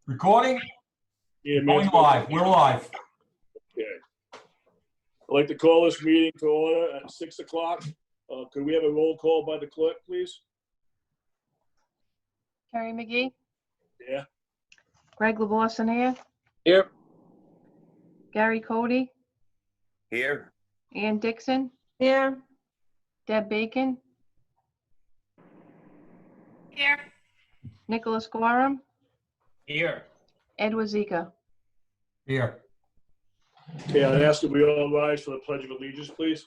Recording? Yeah, Going live. We're live. Okay. I'd like to call this meeting to order at 6 o'clock. Could we have a roll call by the clerk, please? Carrie McGee, Yeah. Greg LaBoissonere, Here. Gary Cody, Here. Ann Dixon, Here. Deb Bacon, Here. Nicholas Gorham, Here. Edward Zika. Here. Okay, I'd ask that we all rise for the Pledge of Allegiance, please.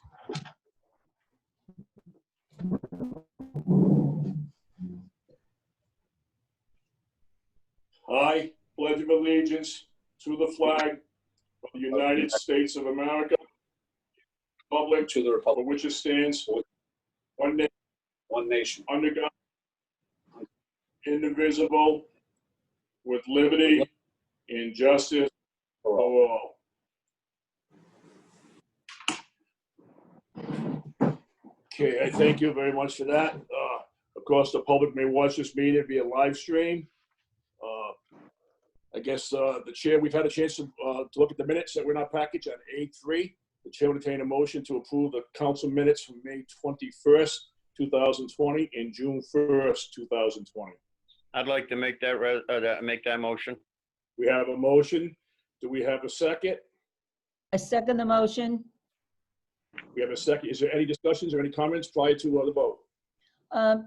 I pledge of allegiance to the flag of the United States of America, republic To the for Republic, which it stands, one nation, under God, indivisible, with liberty and justice for all. Okay, I thank you very much for that. Of course, the public may watch this meeting via live stream. I guess the chair, we've had a chance to look at the minutes that were in our package on A3. The chair would entertain a motion to approve the council minutes from May 21st, 2020 and June 1st, 2020. I'd like to make that motion. We have a motion. Do we have a second? I second the motion. We have a second. Is there any discussions or any comments prior to the vote?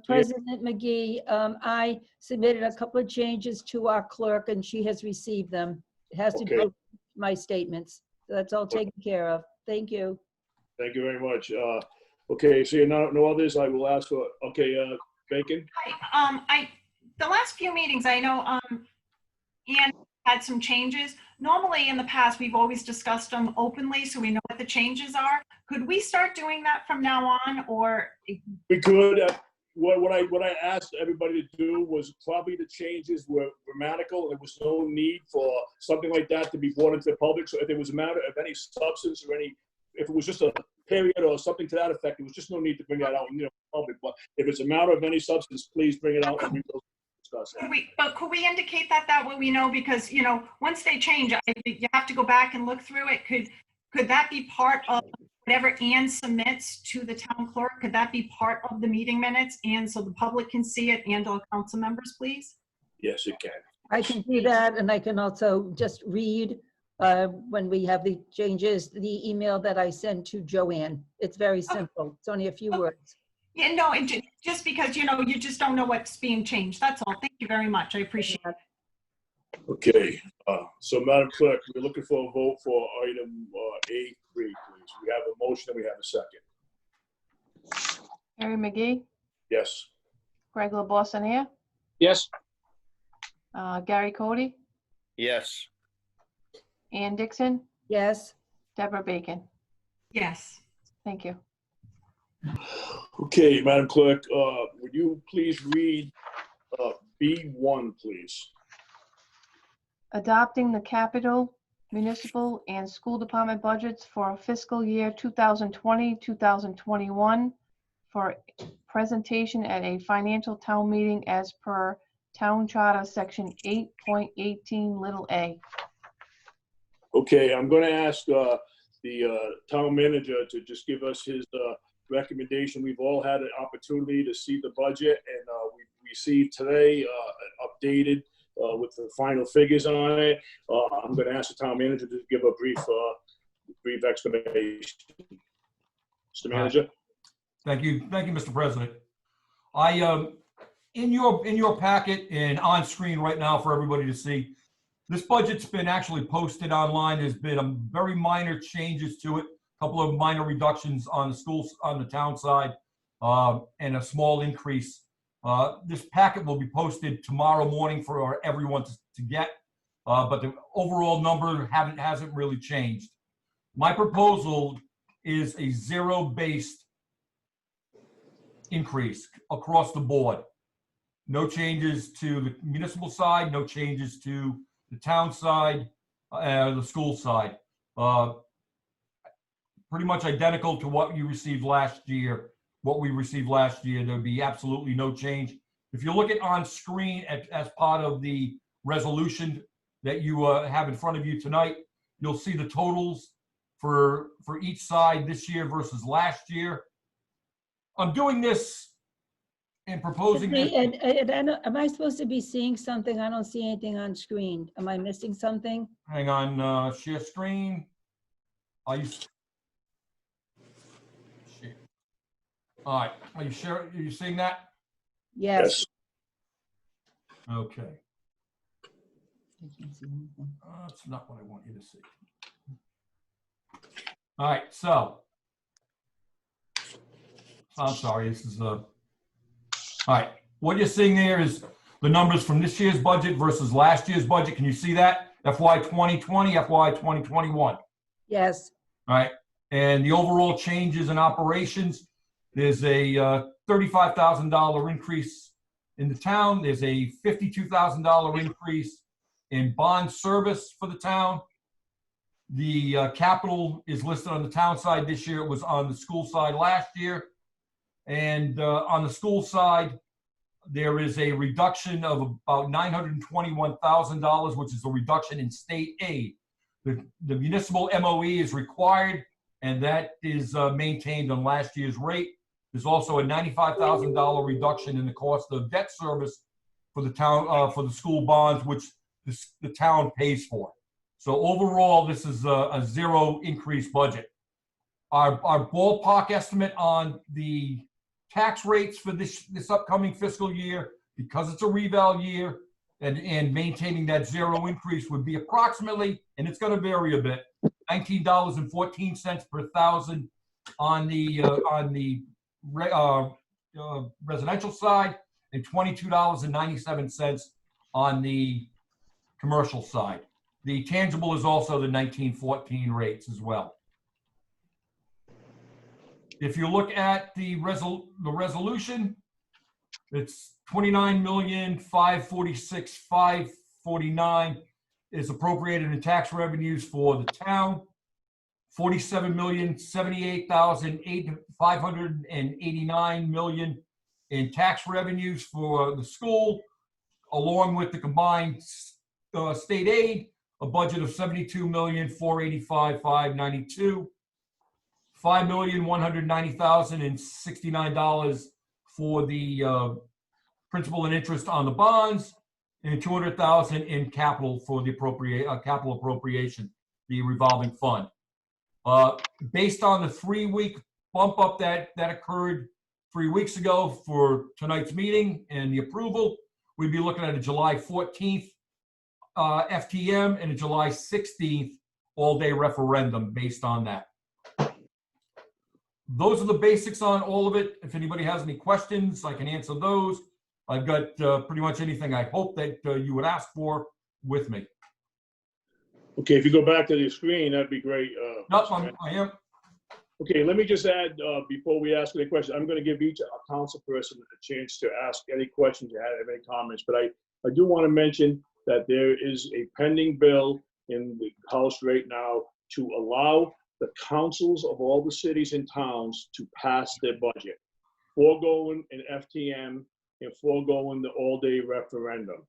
President McGee, I submitted a couple of changes to our clerk and she has received them. It has to do Okay. with my statements. So that's all taken care of. Thank you. Thank you very much. Okay, so no others, I will ask for, okay, Bacon? The last few meetings, I know, Ian had some changes. Normally in the past, we've always discussed them openly, so we know what the changes are. Could we start doing that from now on, or? We could, what I asked everybody to do was probably the changes were grammatical. There was no need for something like that to be brought into the public. So if there was a matter of any substance or if it was just a period or something to that effect, there was just no need to bring that out in public. But if it's a matter of any substance, please bring it out and we will discuss it. Could we indicate that way we know? Because, once they change, you have to go back and look through it. Could that be part of whatever Ann submits to the town clerk? Could that be part of the meeting minutes? And so the public can see it and all council members, please? Yes, it can. I can do that and I can also just read when we have the changes, the email that I sent to Joanne. It's very simple. It's only a few words. Yeah, no, just because, you just don't know what's being changed. That's all. Thank you very much. I appreciate it. Okay, so Madam Clerk, we're looking for a vote for item A3, please. We have a motion and we have a second. Carrie McGee, Yes. Greg LaBoissonere, Yes. Gary Cody, Yes. Ann Dixon, Yes. Deborah Bacon. Yes. Thank you. Okay, Madam Clerk, would you please read B1, please? Adopting the capital, municipal, and school department budgets for fiscal year 2020, 2021 for presentation at a financial town meeting as per Town Charter Section 8.18 little a. Okay, I'm going to ask the town manager to just give us his recommendation. We've all had an opportunity to see the budget, and we received today updated with the final figures on it. I'm going to ask the town manager to give a brief explanation. Mr. Manager? Thank you, Mr. President. In your packet and on screen right now for everybody to see, this budget's been actually posted online. There's been a very minor changes to it, a couple of minor reductions on the schools on the town side, and a small increase. This packet will be posted tomorrow morning for everyone to get, but the overall number hasn't really changed. My proposal is a zero-based increase across the board. No changes to the municipal side, no changes to the town side, the school side. Pretty much identical to what you received last year. There'd be absolutely no change. If you look at on screen as part of the resolution that you have in front of you tonight. You'll see the totals for each side this year versus last year. I'm doing this and proposing this. Am I supposed to be seeing something? I don't see anything on screen. Am I missing something? Hang on, share screen. Are you? Share. All right. Are you seeing that? Yes. Okay. That's not what I want you to see. All right. So I'm sorry. This is all right. What you're seeing there is the numbers from this year's budget versus last year's budget. Can you see that? FY 2020, FY 2021. Yes. All right. And the overall changes in operations, there's a $35,000 increase in the town. There's a $52,000 increase in bond service for the town. The capital is listed on the town side this year. It was on the school side last year. And on the school side, there is a reduction of about $921,000, which is a reduction in state aid. The municipal MOE is required, and that is maintained on last year's rate. There's also a $95,000 reduction in the cost of debt service for the town, for the school bonds, which the town pays for. So overall, this is a zero increase budget. Our ballpark estimate on the tax rates for this upcoming fiscal year, because it's a reval year, and maintaining that zero increase would be approximately, and it's going to vary a bit, $19.14 per thousand on the residential side, and $22.97 on the commercial side. The tangible is also the 1914 rates as well. If you look at the resolution, it's $29,546,549 is appropriated in tax revenues for the town. $47,078,589 in tax revenues for the school, along with the combined state aid, a budget of $72,485,592. $5,190,069 for the principal and interest on the bonds, and $200,000 in capital for the capital appropriation, the revolving fund. Based on the 3-week bump up that occurred 3 weeks ago for tonight's meeting and the approval, we'd be looking at a July 14th FTM and a July 16th all-day referendum based on that. Those are the basics on all of it. If anybody has any questions, I can answer those. I've got pretty much anything I hope that you would ask for with me. Okay, if you go back to the screen, that'd be great. Nope, I am. Okay, let me just add, before we ask any questions, I'm going to give each council person a chance to ask any questions you have any comments. But I do want to mention that there is a pending bill in the House right now to allow the councils of all the cities and towns to pass their budget, foregoing an FTM and foregoing the all-day referendum.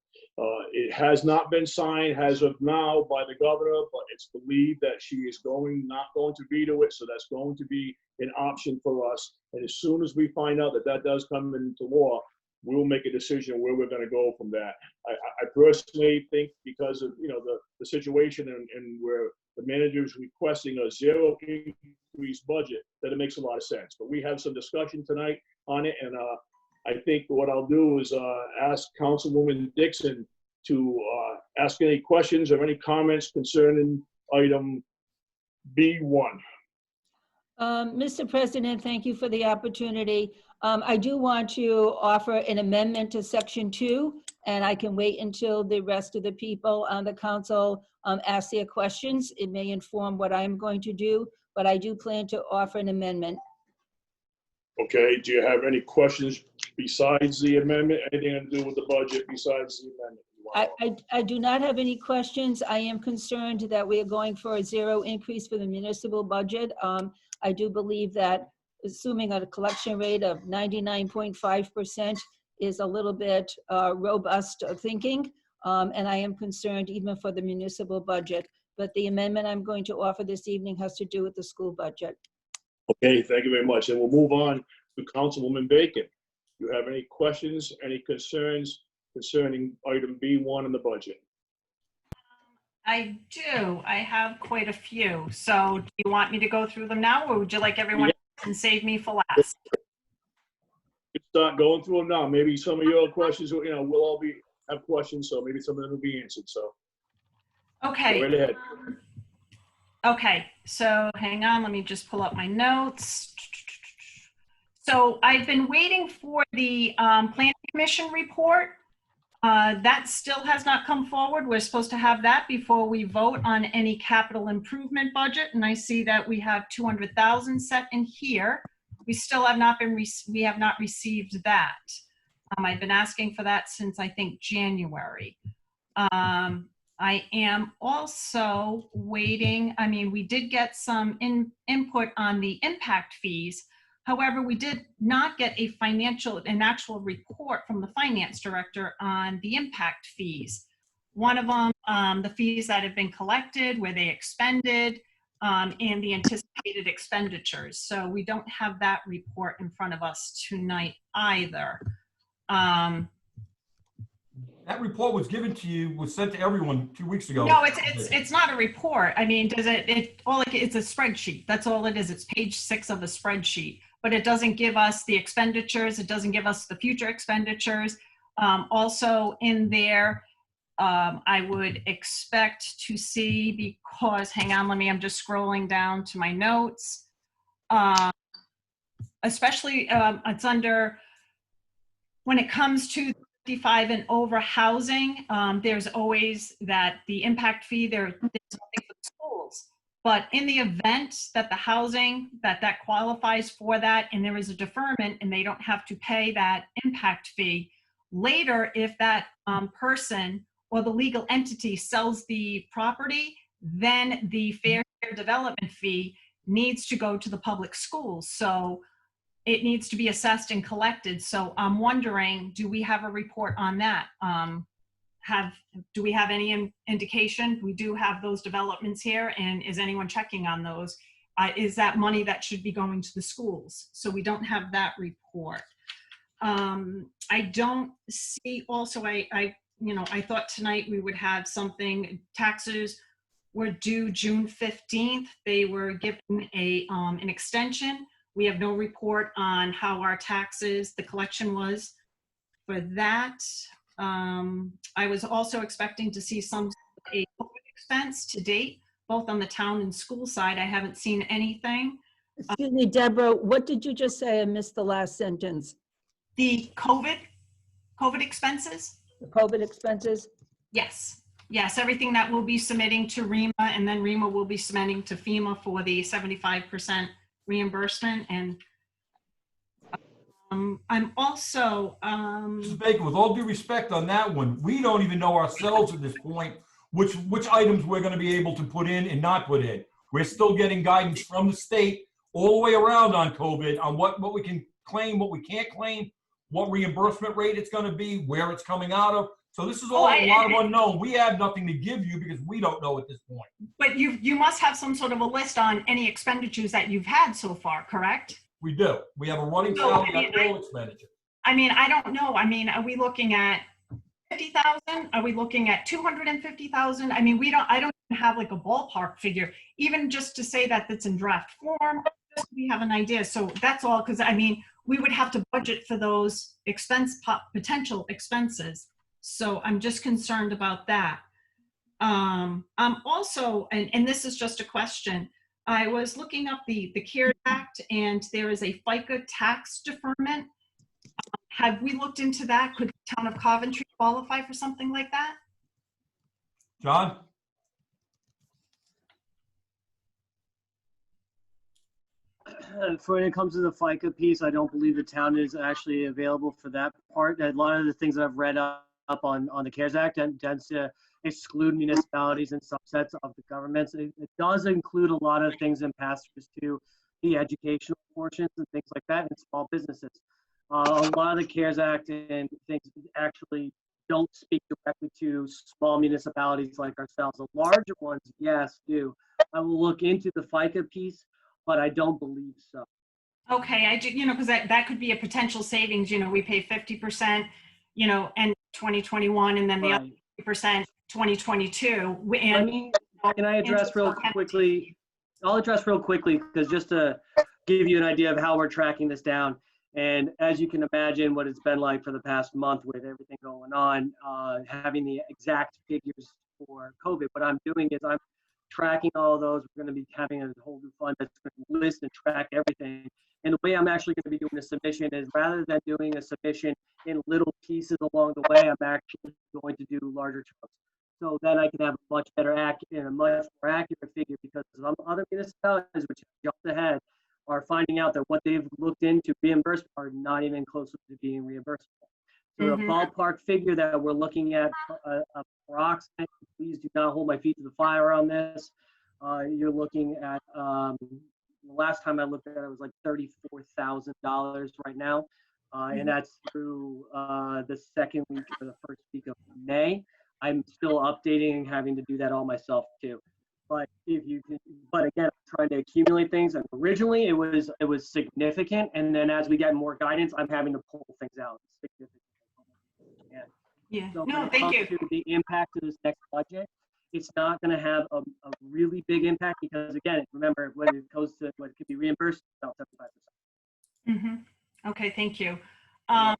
It has not been signed as of now by the governor, but it's believed that she is not going to veto it, so that's going to be an option for us. And as soon as we find out that that does come into law, we'll make a decision where we're going to go from that. I personally think, because of the situation and where the manager is requesting a zero increase budget, that it makes a lot of sense. But we have some discussion tonight on it, and I think what I'll do is ask Councilwoman Dixon to ask any questions or any comments concerning item B1. Mr. President, thank you for the opportunity. I do want to offer an amendment to section 2, and I can wait until the rest of the people on the council ask their questions. It may inform what I'm going to do, but I do plan to offer an amendment. Okay, do you have any questions besides the amendment? Anything to do with the budget besides the amendment? I do not have any questions. I am concerned that we are going for a zero increase for the municipal budget. I do believe that assuming a collection rate of 99.5% is a little bit robust thinking. And I am concerned even for the municipal budget. But the amendment I'm going to offer this evening has to do with the school budget. Okay, thank you very much. And we'll move on to Councilwoman Bacon. Do you have any questions, any concerns concerning item B1 in the budget? I do. I have quite a few. So do you want me to go through them now, or would you like everyone else and save me for last? Start going through them now. Maybe some of your questions, we'll all have questions, so maybe some of them will be answered. So Okay. go right ahead. Okay, so hang on, let me just pull up my notes. So I've been waiting for the Planning Commission report. That still has not come forward. We're supposed to have that before we vote on any capital improvement budget. And I see that we have 200,000 set in here. We still have not we have not received that. I've been asking for that since I think January. I am also waiting. I mean, we did get some input on the impact fees. However, we did not get an actual report from the finance director on the impact fees. One of them, the fees that have been collected, where they expended, and the anticipated expenditures. So we don't have that report in front of us tonight either. That report was given to you, was sent to everyone 2 weeks ago. No, it's not a report. I mean, it's a spreadsheet. That's all it is. It's page 6 of a spreadsheet, but it doesn't give us the expenditures. It doesn't give us the future expenditures. Also in there, I would expect to see, because, hang on, I'm just scrolling down to my notes. Especially, it's under, when it comes to 55 and over housing, there's always the impact fee, there's something for the schools. But in the event that the housing, that qualifies for that, and there is a deferment and they don't have to pay that impact fee, later, if that person or the legal entity sells the property, then the fair share development fee needs to go to the public schools. So it needs to be assessed and collected. So I'm wondering, do we have a report on that? Do we have any indication? We do have those developments here, and is anyone checking on those? Is that money that should be going to the schools? So we don't have that report. I don't see, also, I thought tonight we would have something. Taxes were due June 15th. They were given an extension. We have no report on how our taxes, the collection was for that. I was also expecting to see a COVID expense to date, both on the town and school side. I haven't seen anything. Excuse me, Deborah, what did you just say? I missed the last sentence. The COVID expenses? The COVID expenses? Yes. Yes, everything that we'll be submitting to REMA, and then REMA will be submitting to FEMA for the 75% reimbursement. And I'm also Mrs. Baker, with all due respect on that one, we don't even know ourselves at this point which items we're going to be able to put in and not put in. We're still getting guidance from the state all the way around on COVID, on what we can claim, what we can't claim, what reimbursement rate it's going to be, where it's coming out of. So this is all a lot of unknown. We have nothing to give you because we don't know at this point. But you must have some sort of a list on any expenditures that you've had so far, correct? We do. We have a running tally on all expenditure. I mean, I don't know. I mean, are we looking at 50,000? Are we looking at 250,000? I mean, I don't even have like a ballpark figure, even just to say that that's in draft form. Just so we have an idea. So that's all, because I mean, we would have to budget for those potential expenses. So I'm just concerned about that. I'm also, and this is just a question, I was looking up the CARES Act, and there is a FICA tax deferment. Have we looked into that? Could the town of Coventry qualify for something like that? John? When it comes to the FICA piece, I don't believe the town is actually available for that part. A lot of the things that I've read up on the CARES Act tends to exclude municipalities and subsets of the governments. It does include a lot of things in pass-throughs to the educational portions and things like that, and small businesses. A lot of the CARES Act and things actually don't speak directly to small municipalities like ourselves. The larger ones, yes, do. I will look into the FICA piece, but I don't believe so. Okay, I do, because that could be a potential savings, we pay 50%, and 2021, and then the other Right. 50% 2022. Let me, can I address real quickly? I'll address real quickly, because just to give you an idea of how we're tracking this down. And as you can imagine, what it's been like for the past month with everything going on, having the exact figures for COVID, what I'm doing is I'm tracking all of those. We're going to be having a whole new fund that's going to list and track everything. And the way I'm actually going to be doing a submission is, rather than doing a submission in little pieces along the way, I'm actually going to do larger chunks. So then I can have a much better and a much more accurate figure, because some other municipalities which have jumped ahead are finding out that what they've looked into reimbursement are not even close to being reimbursable. So the ballpark figure that we're looking at, approximately, please do not hold my feet to the fire on this. You're looking at, the last time I looked at it, was like $34,000 right now. And that's through the second week or the first week of May. I'm still updating and having to do that all myself too. But if you can, but again, I'm trying to accumulate things. And originally it was significant, and then as we get more guidance, I'm having to pull things out significantly. Yeah. So No, when it thank comes you. to the impact of this next budget, it's not going to have a really big impact, because again, remember, when it goes to what could be reimbursed, about 75%. Okay, thank you. One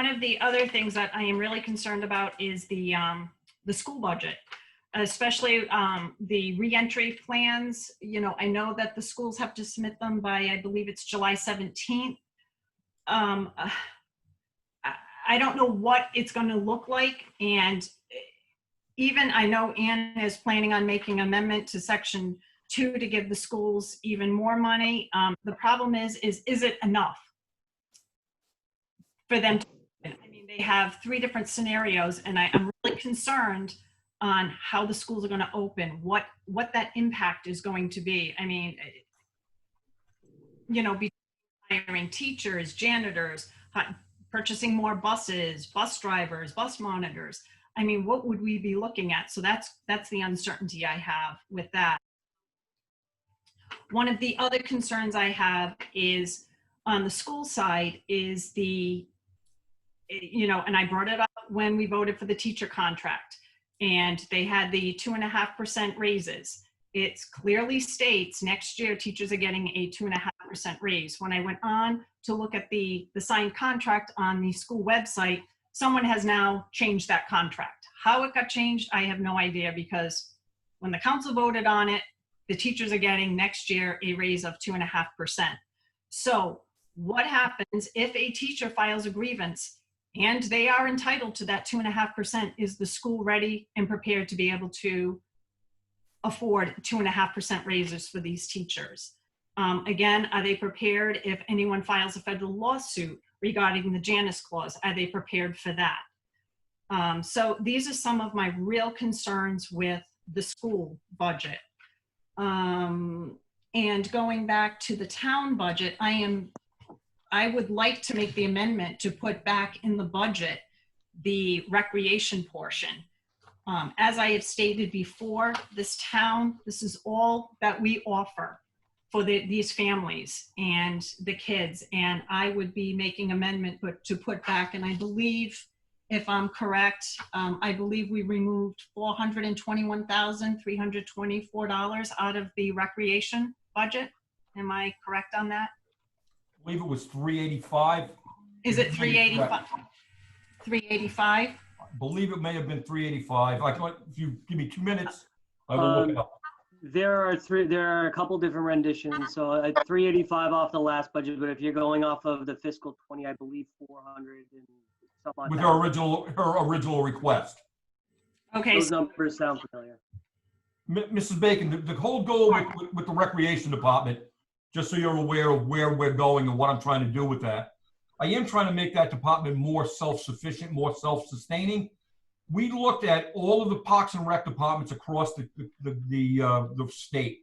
of the other things that I am really concerned about is the school budget, especially the reentry plans. I know that the schools have to submit them by, I believe it's July 17th. I don't know what it's going to look like, and even I know Ann is planning on making an amendment to Section 2 to give the schools even more money. The problem is it enough for them to, I mean, they have 3 different scenarios, and I'm really concerned on how the schools are going to open, what that impact is going to be. I mean, hiring teachers, janitors, purchasing more buses, bus drivers, bus monitors. I mean, what would we be looking at? So that's the uncertainty I have with that. One of the other concerns I have is on the school side is and I brought it up when we voted for the teacher contract, and they had the 2.5% raises. It clearly states next year teachers are getting a 2.5% raise. When I went on to look at the signed contract on the school website, someone has now changed that contract. How it got changed, I have no idea, because when the council voted on it, the teachers are getting next year a raise of 2.5%. So what happens if a teacher files a grievance and they are entitled to that 2.5%? Is the school ready and prepared to be able to afford 2.5% raises for these teachers? Again, are they prepared if anyone files a federal lawsuit regarding the Janus clause? Are they prepared for that? So these are some of my real concerns with the school budget. And going back to the town budget, I would like to make the amendment to put back in the budget the recreation portion. As I have stated before, this is all that we offer for these families and the kids. And I would be making amendment to put back, and I believe, if I'm correct, I believe we removed $421,324 out of the recreation budget. Am I correct on that? I believe it was 385. Is it 385? 385? I believe it may have been 385. If you give me 2 minutes, I will look it up. There are a couple different renditions. So 385 off the last budget, but if you're going off of the fiscal 20, I believe 400 and something like With that. her original request. Okay. Those numbers sound familiar. Mrs. Bacon, the whole goal with the recreation department, just so you're aware of where we're going and what I'm trying to do with that, I am trying to make that department more self-sufficient, more self-sustaining. We looked at all of the Parks and Rec departments across the state.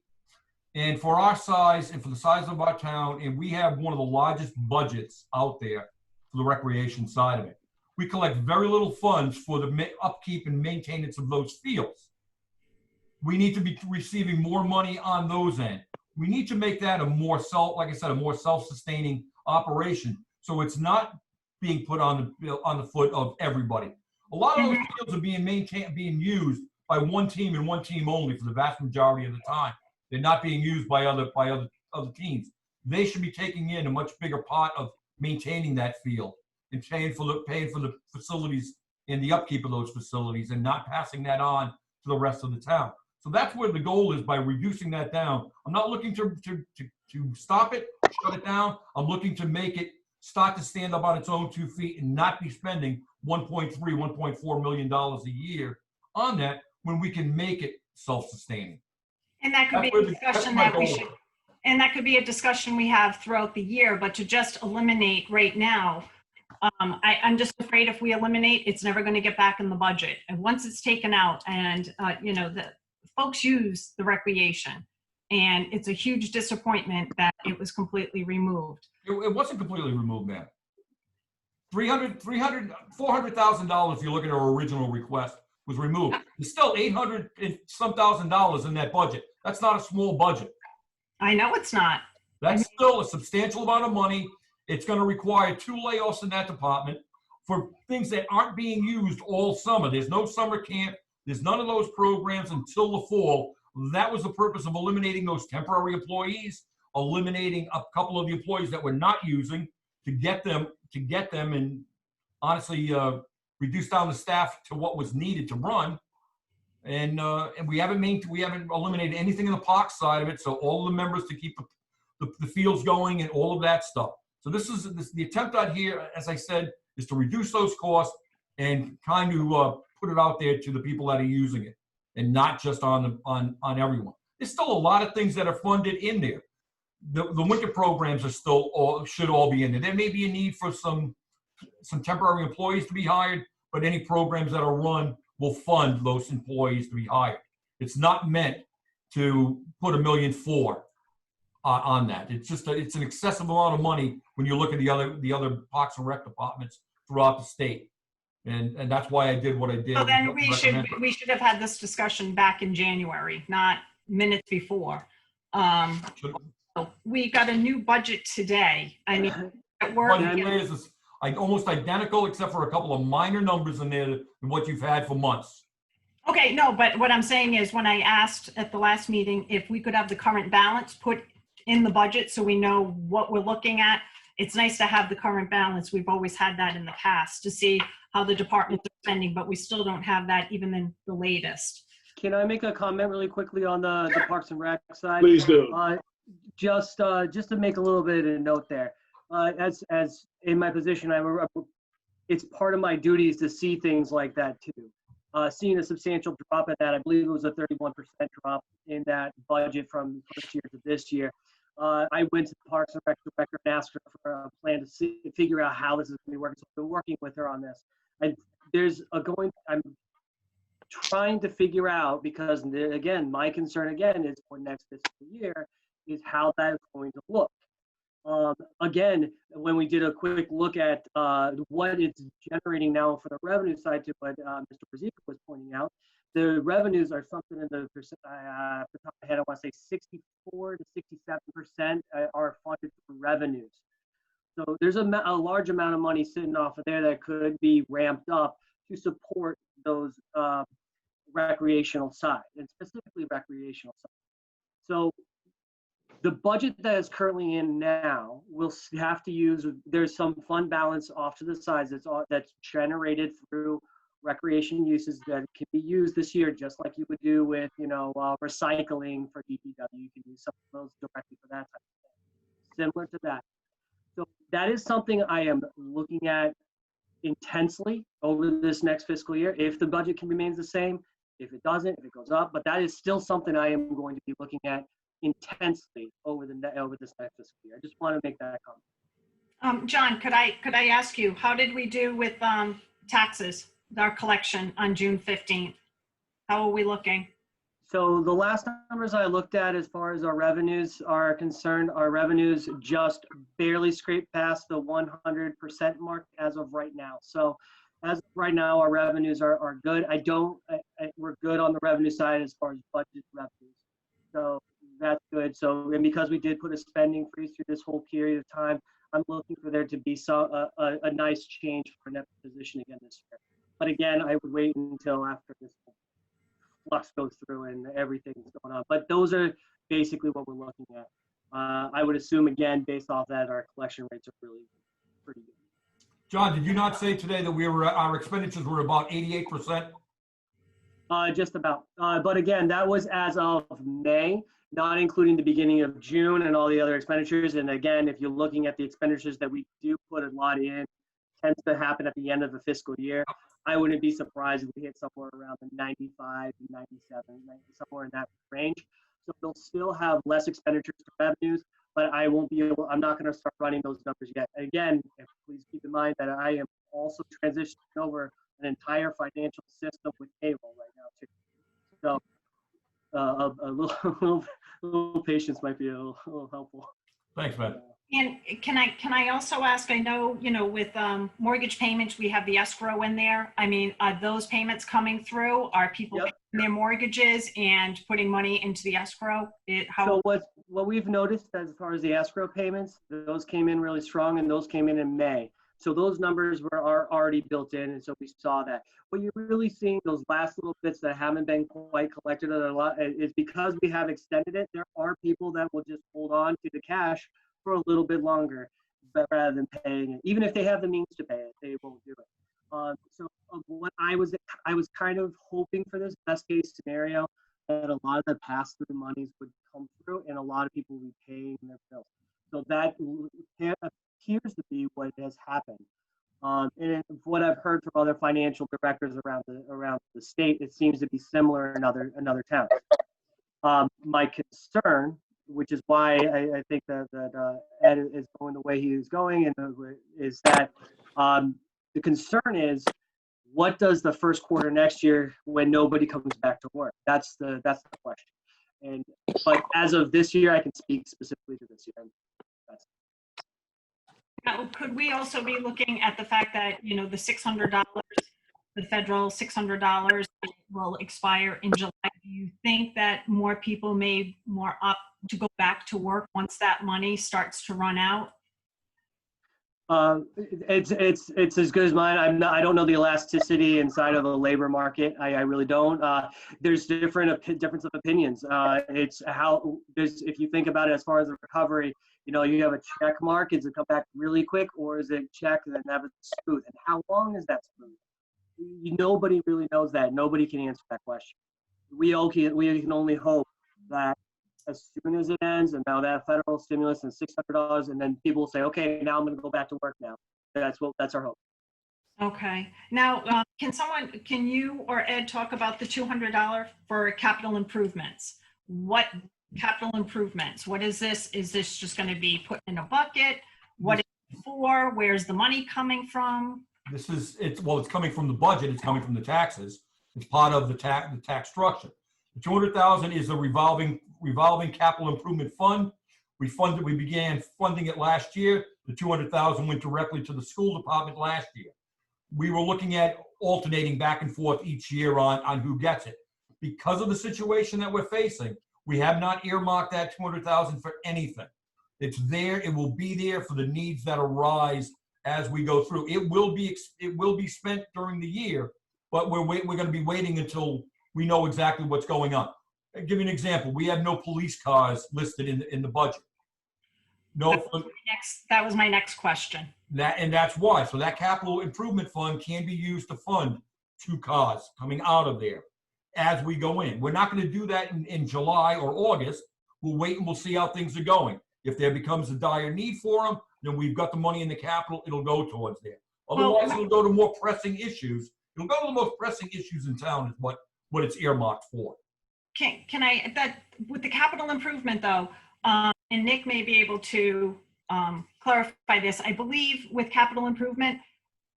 And for our size and for the size of our town, and we have one of the largest budgets out there for the recreation side of it. we collect very little funds for the upkeep and maintenance of those fields. We need to be receiving more money on those end. We need to make that a more like I said, a more self-sustaining operation. So it's not being put on the foot of everybody. A lot of those fields are being used by one team and one team only for the vast majority of the time. They're not being used by other teams. They should be taking in a much bigger part of maintaining that field and paying for the facilities and the upkeep of those facilities, and not passing that on to the rest of the town. So that's where the goal is, by reducing that down. I'm not looking to stop it, shut it down. I'm looking to make it start to stand up on its own 2 feet and not be spending $1.4 million a year on that, when we can make it self-sustaining. And that could be a discussion that we should, and that could be a discussion we have throughout the year, but to just eliminate right now, I'm just afraid if we eliminate, it's never going to get back in the budget. And once it's taken out, and the folks use the recreation, and it's a huge disappointment that it was completely removed. It wasn't completely removed, man. $400,000, if you look at our original request, was removed. There's still $800 and some thousand in that budget. That's not a small budget. I know it's not. That's still a substantial amount of money. It's going to require 2 layoffs in that department for things that aren't being used all summer. There's no summer camp. There's none of those programs until the fall. That was the purpose of eliminating those temporary employees, eliminating a couple of the employees that we're not using, to get them and honestly reduce down the staff to what was needed to run. And we haven't eliminated anything in the park side of it. So all the members to keep the fields going and all of that stuff. So the attempt out here, as I said, is to reduce those costs and kind of put it out there to the people that are using it, and not just on everyone. There's still a lot of things that are funded in there. The winter programs are should all be in there. There may be a need for some temporary employees to be hired, but any programs that are run will fund those employees to be hired. It's not meant to put $1.4 million on that. It's just it's an excessive amount of money when you look at the other Parks and Rec departments throughout the state, and that's why I did what I did. So then we should have had this discussion back in January, not minutes before. We got a new budget today. I mean, at work. Is almost identical, except for a couple of minor numbers in there than what you've had for months. Okay, no, but what I'm saying is, when I asked at the last meeting if we could have the current balance put in the budget so we know what we're looking at, it's nice to have the current balance. We've always had that in the past to see how the departments are spending, but we still don't have that even in the latest. Can I make a comment really quickly on the Parks and Rec side? Please do. Just to make a little bit of a note there. As in my position, it's part of my duties to see things like that too. Seeing a substantial drop in that, I believe it was a 31% drop in that budget from first year to this year. I went to the Parks and Rec director and asked her for a plan to figure out how this is going to be working. So I've been working with her on this. I'm trying to figure out, because again, my concern again is for next fiscal year is how that is going to look. Again, when we did a quick look at what it's generating now for the revenue side, to what Mr. Brzezika was pointing out, the revenues are something in the percent, off the top of my head, I want to say 64 to 67% are funded for revenues. So there's a large amount of money sitting off of there that could be ramped up to support those recreational side, and specifically recreational side. So the budget that is currently in now will have to use, there's some fund balance off to the sides that's generated through recreation uses that can be used this year, just like you would do with, recycling for DPW. You can use some of those directly for that type of thing. Similar to that. So that is something I am looking at intensely over this next fiscal year. If the budget remains the same, if it doesn't, if it goes up, but that is still something I am going to be looking at intensely over this next fiscal year. I just want to make that comment. John, could I ask you, how did we do with taxes, our collection on June 15th? How are we looking? So the last numbers I looked at as far as our revenues are concerned, our revenues just barely scraped past the 100% mark as of right now. So as of right now, our revenues are good. We're good on the revenue side as far as budget revenues. So that's good. So, and because we did put a spending freeze through this whole period of time, I'm looking for there to be a nice change for net position again this year. But again, I would wait until after this flux goes through and everything's going on. But those are basically what we're looking at. I would assume, again, based off that, our collection rates are really pretty good. John, did you not say today that our expenditures were about 88%? Just about. But again, that was as of May, not including the beginning of June and all the other expenditures. And again, if you're looking at the expenditures that we do put a lot in, tends to happen at the end of the fiscal year. I wouldn't be surprised if we hit somewhere around the 95, 97, somewhere in that range. So they'll still have less expenditures to revenues, but I'm not going to start running those numbers yet. Again, please keep in mind that I am also transitioning over an entire financial system with payroll right now too. So a little patience might be a little helpful. Thanks, man. And can I also ask, I know, with mortgage payments, we have the escrow in there. I mean, are those payments coming through? Are people Yep. paying their mortgages and putting money into the escrow? So what we've noticed as far as the escrow payments, those came in really strong and those came in May. So those numbers are already built in, and so we saw that. What you're really seeing, those last little bits that haven't been quite collected a lot, is because we have extended it. There are people that will just hold on to the cash for a little bit longer, but rather than paying it. Even if they have the means to pay it, they won't do it. What I was kind of hoping for this best case scenario, that a lot of the pass-through monies would come through and a lot of people would be paying their bills. So that appears to be what has happened. And what I've heard from other financial directors around the state, it seems to be similar in other towns. My concern, which is why I think that Ed is going the way he is going, and is that the concern is, what does the first quarter next year when nobody comes back to work? That's the question. But as of this year, I can speak specifically to this year. Now, could we also be looking at the fact that, the $600, the federal $600 will expire in July? Do you think that more people may more opt to go back to work once that money starts to run out? It's as good as mine. I don't know the elasticity inside of a labor market. I really don't. There's difference of opinions. If you think about it as far as the recovery, you have a check mark. Is it come back really quick, or is it check and then have it smooth? And how long is that smooth? Nobody really knows that. Nobody can answer that question. We can only hope that as soon as it ends, and now that federal stimulus and $600, and then people will say, okay, now I'm going to go back to work now. That's our hope. Okay. Now, can you or Ed talk about the $200 for capital improvements? What capital improvements? What is this? Is this just going to be put in a bucket? What is it for? Where's the money coming from? It's coming from the budget. It's coming from the taxes. It's part of the tax structure. The $200,000 is a revolving capital improvement fund. We began funding it last year. The $200,000 went directly to the school department last year. We were looking at alternating back and forth each year on who gets it. Because of the situation that we're facing, we have not earmarked that $200,000 for anything. It's there. It will be there for the needs that arise as we go through. It will be spent during the year, but we're going to be waiting until we know exactly what's going on. I'll give you an example. We have no police cars listed in the budget. No. That was my next question. That's why. So that capital improvement fund can be used to fund 2 cars coming out of there as we go in. We're not going to do that in July or August. We'll wait and we'll see how things are going. If there becomes a dire need for them, then we've got the money in the capital. It'll go towards there. Otherwise, it'll go to more pressing issues. It'll go to the most pressing issues in town is what it's earmarked for. With the capital improvement though, and Nick may be able to clarify this. I believe with capital improvement,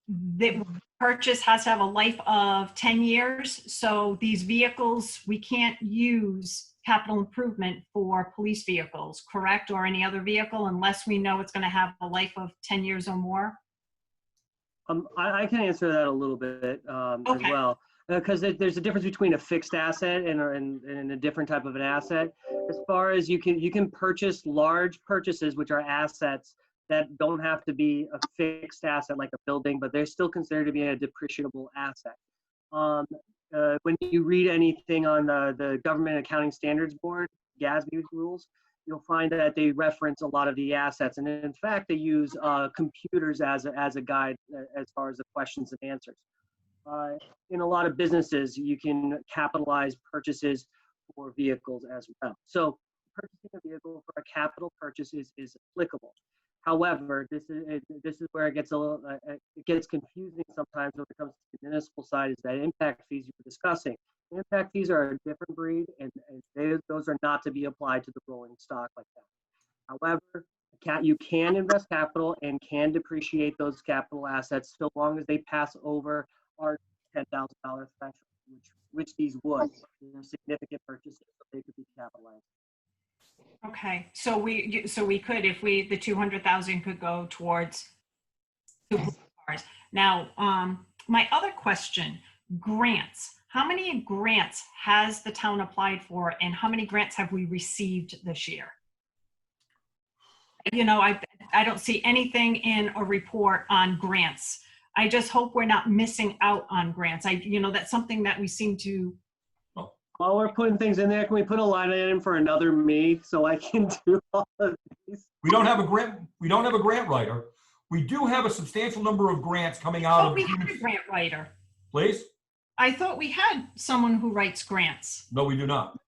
the purchase has to have a life of 10 years. So these vehicles, we can't use capital improvement for police vehicles, correct? Or any other vehicle unless we know it's going to have a life of 10 years or more? I can answer that a little bit as Okay. well, because there's a difference between a fixed asset and a different type of an asset. As far as you can purchase large purchases, which are assets that don't have to be a fixed asset like a building, but they're still considered to be a depreciable asset. When you read anything on the Government Accounting Standards Board, GASB rules, you'll find that they reference a lot of the assets. And in fact, they use computers as a guide as far as the questions and answers. In a lot of businesses, you can capitalize purchases for vehicles as well. So purchasing a vehicle for a capital purchase is applicable. However, this is where it gets a little it gets confusing sometimes when it comes to the municipal side, is that impact fees you were discussing. Impact fees are a different breed, and those are not to be applied to the rolling stock like that. However, you can invest capital and can depreciate those capital assets so long as they pass over our $10,000 threshold, which these would. They're significant purchases, so they could be capitalized. Okay, so we could, if the 200,000 could go towards two police cars. Now, my other question, grants. How many grants has the town applied for, and how many grants have we received this year? You know, I don't see anything in a report on grants. I just hope we're not missing out on grants. That's something that we seem to. While we're putting things in there, can we put a line item for another me so I can do all of these? We don't have a grant writer. We do have a substantial number of grants coming out of. We had a grant writer. Please? I thought we had someone who writes grants. No, we do not.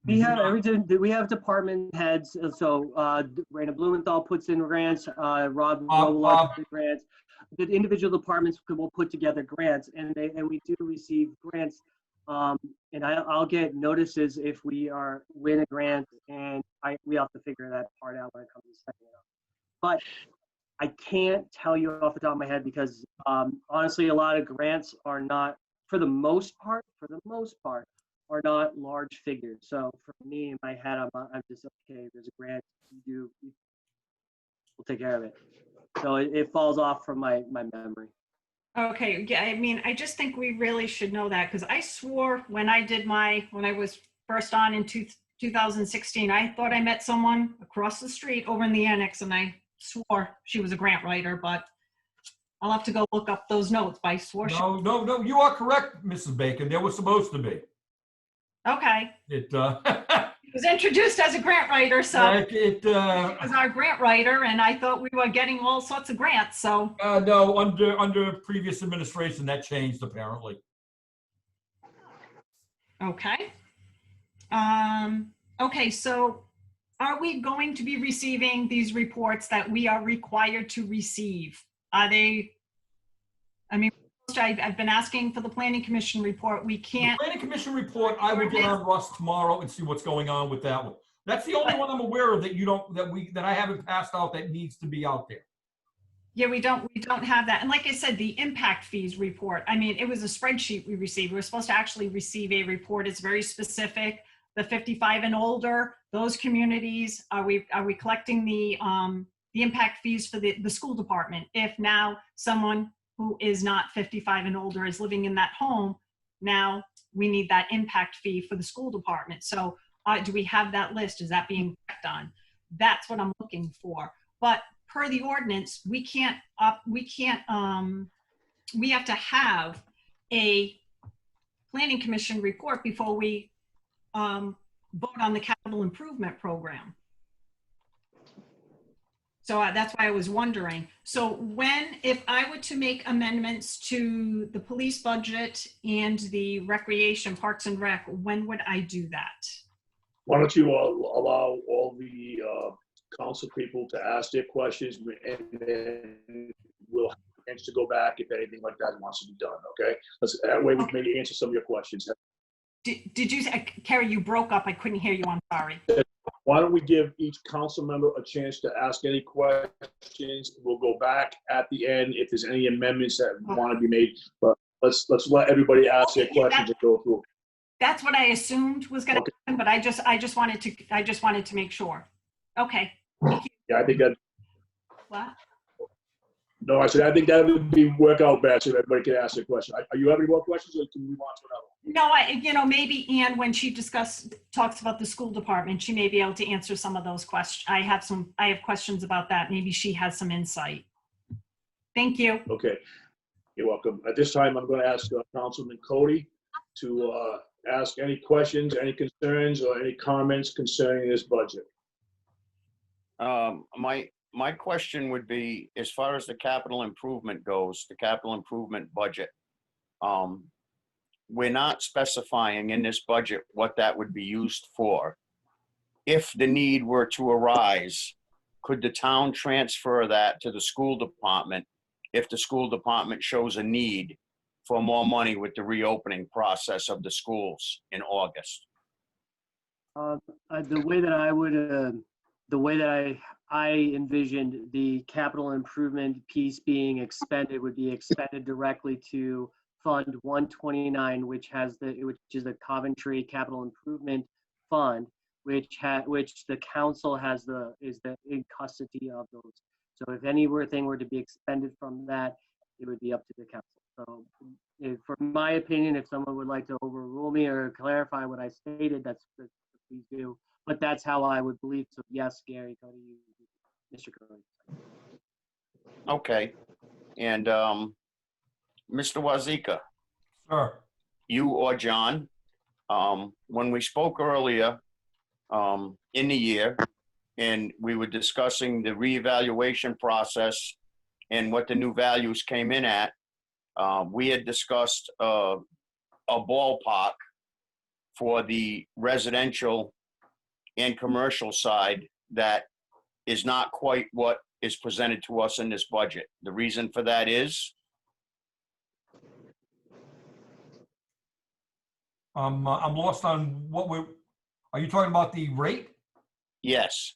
We have everything. We have department heads. So Raina Blumenthal puts in grants. Rob puts in grants. The individual departments will put together grants, and we do receive grants. And I'll get notices if we win a grant, and we have to figure that part out when it comes to setting it up. But I can't tell you off the top of my head because honestly, a lot of grants are not, for the most part, are not large figures. So for me, in my head, I'm just okay. There's a grant, we'll take care of it. So it falls off from my memory. Okay, yeah, I mean, I just think we really should know that, because I swore when I was first on in 2016, I thought I met someone across the street over in the annex, and I swore she was a grant writer, but I'll have to go look up those notes, but I swore No, you are correct, Mrs. Bacon. There was supposed to be. Okay. It He was introduced as a grant writer, so he was our grant writer, and I thought we were getting all sorts of grants, so. no, under previous administration, that changed apparently. Okay. Okay, so are we going to be receiving these reports that we are required to receive? Are they, I mean, I've been asking for the Planning Commission report. We can't. The Planning Commission report, I will get on Russ tomorrow and see what's going on with that one. That's the only one I'm aware of that I haven't passed out that needs to be out there. Yeah, we don't have that. And like I said, the impact fees report, I mean, it was a spreadsheet we received. We were supposed to actually receive a report. It's very specific. The 55 and older, those communities, are we collecting the impact fees for the school department? If now someone who is not 55 and older is living in that home, now we need that impact fee for the school department. So do we have that list? Is that being checked on? That's what I'm looking for. But per the ordinance, we have to have a Planning Commission report before we vote on the capital improvement program. So that's why I was wondering. So if I were to make amendments to the police budget and the recreation, Parks and Rec, when would I do that? Why don't you allow all the council people to ask their questions, and then we'll have a chance to go back if anything like that wants to be done, okay? That way we can maybe answer some of your questions. Did you, Carrie, you broke up. I couldn't hear you. I'm sorry. Why don't we give each council member a chance to ask any questions? We'll go back at the end if there's any amendments that want to be made. But let's let everybody ask their questions and go through. That's what I assumed was going to Okay. happen, but I just wanted to make sure. Okay. Thank you. Yeah, I think that. What? No, I said I think that would be work out best if everybody could ask a question. Are you having more questions, or can we move on to another one? No, maybe Ann, when she talks about the school department, she may be able to answer some of those questions. I have questions about that. Maybe she has some insight. Thank you. Okay, you're welcome. At this time, I'm going to ask Councilman Cody to ask any questions, any concerns, or any comments concerning this budget. My question would be, as far as the capital improvement goes, the capital improvement budget, we're not specifying in this budget what that would be used for. If the need were to arise, could the town transfer that to the school department if the school department shows a need for more money with the reopening process of the schools in August? The way that I would, I envisioned the capital improvement piece being expended would be expended directly to Fund 129, which is the Coventry Capital Improvement Fund, which the council is in custody of those. So if anything were to be expended from that, it would be up to the council. So, for my opinion, if someone would like to overrule me or clarify what I stated, that's please do. But that's how I would believe. So yes, Gary, go to you, Mr. Cody. Okay. And Mr. Wazika, Sir. you or John, when we spoke earlier in the year, and we were discussing the reevaluation process and what the new values came in at, we had discussed a ballpark for the residential and commercial side that is not quite what is presented to us in this budget. The reason for that is? I'm lost on are you talking about the rate? Yes.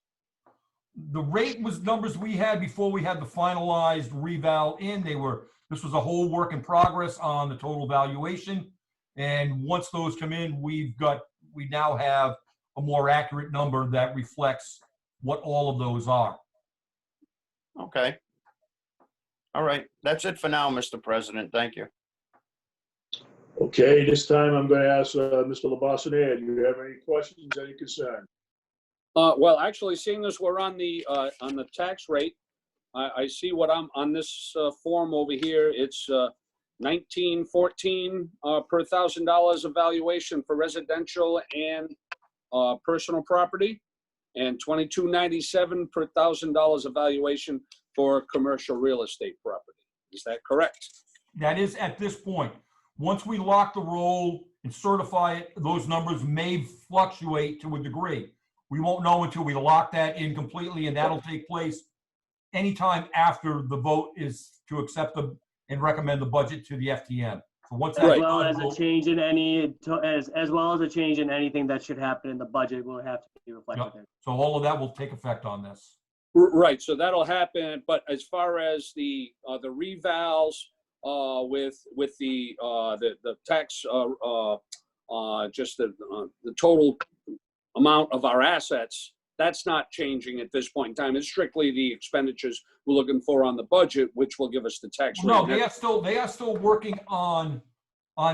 The rate was numbers we had before we had the finalized reval in. This was a whole work in progress on the total valuation. And once those come in, we now have a more accurate number that reflects what all of those are. Okay. All right. That's it for now, Mr. President. Thank you. Okay, this time I'm going to ask Mr. Labassanier, do you have any questions, any concern? Well, actually, seeing as we're on the tax rate, I see what I'm on this form over here. It's $19.14 per $1,000 of valuation for residential and personal property, and $22.97 per $1,000 of valuation for commercial real estate property. Is that correct? That is at this point. Once we lock the roll and certify it, those numbers may fluctuate to a degree. We won't know until we lock that in completely, and that'll take place anytime after the vote is to accept and recommend the budget to the FTM. So once that's As well done, as a change in as well as a change in anything that should happen in the budget will have to be reflected in. so all of that will take effect on this. Right. So that'll happen. But as far as the revals with the tax, just the total amount of our assets, that's not changing at this point in time. It's strictly the expenditures we're looking for on the budget, which will give us the tax rate. No, they are still working on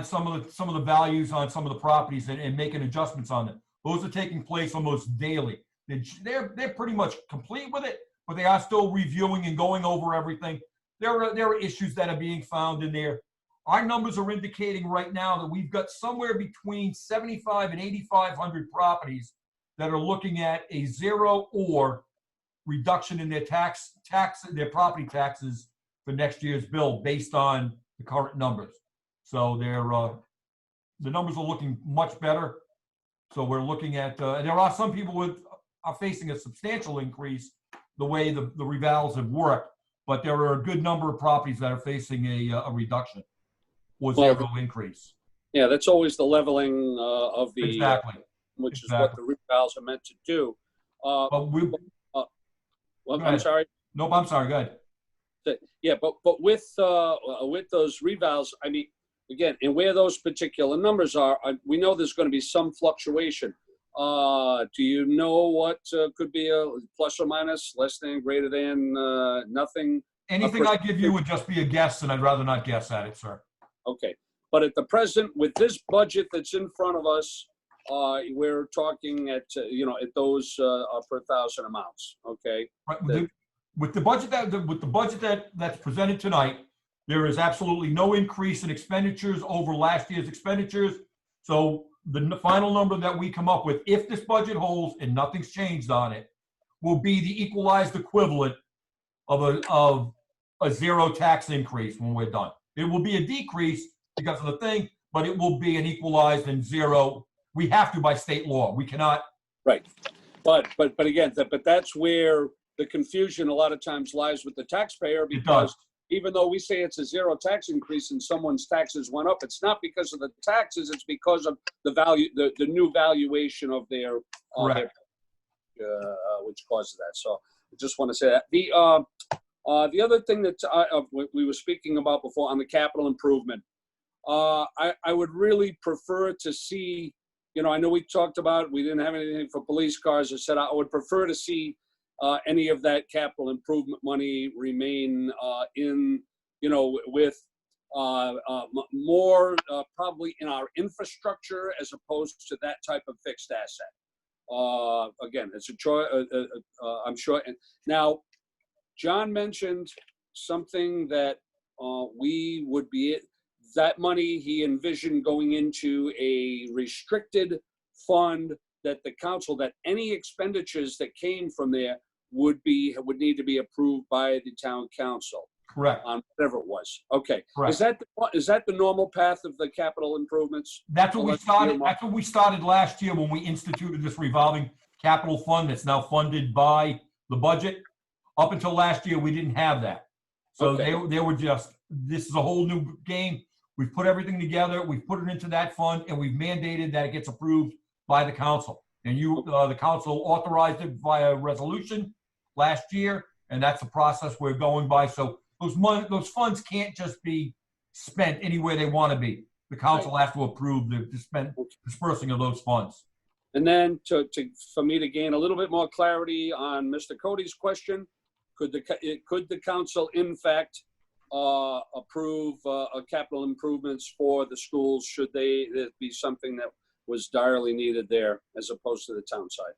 some of the values on some of the properties and making adjustments on them. Those are taking place almost daily. They're pretty much complete with it, but they are still reviewing and going over everything. There are issues that are being found in there. Our numbers are indicating right now that we've got somewhere between 7,500 and 8,500 properties that are looking at a zero or reduction in their their property taxes for next year's bill based on the current numbers. So the numbers are looking much better. So we're looking at, there are some people are facing a substantial increase the way the revals have worked, but there are a good number of properties that are facing a reduction or zero increase. Yeah, that's always the leveling of the, Exactly. which is what the revals are meant to do. But we, Well, Go I'm ahead. sorry. nope, I'm sorry, go ahead. Yeah, but with those revals, I mean, again, and where those particular numbers are, we know there's going to be some fluctuation. Do you know what could be a plus or minus, less than, greater than, nothing? Anything I give you would just be a guess, and I'd rather not guess at it, sir. Okay, but at the present, with this budget that's in front of us, we're talking at, at those per thousand amounts, okay? Right, with the budget that's presented tonight, there is absolutely no increase in expenditures over last year's expenditures. So the final number that we come up with, if this budget holds and nothing's changed on it, will be the equalized equivalent of a zero tax increase when we're done. It will be a decrease because of the thing, but it will be an equalized and zero. We have to by state law. We cannot. Right, but again, but that's where the confusion a lot of times lies with the taxpayer, because even though we say it's a zero tax increase and someone's taxes went up, it's not because of the taxes, it's because of the value, the new valuation of their, which causes that. So I just want to say that. The other thing that we were speaking about before on the capital improvement, I would really prefer to see, I know we talked about, we didn't have anything for police cars. I said I would prefer to see any of that capital improvement money remain in, with more probably in our infrastructure as opposed to that type of fixed asset. Again, it's a choice, I'm sure. And now, John mentioned something that we would be, that money he envisioned going into a restricted fund that the council, that any expenditures that came from there would need to be approved by the town council. Correct. On whatever it was. Okay. Correct. Is that the normal path of the capital improvements? That's what we started. That's what we started last year when we instituted this revolving capital fund that's now funded by the budget. Up until last year, we didn't have that. So they were just, this is a whole new game. We've put everything together. We've put it into that fund, and we've mandated that it gets approved by the council. And the council authorized it via resolution last year, and that's the process we're going by. So those funds can't just be spent anywhere they want to be. The council has to approve the dispersing of those funds. And then for me to gain a little bit more clarity on Mr. Cody's question, could the council in fact approve capital improvements for the schools should there be something that was direly needed there as opposed to the town side?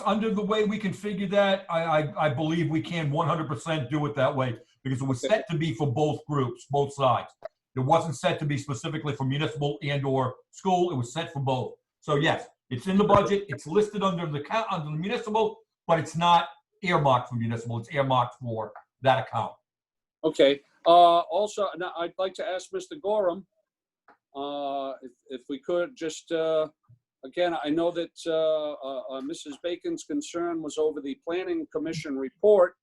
Under the way we configure that, I believe we can 100% do it that way, because it was set to be for both groups, both sides. It wasn't set to be specifically for municipal and or school. It was set for both. So yes, it's in the budget. It's listed under the municipal, but it's not earmarked for municipal. It's earmarked for that account. Okay. Also, now I'd like to ask Mr. Gorham, if we could just, again, I know that Mrs. Bacon's concern was over the Planning Commission report.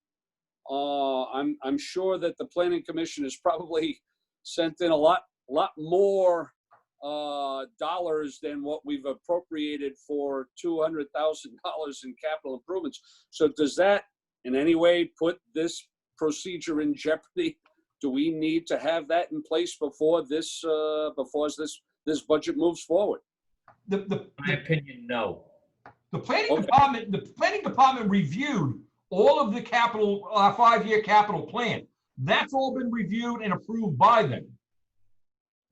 I'm sure that the Planning Commission has probably sent in a lot more dollars than what we've appropriated for $200,000 in capital improvements. So does that in any way put this procedure in jeopardy? Do we need to have that in place before this budget moves forward? In my opinion, no. The planning department reviewed all of the capital, 5-year capital plan. That's all been reviewed and approved by them.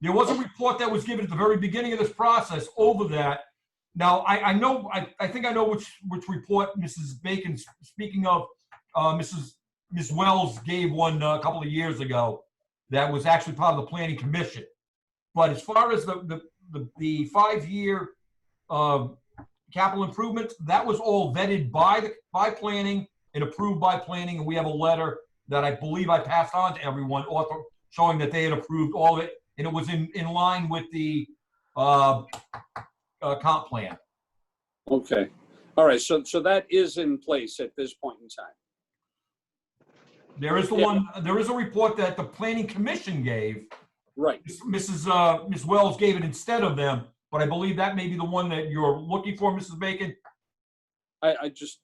There was a report that was given at the very beginning of this process over that. Now, I think I know which report Mrs. Bacon, speaking of, Ms. Wells gave one a couple of years ago that was actually part of the Planning Commission. But as far as the 5-year capital improvements, that was all vetted by planning and approved by planning. And we have a letter that I believe I passed on to everyone, showing that they had approved all of it, and it was in line with the comp plan. Okay. All right. So that is in place at this point in time. There is a report that the Planning Commission gave Right. Ms. Wells gave it instead of them, but I believe that may be the one that you're looking for, Mrs. Bacon. I just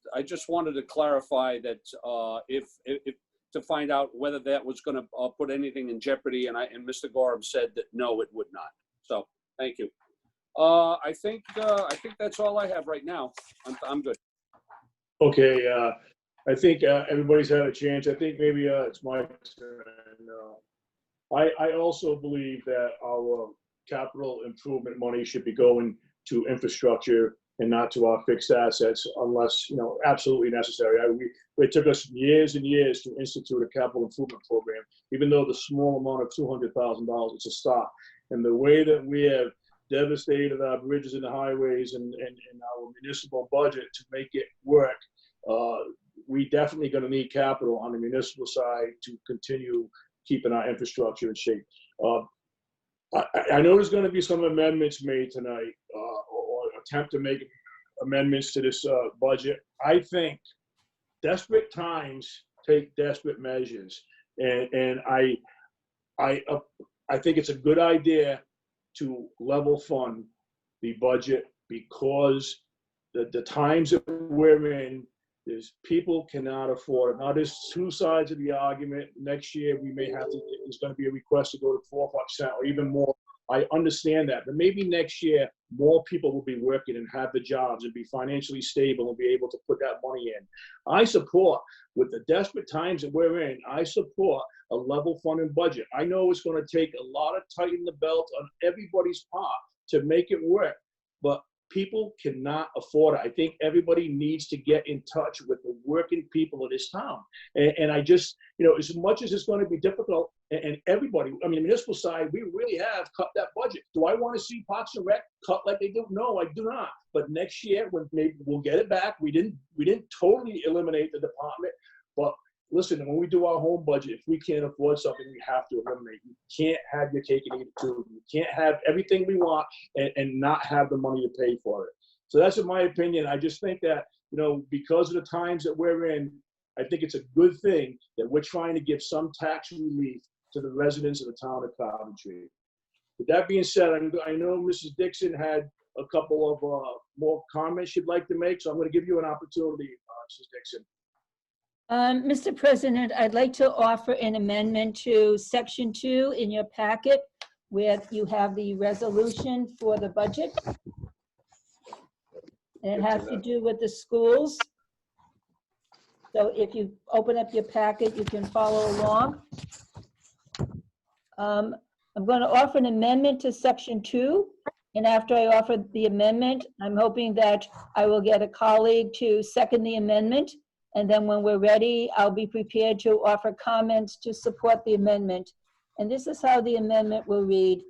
wanted to clarify that if to find out whether that was going to put anything in jeopardy, and Mr. Gorham said that no, it would not. So thank you. I think that's all I have right now. I'm good. Okay, I think everybody's had a chance. I think maybe it's my turn. I also believe that our capital improvement money should be going to infrastructure and not to our fixed assets unless, absolutely necessary. It took us years and years to institute a capital improvement program, even though the small amount of $200,000, it's a start. And the way that we have devastated our bridges and the highways and our municipal budget to make it work, we definitely going to need capital on the municipal side to continue keeping our infrastructure in shape. I know there's going to be some amendments made tonight, or attempt to make amendments to this budget. I think desperate times take desperate measures, and I think it's a good idea to level fund the budget because the times that we're in, is people cannot afford it. Now, there's two sides of the argument. Next year, we may have to, there's going to be a request to go to 4% or even more. I understand that, but maybe next year, more people will be working and have the jobs and be financially stable and be able to put that money in. I support, with the desperate times that we're in, I support a level funding budget. I know it's going to take a lot of tightening the belt on everybody's part to make it work, but people cannot afford it. I think everybody needs to get in touch with the working people of this town. And I just, as much as it's going to be difficult, and everybody, the municipal side, we really have cut that budget. Do I want to see Parks and Rec cut like they do? No, I do not. But next year, when maybe we'll get it back. We didn't totally eliminate the department, but listen, when we do our home budget, if we can't afford something, we have to eliminate. You can't have your cake and eat it too. You can't have everything we want and not have the money to pay for it. So that's in my opinion. I just think that, because of the times that we're in, I think it's a good thing that we're trying to give some tax relief to the residents of the town of Coventry. With that being said, I know Mrs. Dixon had a couple of more comments she'd like to make, so I'm going to give you an opportunity, Mrs. Dixon. Mr. President, I'd like to offer an amendment to Section 2 in your packet where you have the resolution for the budget. And it has to do with the schools. So if you open up your packet, you can follow along. I'm going to offer an amendment to Section 2. And after I offer the amendment, I'm hoping that I will get a colleague to second the amendment. And then when we're ready, I'll be prepared to offer comments to support the amendment. And this is how the amendment will read.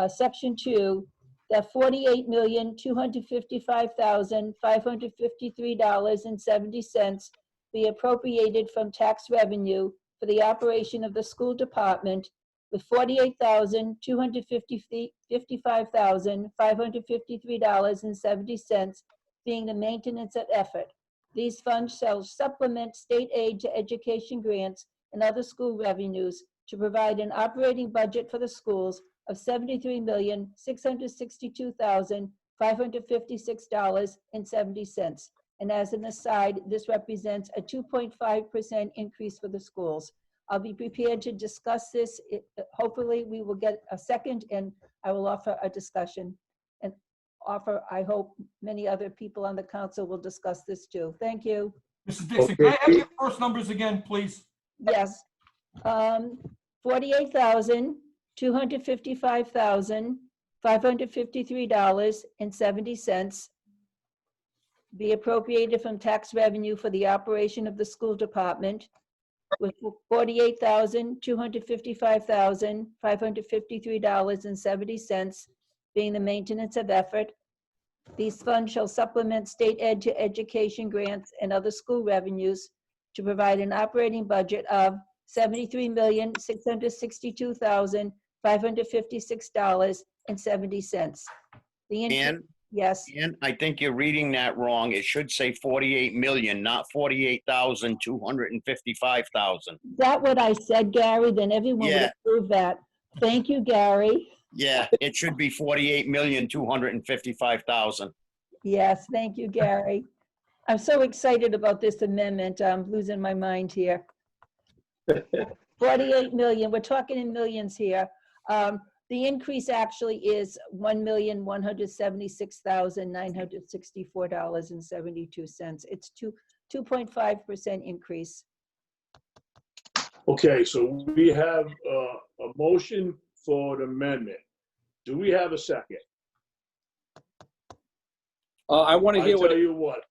Section 2, that $48,255,553.70 be appropriated from tax revenue for the operation of the school department, with $48,255,553.70 being the maintenance of effort. These funds shall supplement state aid to education grants and other school revenues to provide an operating budget for the schools of $73,662,556.70. And as an aside, this represents a 2.5% increase for the schools. I'll be prepared to discuss this. Hopefully we will get a second and I will offer a discussion. And I hope many other people on the council will discuss this too. Thank you. Mrs. Dixon, can I have your first numbers again, please? Yes. $48,255,553.70 be appropriated from tax revenue for the operation of the school department, with $48,255,553.70 being the maintenance of effort. These funds shall supplement state aid to education grants and other school revenues to provide an operating budget of $73,662,556.70. Yes. And I think you're reading that wrong. It should say 48 million, not 48,255,000. Is that what I said, Gary? Then everyone would Yeah. approve that. Thank you, Gary. Yeah, it should be 48,255,000. Yes, thank you, Gary. I'm so excited about this amendment. I'm losing my mind here. 48 million, we're talking in millions here. The increase actually is $1,176,964.72. It's 2.5% increase. Okay, so we have a motion for an amendment. Do we have a second? I want to I hear what, tell you what.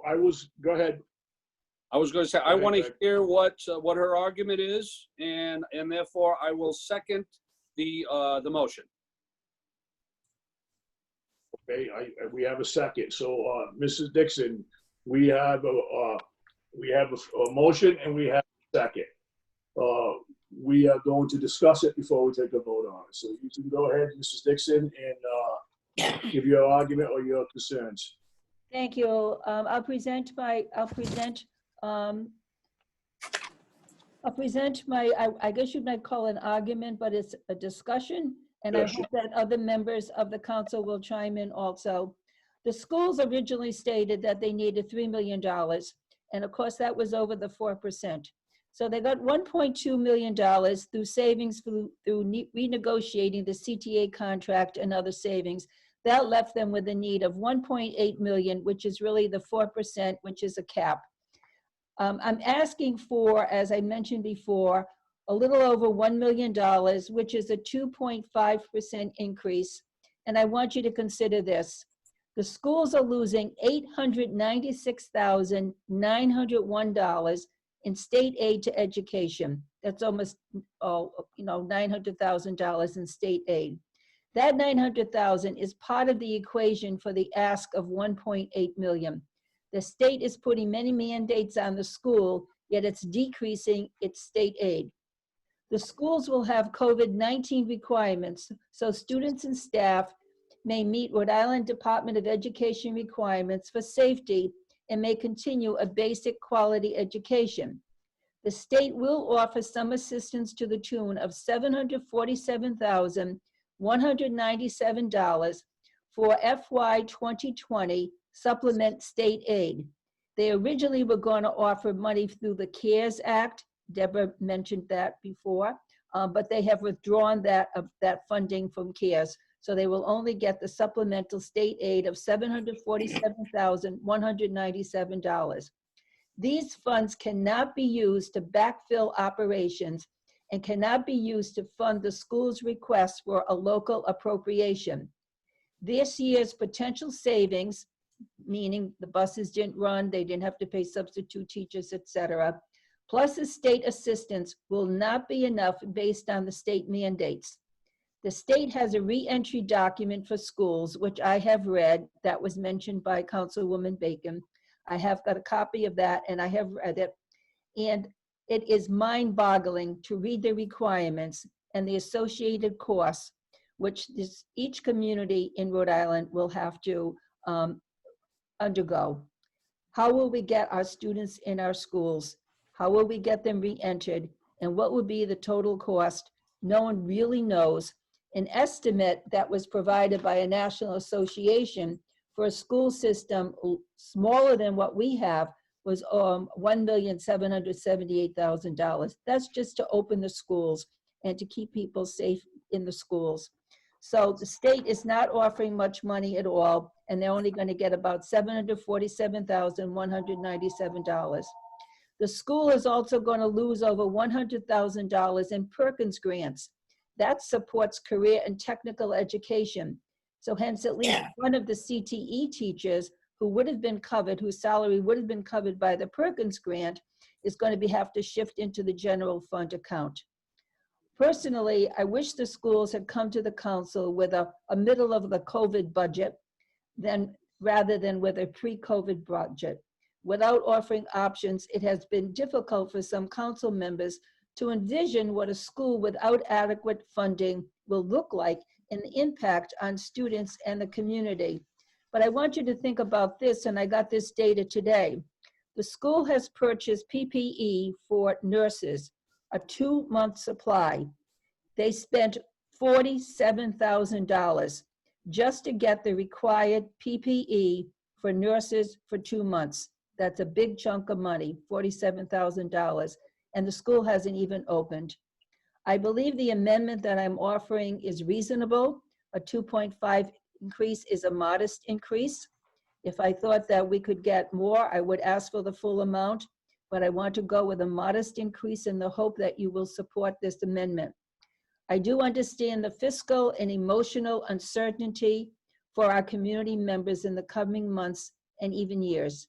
I was, go ahead. I was going to say, I want to hear what her argument is, and therefore I will second the motion. Okay, we have a second. So, Mrs. Dixon, we have a motion and we have a second. We are going to discuss it before we take a vote on it. So you can go ahead, Mrs. Dixon, and give your argument or your concerns. Thank you. I'll present my, I guess you might call it an argument, but it's a discussion. And I Yes. hope that other members of the council will chime in also. The schools originally stated that they needed $3 million. And of course, that was over the 4%. So they got $1.2 million through savings through renegotiating the CTA contract and other savings. That left them with a need of 1.8 million, which is really the 4%, which is a cap. I'm asking for, as I mentioned before, a little over $1 million, which is a 2.5% increase. And I want you to consider this. The schools are losing $896,901 in state aid to education. That's almost, $900,000 in state aid. That $900,000 is part of the equation for the ask of $1.8 million. The state is putting many mandates on the school, yet it's decreasing its state aid. The schools will have COVID-19 requirements, so students and staff may meet Rhode Island Department of Education requirements for safety and may continue a basic quality education. The state will offer some assistance to the tune of $747,197 for FY 2020 supplement state aid. They originally were going to offer money through the CARES Act. Deborah mentioned that before, but they have withdrawn that funding from CARES. So they will only get the supplemental state aid of $747,197. These funds cannot be used to backfill operations and cannot be used to fund the school's request for a local appropriation. This year's potential savings, meaning the buses didn't run, they didn't have to pay substitute teachers, etc., plus the state assistance will not be enough based on the state mandates. The state has a re-entry document for schools, which I have read, that was mentioned by Councilwoman Bacon. I have got a copy of that and I have read it. And it is mind-boggling to read the requirements and the associated costs, which each community in Rhode Island will have to undergo. How will we get our students in our schools? How will we get them re-entered? And what will be the total cost? No one really knows. An estimate that was provided by a national association for a school system smaller than what we have was $1,778,000. That's just to open the schools and to keep people safe in the schools. So the state is not offering much money at all, and they're only going to get about $747,197. The school is also going to lose over $100,000 in Perkins grants. That supports career and technical education. So hence at least one of the CTE teachers who would have been covered, whose salary would have been covered by the Perkins grant, is going to have to shift into the general fund account. Personally, I wish the schools had come to the council with a middle of the COVID budget rather than with a pre-COVID budget. Without offering options, it has been difficult for some council members to envision what a school without adequate funding will look like and the impact on students and the community. But I want you to think about this, and I got this data today. The school has purchased PPE for nurses, a 2-month supply. They spent $47,000 just to get the required PPE for nurses for 2 months. That's a big chunk of money, $47,000, and the school hasn't even opened. I believe the amendment that I'm offering is reasonable. A 2.5 increase is a modest increase. If I thought that we could get more, I would ask for the full amount, but I want to go with a modest increase in the hope that you will support this amendment. I do understand the fiscal and emotional uncertainty for our community members in the coming months and even years.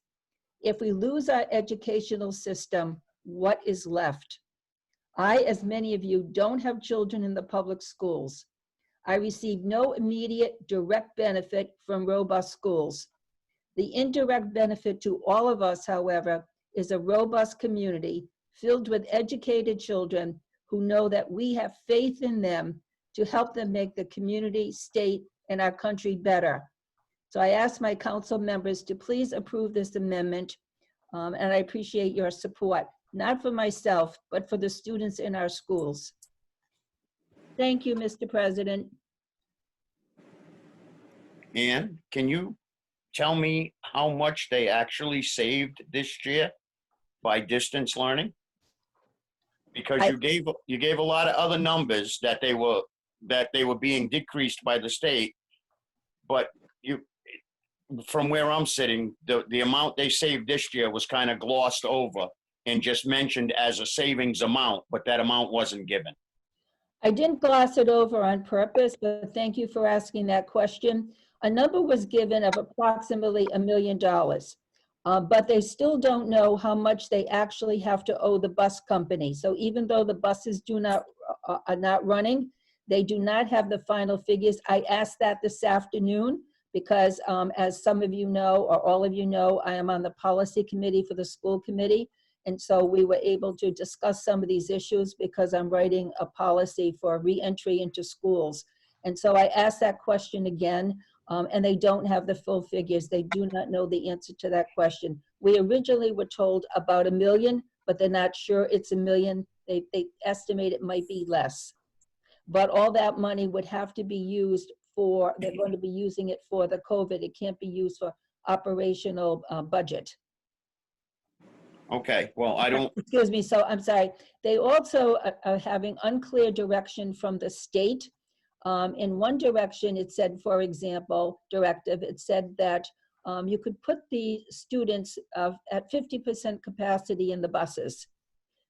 If we lose our educational system, what is left? I, as many of you, don't have children in the public schools. I receive no immediate direct benefit from robust schools. The indirect benefit to all of us, however, is a robust community filled with educated children who know that we have faith in them to help them make the community, state, and our country better. So I ask my council members to please approve this amendment, and I appreciate your support, not for myself, but for the students in our schools. Thank you, Mr. President. Ann, can you tell me how much they actually saved this year by distance learning? Because you gave a lot of other numbers that they were being decreased by the state, but from where I'm sitting, the amount they saved this year was kind of glossed over and just mentioned as a savings amount, but that amount wasn't given. I didn't gloss it over on purpose, but thank you for asking that question. A number was given of approximately $1 million, but they still don't know how much they actually have to owe the bus company. So even though the buses are not running, they do not have the final figures. I asked that this afternoon because as some of you know, or all of you know, I am on the policy committee for the school committee. And so we were able to discuss some of these issues because I'm writing a policy for re-entry into schools. And so I asked that question again, and they don't have the full figures. They do not know the answer to that question. We originally were told about $1 million, but they're not sure it's $1 million. They estimate it might be less. But all that money would have to be used for, they're going to be using it for the COVID. It can't be used for operational budget. Okay, well, I don't. Excuse me, so I'm sorry. They also are having unclear direction from the state. In one direction, it said, for example, directive, it said that you could put the students at 50% capacity in the buses.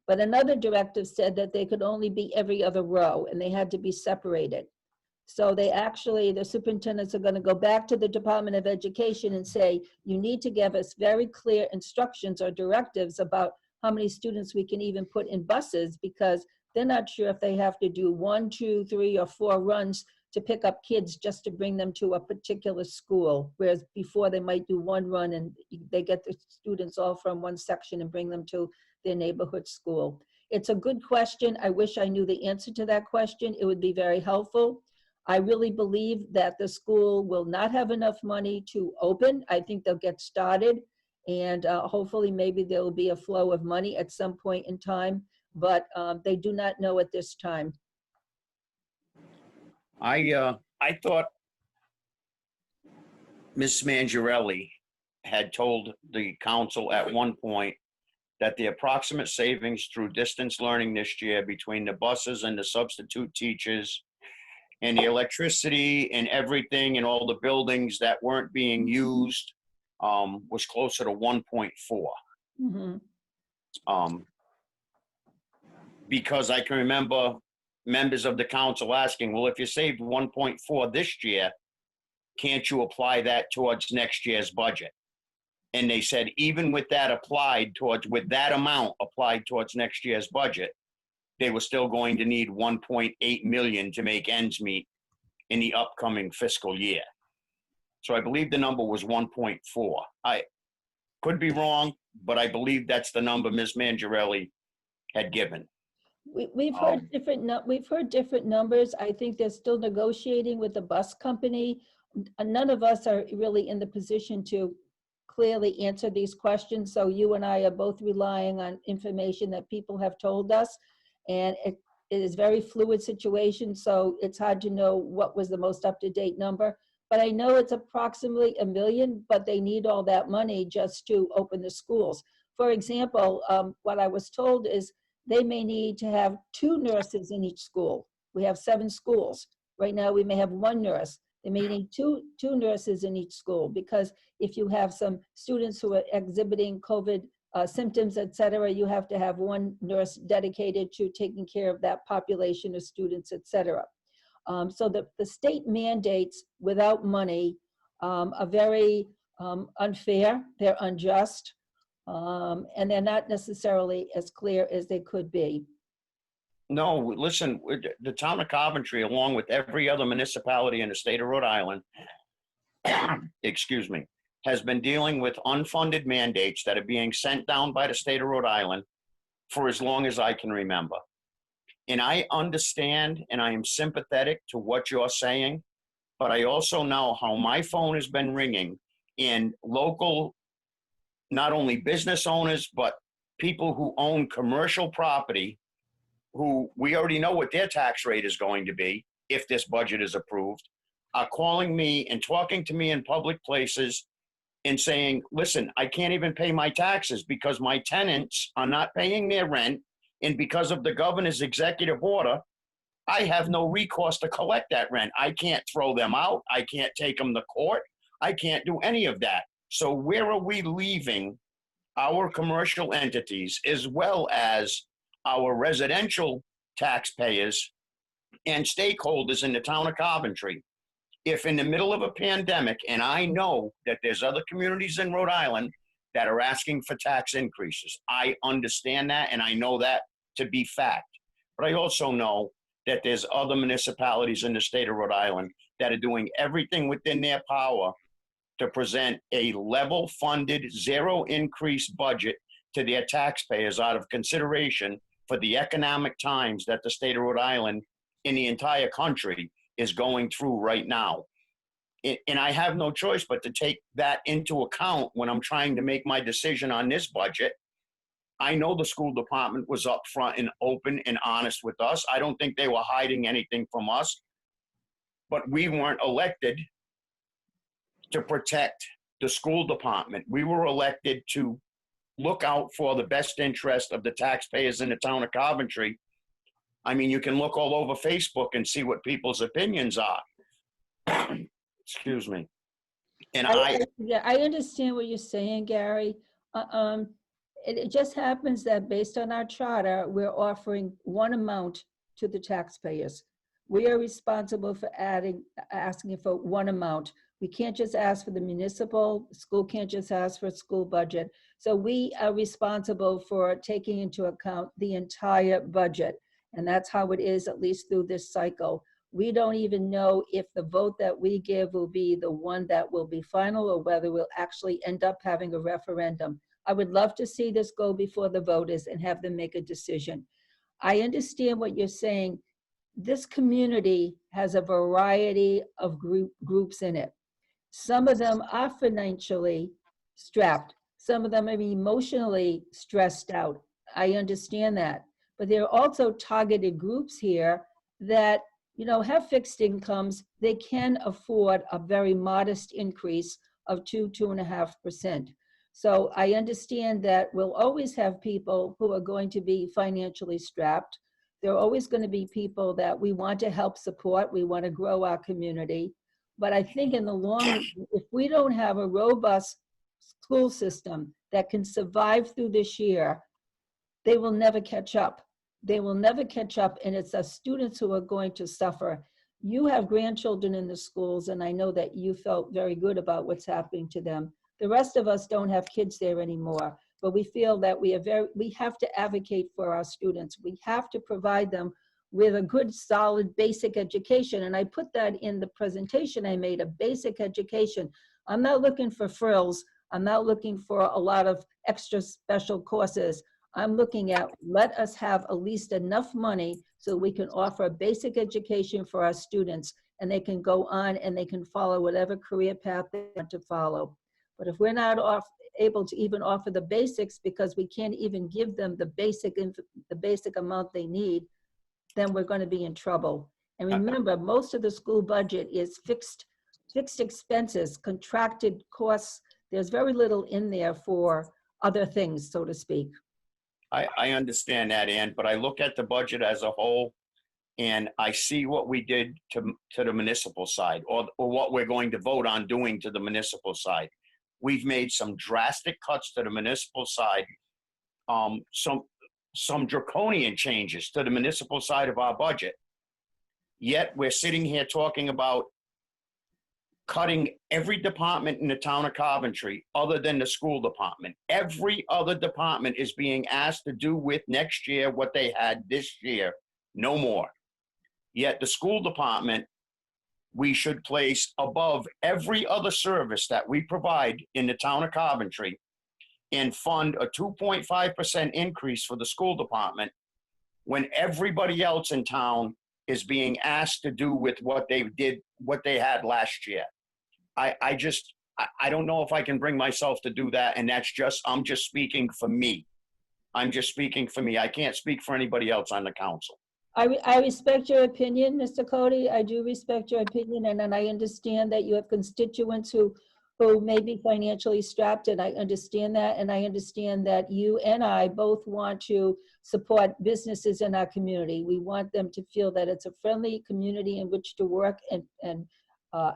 But another directive said that they could only be every other row and they had to be separated. So they actually, the superintendents are going to go back to the Department of Education and say, you need to give us very clear instructions or directives about how many students we can even put in buses, because they're not sure if they have to do 1, 2, 3, or 4 runs to pick up kids just to bring them to a particular school. Whereas before they might do 1 run and they get the students all from one section and bring them to their neighborhood school. It's a good question. I wish I knew the answer to that question. It would be very helpful. I really believe that the school will not have enough money to open. I think they'll get started, and hopefully maybe there will be a flow of money at some point in time, but they do not know at this time. I thought Ms. Mangiarelli had told the council at one point that the approximate savings through distance learning this year between the buses and the substitute teachers and the electricity and everything and all the buildings that weren't being used was closer to 1.4. Mm-hmm. Because I can remember members of the council asking, well, if you saved 1.4 this year, can't you apply that towards next year's budget? And they said, even with that with that amount applied towards next year's budget, they were still going to need 1.8 million to make ends meet in the upcoming fiscal year. So I believe the number was 1.4. I could be wrong, but I believe that's the number Ms. Mangiarelli had given. We've heard different numbers. I think they're still negotiating with the bus company. None of us are really in the position to clearly answer these questions. So you and I are both relying on information that people have told us. And it is very fluid situation, so it's hard to know what was the most up-to-date number. But I know it's approximately 1 million, but they need all that money just to open the schools. For example, what I was told is they may need to have 2 nurses in each school. We have 7 schools. Right now, we may have 1 nurse. They may need two nurses in each school, because if you have some students who are exhibiting COVID symptoms, et cetera, you have to have 1 nurse dedicated to taking care of that population of students, et cetera. So the state mandates without money are very unfair, they're unjust, and they're not necessarily as clear as they could be. No, listen, the town of Coventry, along with every other municipality in the state of Rhode Island, excuse me, has been dealing with unfunded mandates that are being sent down by the state of Rhode Island for as long as I can remember. And I understand and I am sympathetic to what you're saying, but I also know how my phone has been ringing in local, not only business owners, but people who own commercial property, who we already know what their tax rate is going to be if this budget is approved, are calling me and talking to me in public places and saying, listen, I can't even pay my taxes because my tenants are not paying their rent. And because of the governor's executive order, I have no recourse to collect that rent. I can't throw them out. I can't take them to court. I can't do any of that. So where are we leaving our commercial entities as well as our residential taxpayers and stakeholders in the town of Coventry? If in the middle of a pandemic, and I know that there's other communities in Rhode Island that are asking for tax increases, I understand that and I know that to be fact. But I also know that there's other municipalities in the state of Rhode Island that are doing everything within their power to present a level funded, zero increase budget to their taxpayers out of consideration for the economic times that the state of Rhode Island in the entire country is going through right now. And I have no choice but to take that into account when I'm trying to make my decision on this budget. I know the school department was upfront and open and honest with us. I don't think they were hiding anything from us, but we weren't elected to protect the school department. We were elected to look out for the best interest of the taxpayers in the town of Coventry. I mean, you can look all over Facebook and see what people's opinions are. Excuse me. And Yeah, I understand what you're saying, Gary. It just happens that based on our charter, we're offering one amount to the taxpayers. We are responsible for asking for one amount. We can't just ask for the municipal, school can't just ask for a school budget. So we are responsible for taking into account the entire budget. And that's how it is, at least through this cycle. We don't even know if the vote that we give will be the one that will be final or whether we'll actually end up having a referendum. I would love to see this go before the voters and have them make a decision. I understand what you're saying. This community has a variety of groups in it. Some of them are financially strapped. Some of them are emotionally stressed out. I understand that. But there are also targeted groups here that, you know, have fixed incomes. They can afford a very modest increase of 2.5%. So I understand that we'll always have people who are going to be financially strapped. There are always going to be people that we want to help support. We want to grow our community. But I think in the long run, if we don't have a robust school system that can survive through this year, they will never catch up. They will never catch up, and it's the students who are going to suffer. You have grandchildren in the schools, and I know that you felt very good about what's happening to them. The rest of us don't have kids there anymore, but we feel that we have to advocate for our students. We have to provide them with a good, solid, basic education. And I put that in the presentation I made, a basic education. I'm not looking for frills. I'm not looking for a lot of extra special courses. I'm looking at, let us have at least enough money so we can offer a basic education for our students, and they can go on and they can follow whatever career path they want to follow. But if we're not able to even offer the basics because we can't even give them the basic amount they need, then we're going to be in trouble. And remember, most of the school budget is fixed expenses, contracted costs. There's very little in there for other things, so to speak. I understand that, Ann, but I look at the budget as a whole and I see what we did to the municipal side, or what we're going to vote on doing to the municipal side. We've made some drastic cuts to the municipal side, some draconian changes to the municipal side of our budget. Yet we're sitting here talking about cutting every department in the town of Coventry other than the school department. Every other department is being asked to do with next year what they had this year, no more. Yet the school department, we should place above every other service that we provide in the town of Coventry and fund a 2.5% increase for the school department when everybody else in town is being asked to do with what they had last year. I don't know if I can bring myself to do that. And I'm just speaking for me. I'm just speaking for me. I can't speak for anybody else on the council. I respect your opinion, Mr. Cody. I do respect your opinion, and I understand that you have constituents who may be financially strapped, and I understand that, and I understand that you and I both want to support businesses in our community. We want them to feel that it's a friendly community in which to work and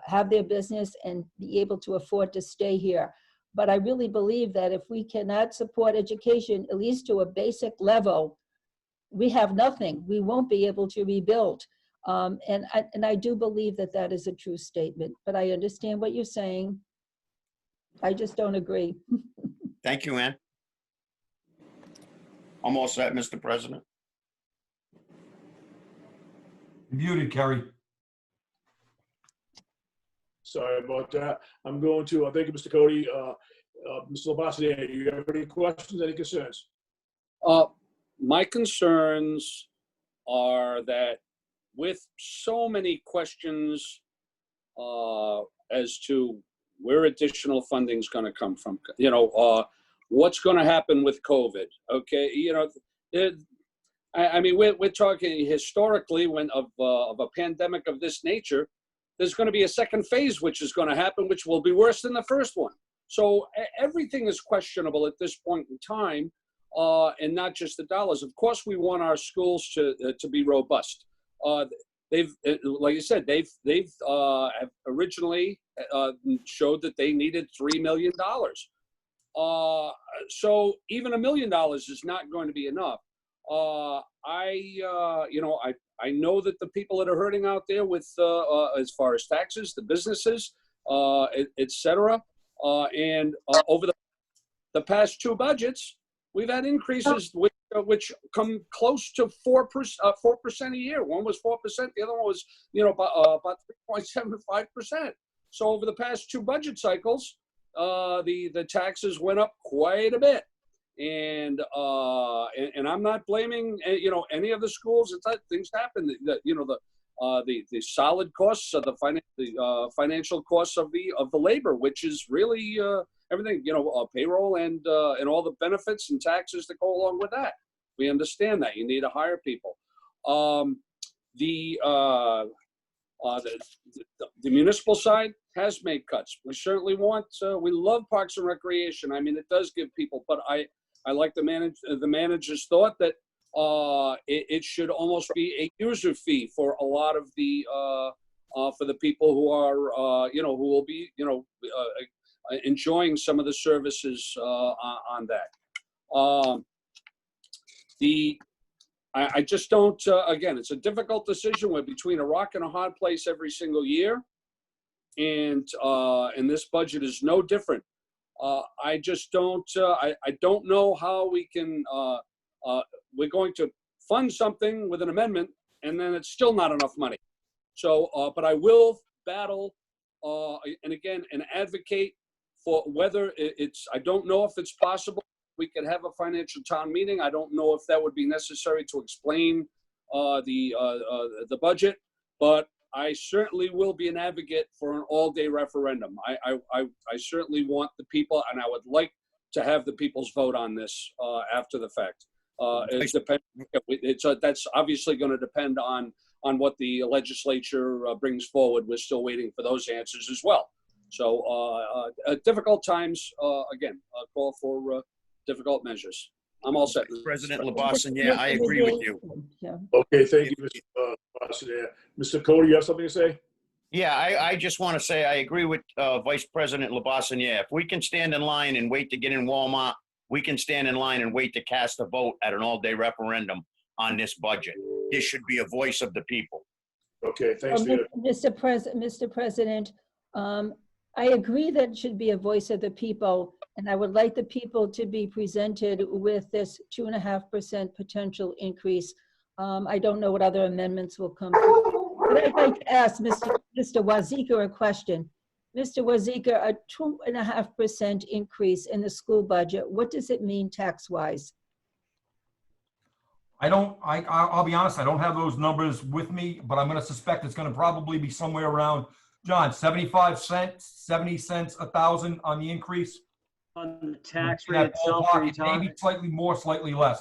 have their business and be able to afford to stay here. But I really believe that if we cannot support education, at least to a basic level, we have nothing. We won't be able to rebuild. And I do believe that that is a true statement, but I understand what you're saying. I just don't agree. Thank you, Ann. I'm all set, Mr. President. Muted, Kerry. Sorry about that. I'm going to, thank you, Mr. Cody. Mr. Labassi, do you have any questions, any concerns? My concerns are that with so many questions as to where additional funding is going to come from, what's going to happen with COVID? Okay, I mean, we're talking historically of a pandemic of this nature. There's going to be a second phase, which is going to happen, which will be worse than the first one. So everything is questionable at this point in time. And not just the dollars. Of course, we want our schools to be robust. They've, like I said, they've have originally showed that they needed $3 million. So even $1 million is not going to be enough. I know that the people that are hurting out there with as far as taxes, the businesses, et cetera, and over the past two budgets, we've had increases which come close to 4% a year. One was 4%, the other one was about 3.75%. So over the past two budget cycles, the taxes went up quite a bit, and I'm not blaming any of the schools. Things happen. The solid costs of the financial costs of the labor, which is really everything, payroll and all the benefits and taxes that go along with that. We understand that you need to hire people. The municipal side has made cuts. We certainly we love Parks and Recreation. I mean, it does give people, but I like the manager's thought that it should almost be a user fee for a lot of the for the people who are who will be enjoying some of the services on that. I just don't, again, it's a difficult decision. We're between a rock and a hard place every single year. And this budget is no different. I just don't, I don't know how we can, we're going to fund something with an amendment and then it's still not enough money. So, but I will battle and again, and advocate for whether I don't know if it's possible we could have a financial town meeting. I don't know if that would be necessary to explain the budget, but I certainly will be an advocate for an all-day referendum. I certainly want the people, and I would like to have the people's vote on this after the fact. That's obviously going to depend on what the legislature brings forward. We're still waiting for those answers as well. So difficult times, again, call for difficult measures. I'm all set. President LaBosson, yeah, I agree with you. Yeah. Okay, thank you, Mr. Boston. Mr. Cody, you have something to say? Yeah, I just want to say I agree with Vice President LaBosson. Yeah, if we can stand in line and wait to get in Walmart, we can stand in line and wait to cast a vote at an all-day referendum on this budget. This should be a voice of the people. Okay, thanks for your, Mr. President, I agree that it should be a voice of the people, and I would like the people to be presented with this 2.5% potential increase. I don't know what other amendments will come through. But I'd like to ask Mr. Wazika a question. Mr. Wazika, a 2.5% increase in the school budget, what does it mean tax-wise? I'll be honest, I don't have those numbers with me, but I'm going to suspect it's going to probably be somewhere around, John, 75 cents, 70 cents, 1,000 on the increase. On the tax rate That itself, ballpark, are you talking? maybe slightly more, slightly less.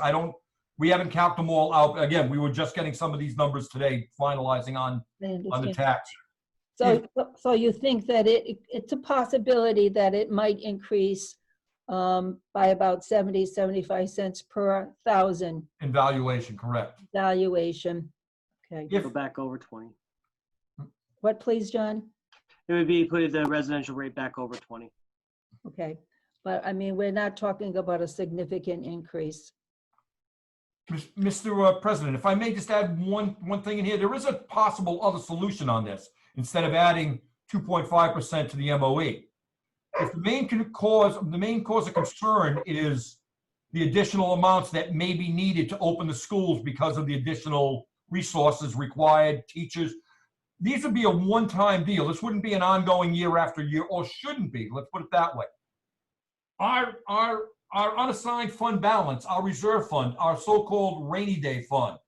We haven't counted them all out. Again, we were just getting some of these numbers today, finalizing on the tax. So you think that it's a possibility that it might increase by about 70, 75 cents per 1,000 In valuation, correct. valuation. Okay. Go back over 20. What, please, John? It would be putting the residential rate back over 20. Okay. But I mean, we're not talking about a significant increase. Mr. President, if I may just add one thing in here, there is a possible other solution on this. Instead of adding 2.5% to the MOE, if the main cause of concern is the additional amounts that may be needed to open the schools because of the additional resources required, teachers, these would be a one-time deal. This wouldn't be an ongoing year after year, or shouldn't be. Let's put it that way. Our unassigned fund balance, our reserve fund, our so-called rainy day fund,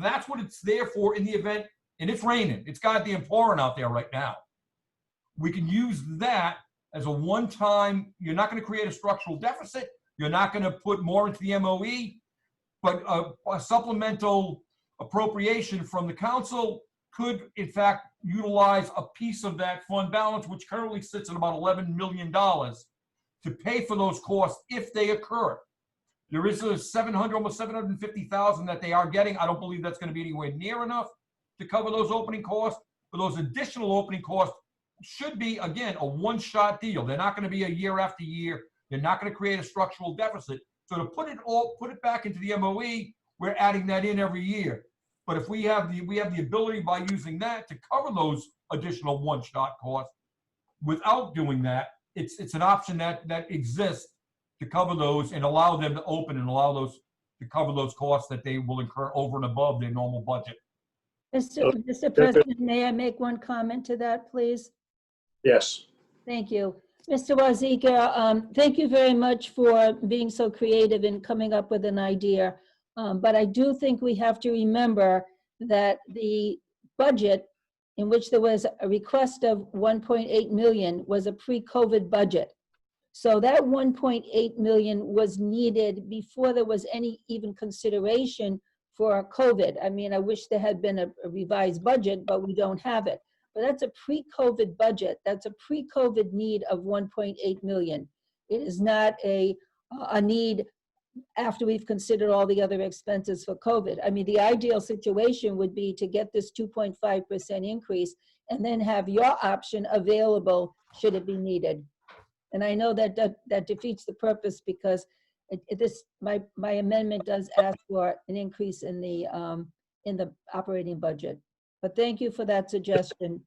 that's what it's there for in the event. And it's raining. It's goddamn pouring out there right now. We can use that as a one-time. You're not going to create a structural deficit. You're not going to put more into the MOE, but a supplemental appropriation from the council could, in fact, utilize a piece of that fund balance, which currently sits at about $11 million, to pay for those costs if they occur. There is a almost 750,000 that they are getting. I don't believe that's going to be anywhere near enough to cover those opening costs, but those additional opening costs should be, again, a one-shot deal. They're not going to be a year after year. They're not going to create a structural deficit. So to put it back into the MOE, we're adding that in every year. But if we have the ability by using that to cover those additional one-shot costs, without doing that, it's an option that exists to cover those and allow them to open and allow those to cover those costs that they will incur over and above their normal budget. Mr. President, may I make one comment to that, please? yes. Thank you. Mr. Wazika, thank you very much for being so creative and coming up with an idea. But I do think we have to remember that the budget in which there was a request of 1.8 million was a pre-COVID budget. So that 1.8 million was needed before there was any even consideration for COVID. I mean, I wish there had been a revised budget, but we don't have it. But that's a pre-COVID budget. That's a pre-COVID need of 1.8 million. It is not a need after we've considered all the other expenses for COVID. I mean, the ideal situation would be to get this 2.5% increase and then have your option available should it be needed. And I know that that defeats the purpose because my amendment does ask for an increase in the operating budget. But thank you for that suggestion.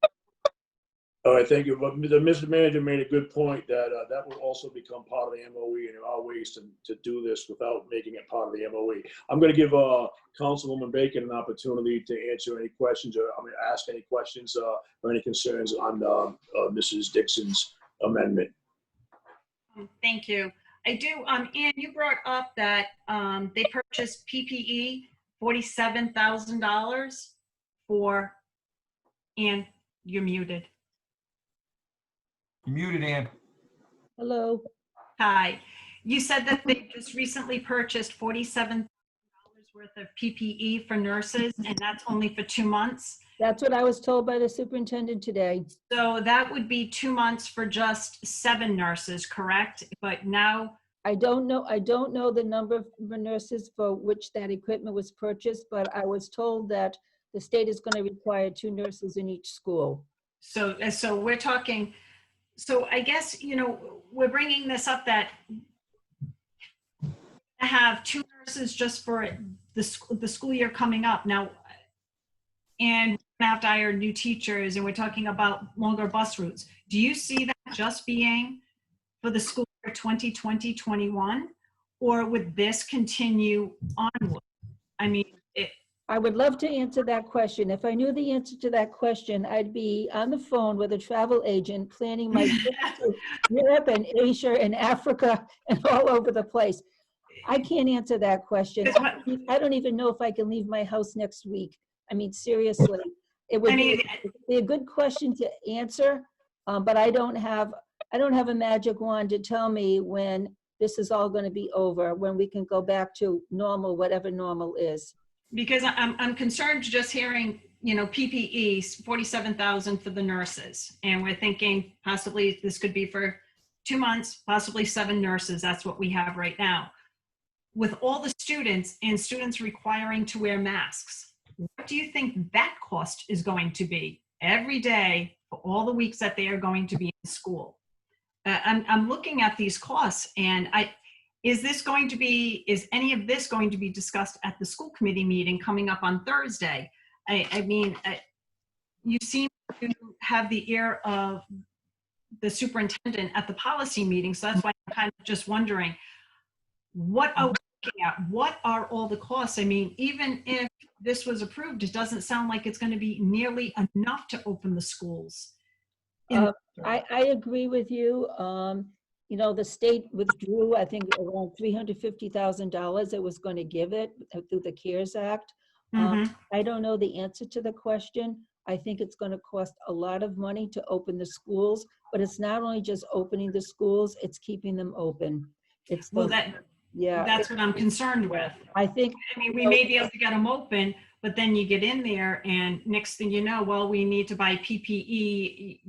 All right, thank you. But the Mr. Manager made a good point that that will also become part of the MOE, and there are ways to do this without making it part of the MOE. I'm going to give Councilwoman Bacon an opportunity to answer any questions or ask any questions or any concerns on Mrs. Dixon's amendment. Thank you. I do, Ann, you brought up that they purchased PPE, $47,000 for, Ann, you're muted. You're muted, Ann. Hello. Hi. You said that they just recently purchased $47,000 worth of PPE for nurses, and that's only for 2 months. That's what I was told by the superintendent today. So that would be 2 months for just 7 nurses, correct? But now, I don't know the number of nurses for which that equipment was purchased, but I was told that the state is going to require 2 nurses in each school. so we're talking, so I guess, we're bringing this up that to have 2 nurses just for the school year coming up now, and we're gonna have to hire new teachers, and we're talking about longer bus routes. Do you see that just being for the school year 2020-21, or would this continue onward? I mean, I would love to answer that question. If I knew the answer to that question, I'd be on the phone with a travel agent planning my trip to Europe and Asia and Africa and all over the place. I can't answer that question. I don't even know if I can leave my house next week. I mean, seriously, it would be a good question to answer, but I don't have a magic wand to tell me when this is all going to be over, when we can go back to normal, whatever normal is. because I'm concerned just hearing, PPE, 47,000 for the nurses. And we're thinking possibly this could be for 2 months, possibly 7 nurses. That's what we have right now. With all the students and students requiring to wear masks, what do you think that cost is going to be every day for all the weeks that they are going to be in school? I'm looking at these costs, and is any of this going to be discussed at the school committee meeting coming up on Thursday? I mean, you seem to have the ear of the superintendent at the policy meeting, so that's why I'm kind of just wondering, what are we looking at? What are all the costs? I mean, even if this was approved, it doesn't sound like it's going to be nearly enough to open the schools. I agree with you. The state withdrew, I think, around $350,000 it was going to give it through the CARES Act. I don't know the answer to the question. I think it's going to cost a lot of money to open the schools, but it's not only just opening the schools, it's keeping them open. That's what I'm concerned with. I mean, we may be able to get them open, but then you get in there and next thing you know, well, we need to buy PPE,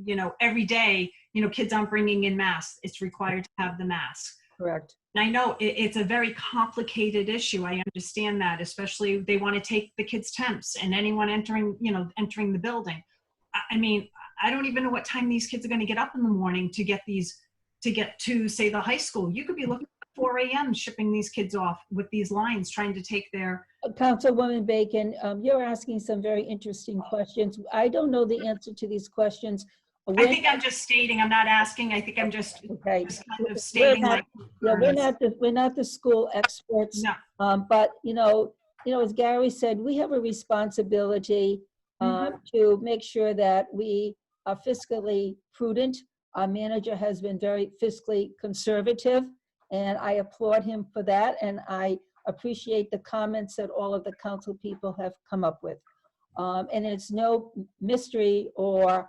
every day, kids aren't bringing in masks. It's required to have the mask. Correct. And I know it's a very complicated issue. I understand that, especially they want to take the kids' temps and anyone entering the building. I mean, I don't even know what time these kids are going to get up in the morning to get to, say, the high school. You could be looking at 4 a.m. shipping these kids off with these lines, trying to take their... Councilwoman Bacon, you're asking some very interesting questions. I don't know the answer to these questions. I think I'm just stating, I'm not asking. I think I'm just, okay. just kind of stating. We're not the school experts. No. But, as Gary said, we have a responsibility to make sure that we are fiscally prudent. Our manager has been very fiscally conservative, and I applaud him for that. And I appreciate the comments that all of the council people have come up with. And it's no mystery or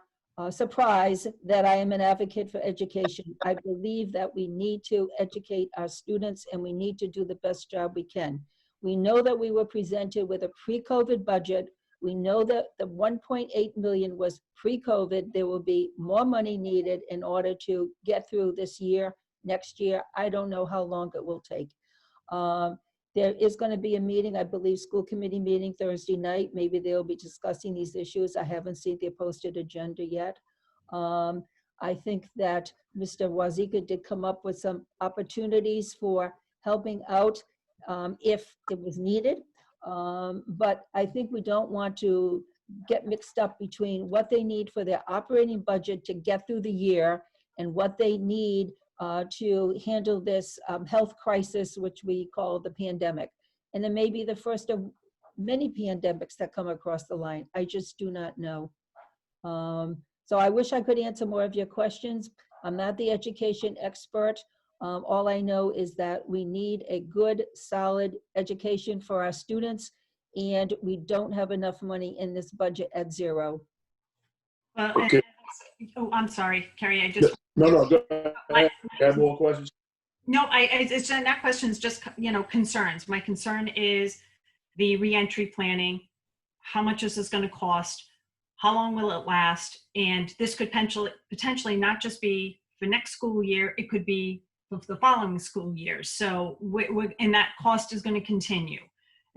surprise that I am an advocate for education. I believe that we need to educate our students and we need to do the best job we can. We know that we were presented with a pre-COVID budget. We know that the 1.8 million was pre-COVID. There will be more money needed in order to get through this year, next year. I don't know how long it will take. There is going to be a meeting, I believe, school committee meeting Thursday night. Maybe they'll be discussing these issues. I haven't seen their posted agenda yet. I think that Mr. Wazika did come up with some opportunities for helping out if it was needed. But I think we don't want to get mixed up between what they need for their operating budget to get through the year and what they need to handle this health crisis, which we call the pandemic. And it may be the first of many pandemics that come across the line. I just do not know. So I wish I could answer more of your questions. I'm not the education expert. All I know is that we need a good, solid education for our students, and we don't have enough money in this budget at zero. Okay. Oh, I'm sorry, Carrie, I just... No, go ahead. I have more questions. No, it's that question's just, concerns. My concern is the reentry planning. How much is this going to cost? How long will it last? And this could potentially not just be for next school year, it could be for the following school year. So, and that cost is going to continue,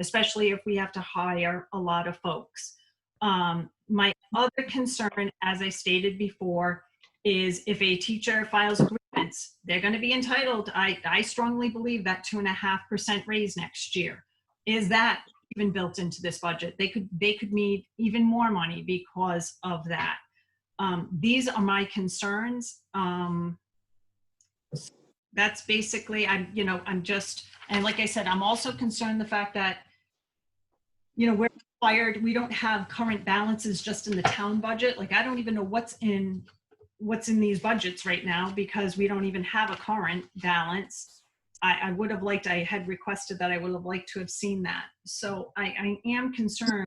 especially if we have to hire a lot of folks. My other concern, as I stated before, is if a teacher files a grievance, they're going to be entitled. I strongly believe that 2.5% raise next year. Is that even built into this budget? They could need even more money because of that. These are my concerns. That's basically, I'm just, and like I said, I'm also concerned the fact that, we're required, we don't have current balances just in the town budget. Like, I don't even know what's in these budgets right now because we don't even have a current balance. I would have liked, I had requested that I would have liked to have seen that. So I am concerned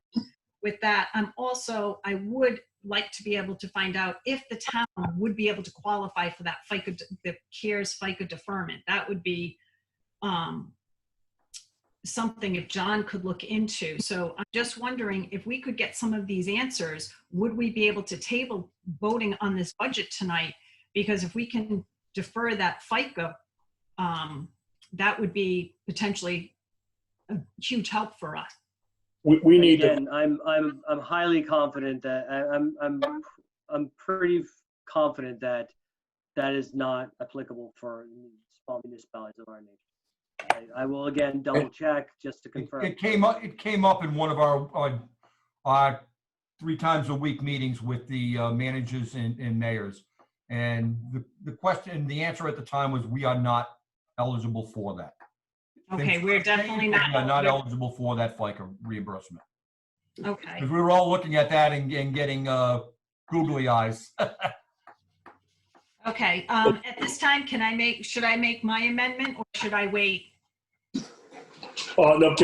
with that. I would like to be able to find out if the town would be able to qualify for that FICA, the CARES FICA deferment. That would be something if John could look into. So I'm just wondering if we could get some of these answers, would we be able to table voting on this budget tonight? Because if we can defer that FICA, that would be potentially a huge help for us. We need to. Again, I'm highly confident that I'm pretty confident that that is not applicable for small municipalities of our nation. I will again double check just to confirm. It came up in one of our 3 times a week meetings with the managers and mayors, and the answer at the time was we are not eligible for that. Okay, we're definitely not. We are not eligible for that FICA reimbursement. Okay. Because we were all looking at that and getting googly eyes. Okay. At this time, should I make my amendment or should I wait? No,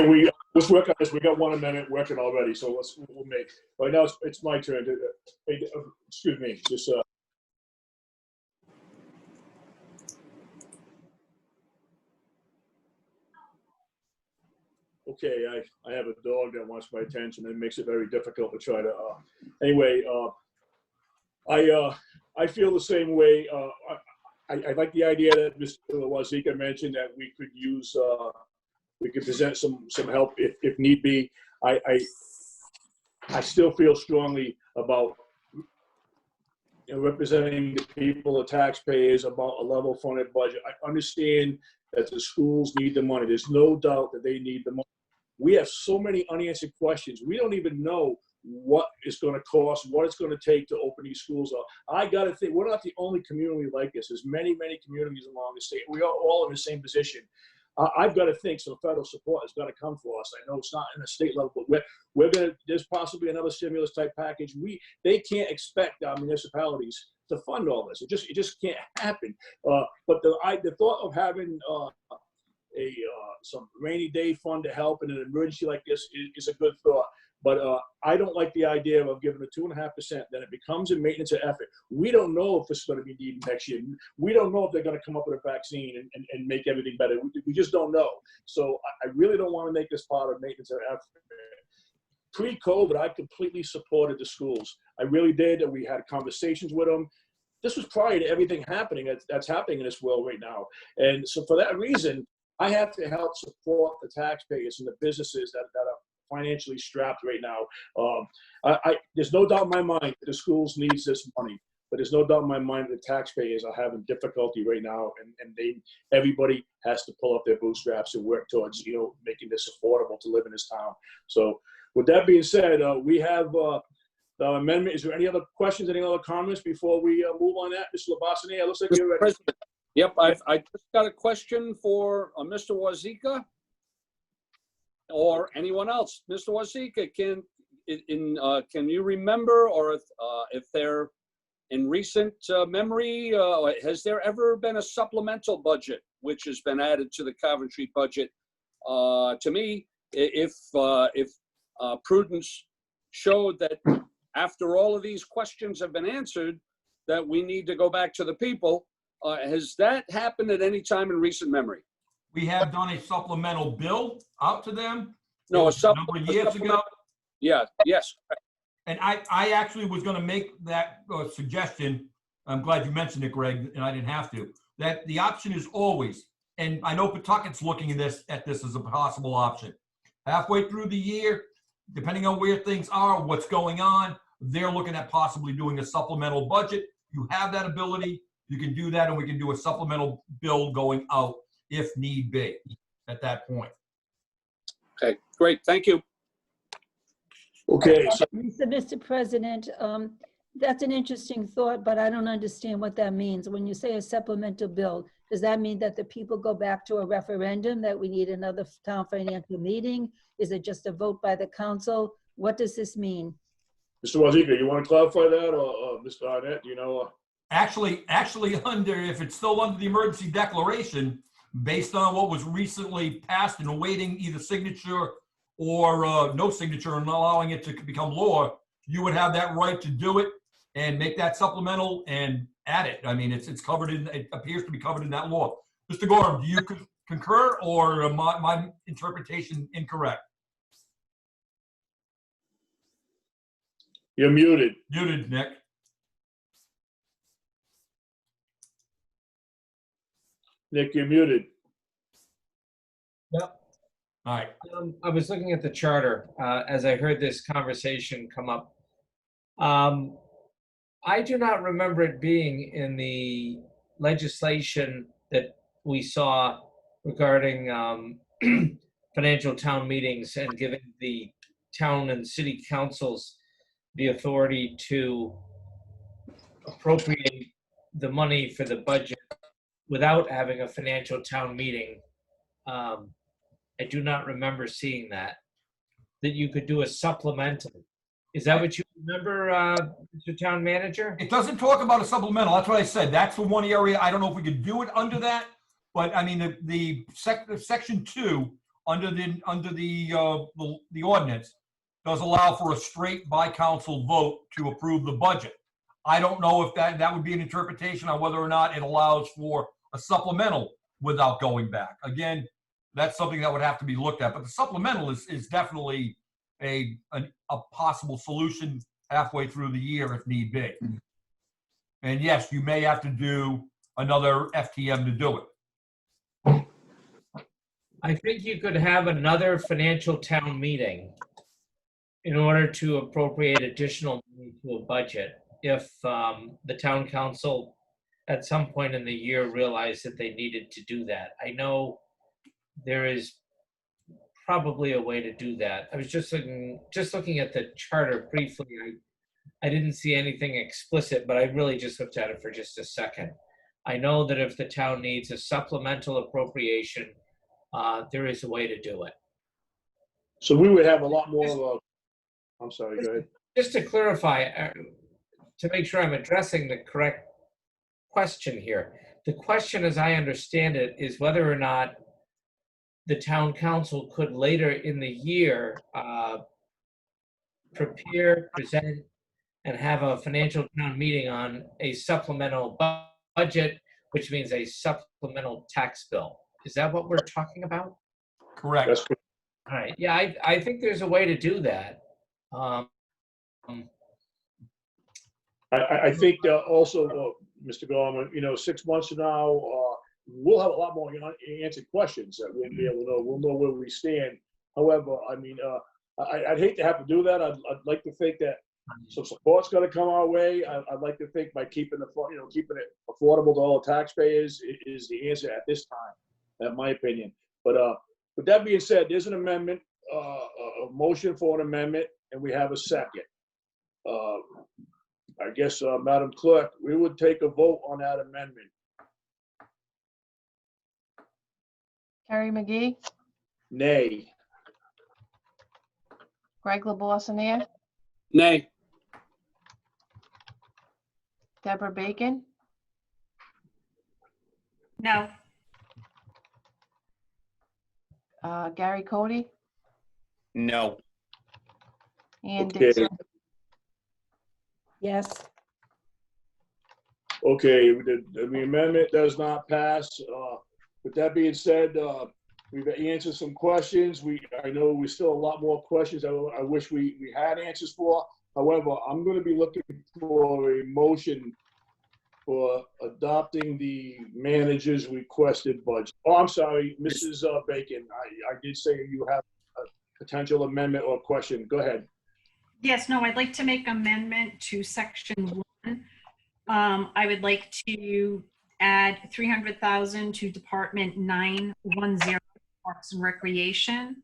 let's work on this. We got 1 amendment working already, so we'll make. Right now, it's my turn. Excuse me, just. Okay, I have a dog that wants my attention and makes it very difficult to try to. Anyway, I feel the same way. I like the idea that Mr. Wazika mentioned that we could use. We could present some help if need be. I still feel strongly about representing the people, the taxpayers, about a level funded budget. I understand that the schools need the money. There's no doubt that they need the money. We have so many unanswered questions. We don't even know what it's going to cost, what it's going to take to open these schools up. I got to think, we're not the only community like this. There's many, many communities along the state. We are all in the same position. I've got to think some federal support has got to come for us. I know it's not in the state level, but we're going to, there's possibly another stimulus type package. They can't expect our municipalities to fund all this. It just can't happen. But the thought of having some rainy day fund to help in an emergency like this is a good thought. But I don't like the idea of giving it 2.5%. Then it becomes a maintenance effort. We don't know if this is going to be needed next year. We don't know if they're going to come up with a vaccine and make everything better. We just don't know. So I really don't want to make this part of maintenance effort. Pre-COVID, I completely supported the schools. I really did. We had conversations with them. This was prior to everything happening that's happening in this world right now. And so for that reason, I have to help support the taxpayers and the businesses that are financially strapped right now. There's no doubt in my mind that the schools needs this money, but there's no doubt in my mind that the taxpayers are having difficulty right now, and everybody has to pull up their bootstraps and work towards making this affordable to live in this town. So with that being said, we have the amendment. Is there any other questions, any other comments before we move on that? Mr. Labasane, it looks like you're ready. President, yep, I just got a question for Mr. Wazika or anyone else. Mr. Wazika, can you remember, or if there in recent memory, has there ever been a supplemental budget which has been added to the Coventry budget? To me, if prudence showed that after all of these questions have been answered, that we need to go back to the people Has that happened at any time in recent memory? We have done a supplemental bill out to them. No, It was a number of years ago. Yeah, yes. And I actually was going to make that suggestion. I'm glad you mentioned it, Greg, and I didn't have to. That the option is always, and I know Pawtucket's looking at this as a possible option. Halfway through the year, depending on where things are, what's going on, they're looking at possibly doing a supplemental budget. You have that ability. You can do that, and we can do a supplemental bill going out if need be at that point. Okay, great. Thank you. Okay, so Mr. President, that's an interesting thought, but I don't understand what that means. When you say a supplemental bill, does that mean that the people go back to a referendum, that we need another town financial meeting? Is it just a vote by the council? What does this mean? Mr. Wazika, you want to clarify that, or Mr. Arnett, do you know? Actually, if it's still under the emergency declaration, based on what was recently passed and awaiting either signature or no signature and allowing it to become law, you would have that right to do it and make that supplemental and add it. I mean, it's covered in, it appears to be covered in that law. Mr. Gorham, do you concur, or my interpretation incorrect? You're muted. Muted, Nick. Nick, you're muted. Yep. All right. I was looking at the charter as I heard this conversation come up. I do not remember it being in the legislation that we saw regarding financial town meetings and giving the town and city councils the authority to appropriate the money for the budget without having a financial town meeting. I do not remember seeing that you could do a supplemental. Is that what you remember, Mr. Town Manager? It doesn't talk about a supplemental. That's what I said. That's the one area. I don't know if we could do it under that, but I mean, the section 2 under the ordinance does allow for a straight by council vote to approve the budget. I don't know if that would be an interpretation on whether or not it allows for a supplemental without going back. Again, that's something that would have to be looked at, but the supplemental is definitely a possible solution halfway through the year if need be. And yes, you may have to do another FTM to do it. I think you could have another financial town meeting in order to appropriate additional money to a budget if the town council at some point in the year realized that they needed to do that. I know there is probably a way to do that. I was just looking at the charter briefly. I didn't see anything explicit, but I really just looked at it for just a second. I know that if the town needs a supplemental appropriation, there is a way to do it. So we would have a lot more, I'm sorry, go ahead. Just to clarify, to make sure I'm addressing the correct question here. The question, as I understand it, is whether or not the town council could later in the year prepare, present, and have a financial town meeting on a supplemental budget, which means a supplemental tax bill. Is that what we're talking about? Correct. That's correct. All right. Yeah, I think there's a way to do that. I think also, Mr. Gorman, 6 months from now, we'll have a lot more answered questions that we'll be able to know. We'll know where we stand. However, I mean, I'd hate to have to do that. I'd like to think that some support's going to come our way. I'd like to think by keeping keeping it affordable to all taxpayers is the answer at this time, in my opinion. But with that being said, there's an amendment, a motion for an amendment, and we have a second. I guess, Madam Clerk, we would take a vote on that amendment. Carrie McGee, Nay. Greg LeBoissonnier, Nay. Deborah Bacon, No. Gary Cody, No. and Okay. Dixon. Yes. Okay, the amendment does not pass. With that being said, we've answered some questions. I know we still a lot more questions I wish we had answers for. However, I'm going to be looking for a motion for adopting the manager's requested budget. Oh, I'm sorry, Mrs. Bacon. I did say you have a potential amendment or question. Go ahead. Yes, no, I'd like to make amendment to section 1. I would like to add 300,000 to Department 910, Parks and Recreation.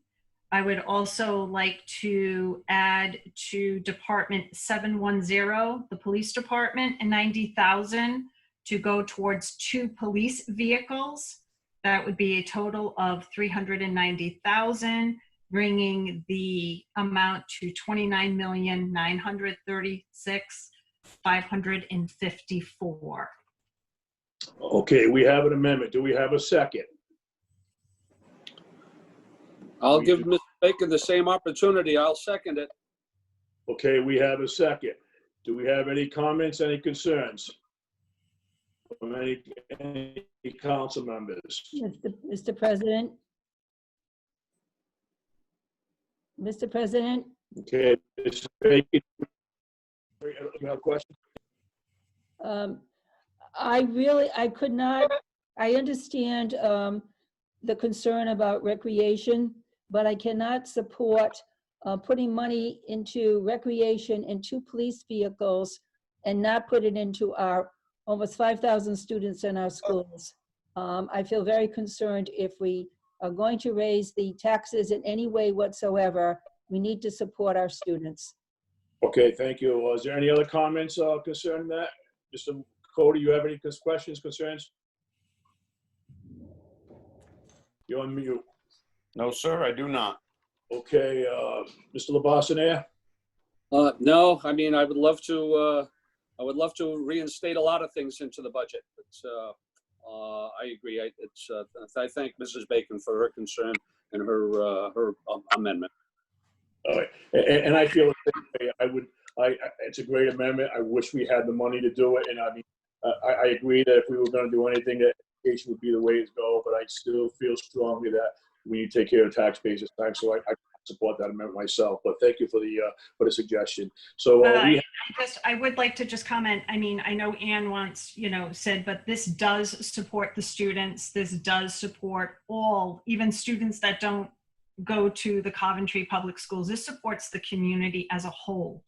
I would also like to add to Department 710, the Police Department, and 90,000 to go towards 2 police vehicles. That would be a total of 390,000, bringing the amount to 29,936,554. Okay, we have an amendment. Do we have a second? I'll give Mr. Bacon the same opportunity. I'll second it. Okay, we have a second. Do we have any comments, any concerns from any council members? Mr. President? Mr. President? Okay, Mr. Bacon, you have a question? I could not, I understand the concern about recreation, but I cannot support putting money into recreation and 2 police vehicles and not put it into our almost 5,000 students in our schools. I feel very concerned if we are going to raise the taxes in any way whatsoever, we need to support our students. Okay, thank you. Is there any other comments concerning that? Mr. Cody, you have any questions, concerns? You're on mute. No, sir, I do not. Okay, Mr. LeBassinaire? No, I mean, I would love to reinstate a lot of things into the budget. But, I agree. I thank Mrs. Bacon for her concern and her amendment. All right, and I feel the same way. It's a great amendment. I wish we had the money to do it, and I mean, I agree that if we were going to do anything, that education would be the way to go. But I still feel strongly that we need to take care of taxpayers this time. So I support that amendment myself. But thank you for the suggestion. So I would like to just comment. I mean, I know Ann once, said, but this does support the students. This does support all, even students that don't go to the Coventry Public Schools. This supports the community as a whole.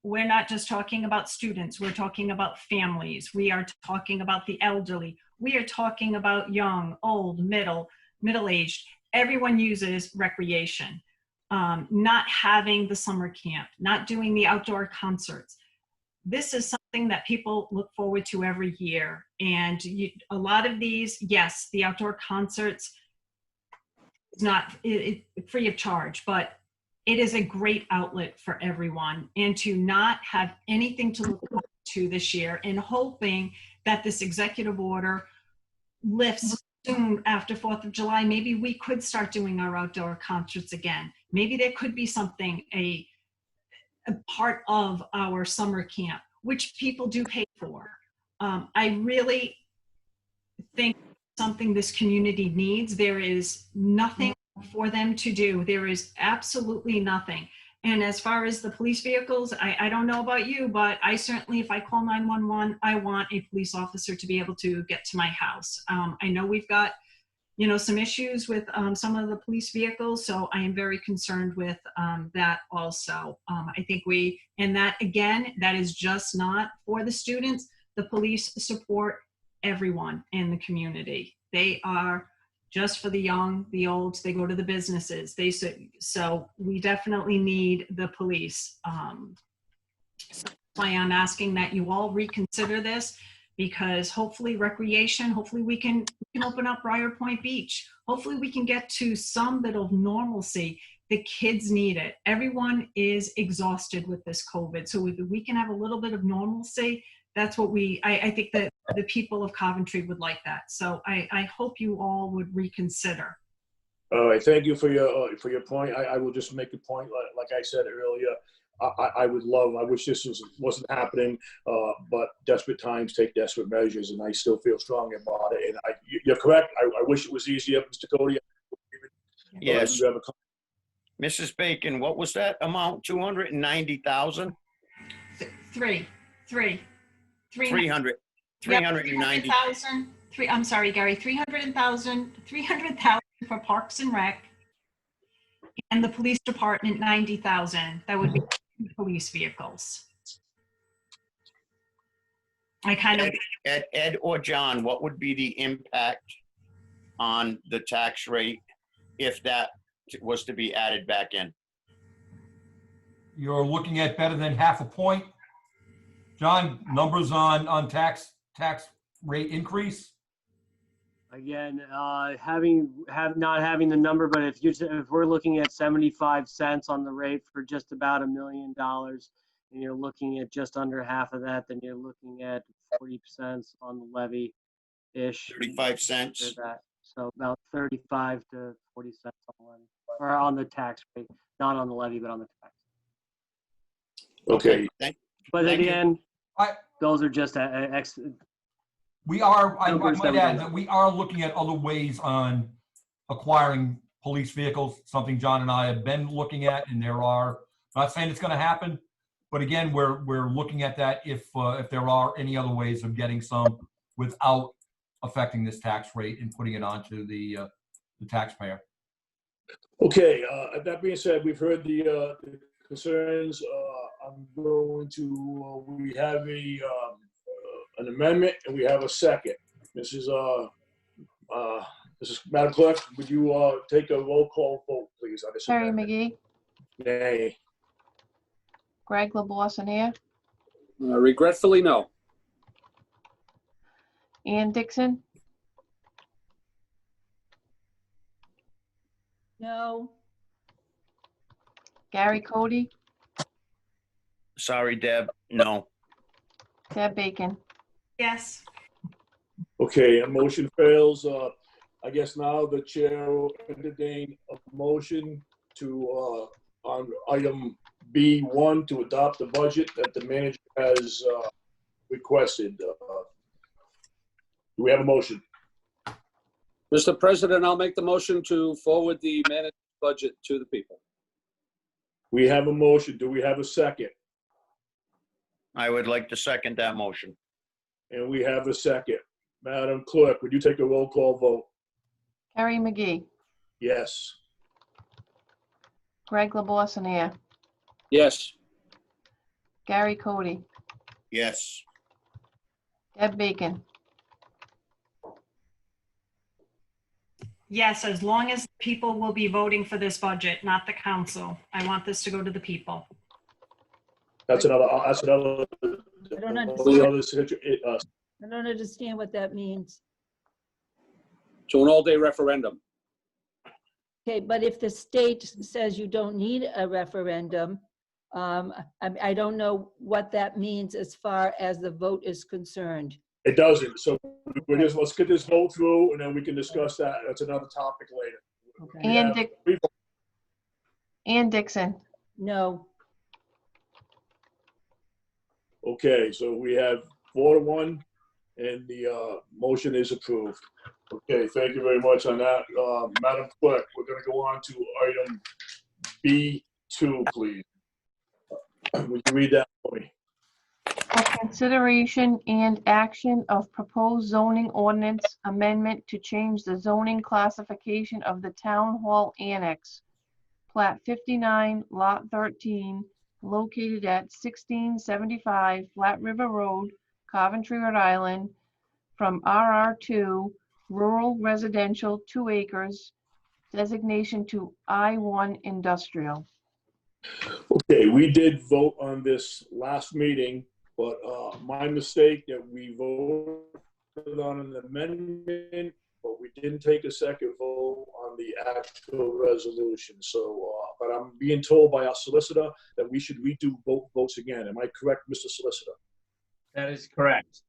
We're not just talking about students. We're talking about families. We are talking about the elderly. We are talking about young, old, middle-aged. Everyone uses recreation. Not having the summer camp, not doing the outdoor concerts. This is something that people look forward to every year. And a lot of these, yes, the outdoor concerts is not free of charge, but it is a great outlet for everyone. And to not have anything to look forward to this year, and hoping that this executive order lifts soon after 4th of July, maybe we could start doing our outdoor concerts again. Maybe there could be something, a part of our summer camp, which people do pay for. I really think something this community needs. There is nothing for them to do. There is absolutely nothing. And as far as the police vehicles, I don't know about you, but I certainly, if I call 911, I want a police officer to be able to get to my house. I know we've got, some issues with some of the police vehicles, so I am very concerned with that also. I think and that again, that is just not for the students. The police support everyone in the community. They are just for the young, the old, they go to the businesses. So we definitely need the police. So that's why I'm asking that you all reconsider this, because hopefully recreation, hopefully we can open up Briar Point Beach. Hopefully we can get to some bit of normalcy. The kids need it. Everyone is exhausted with this COVID. So if we can have a little bit of normalcy, that's what I think that the people of Coventry would like that. So I hope you all would reconsider. all right, thank you for your point. I will just make a point, like I said earlier. I wish this wasn't happening, but desperate times take desperate measures, and I still feel strongly about it. And you're correct. I wish it was easier, Mr. Cody. Yes. You have a Mrs. Bacon, what was that amount? 290,000? 300. 390. I'm sorry, Gary, 300,000 for Parks and Rec, and the police department, 90,000. That would be police vehicles. I kind of, Ed or John, what would be the impact on the tax rate if that was to be added back in? You're looking at better than half a point. John, numbers on tax rate increase? Again, not having the number, but if we're looking at 75 cents on the rate for just about $1 million, and you're looking at just under half of that, then you're looking at 40 cents on the levy-ish. 35 cents. So about 35 to 40 cents on the levy, or on the tax rate, not on the levy, but on the tax. Okay. But Thank you. again, I- those are just We are, I Numbers might that we add don't that we are looking at other ways on acquiring police vehicles, something John and I have been looking at, and not saying it's going to happen, but again, we're looking at that if there are any other ways of getting some without affecting this tax rate and putting it onto the taxpayer. Okay, that being said, we've heard the concerns. I'm going to, we have an amendment and we have a second. Mrs. Madam Clerk, would you take a roll call vote, please? On this Terry amendment? McGee, Nay. Greg LeBoissonier, Regretfully, no. Ann Dixon, No, Gary Cody, Sorry, Deb, no. Deb Bacon. yes. Okay, a motion fails. I guess now the chair will entertain a motion to, on item B1, to adopt the budget that the manager has requested. Do we have a motion? Mr. President, I'll make the motion to forward the managed budget to the people. We have a motion. Do we have a second? I would like to second that motion. And we have a second. Madam Clerk, would you take a roll call vote? Terry McGee, Yes. Greg LeBoissonier, Yes. Gary Cody, Yes. Deb Bacon. Yes, as long as people will be voting for this budget, not the council. I want this to go to the people. That's another, I don't understand. I don't understand what that means. To an all-day referendum. Okay, but if the state says you don't need a referendum, I don't know what that means as far as the vote is concerned. It doesn't. So let's get this vote through and then we can discuss that. That's another topic later. Okay. Ann Dixon, No, Okay, so we have 4-1 and the motion is approved. Okay, thank you very much on that. Madam Clerk, we're gonna go on to item B2, please. Would you read that for me? for consideration and action of proposed zoning ordinance amendment to change the zoning classification of the Town Hall Annex, Plat 59, Lot 13, located at 1675 Flat River Road, Coventry, Rhode Island, from RR2, Rural Residential, 2 acres, designation to I1 Industrial. Okay, we did vote on this last meeting, but my mistake that we voted on an amendment, but we didn't take a second vote on the actual resolution. So, but I'm being told by our solicitor that we should redo both votes again. Am I correct, Mr. Solicitor? That is correct.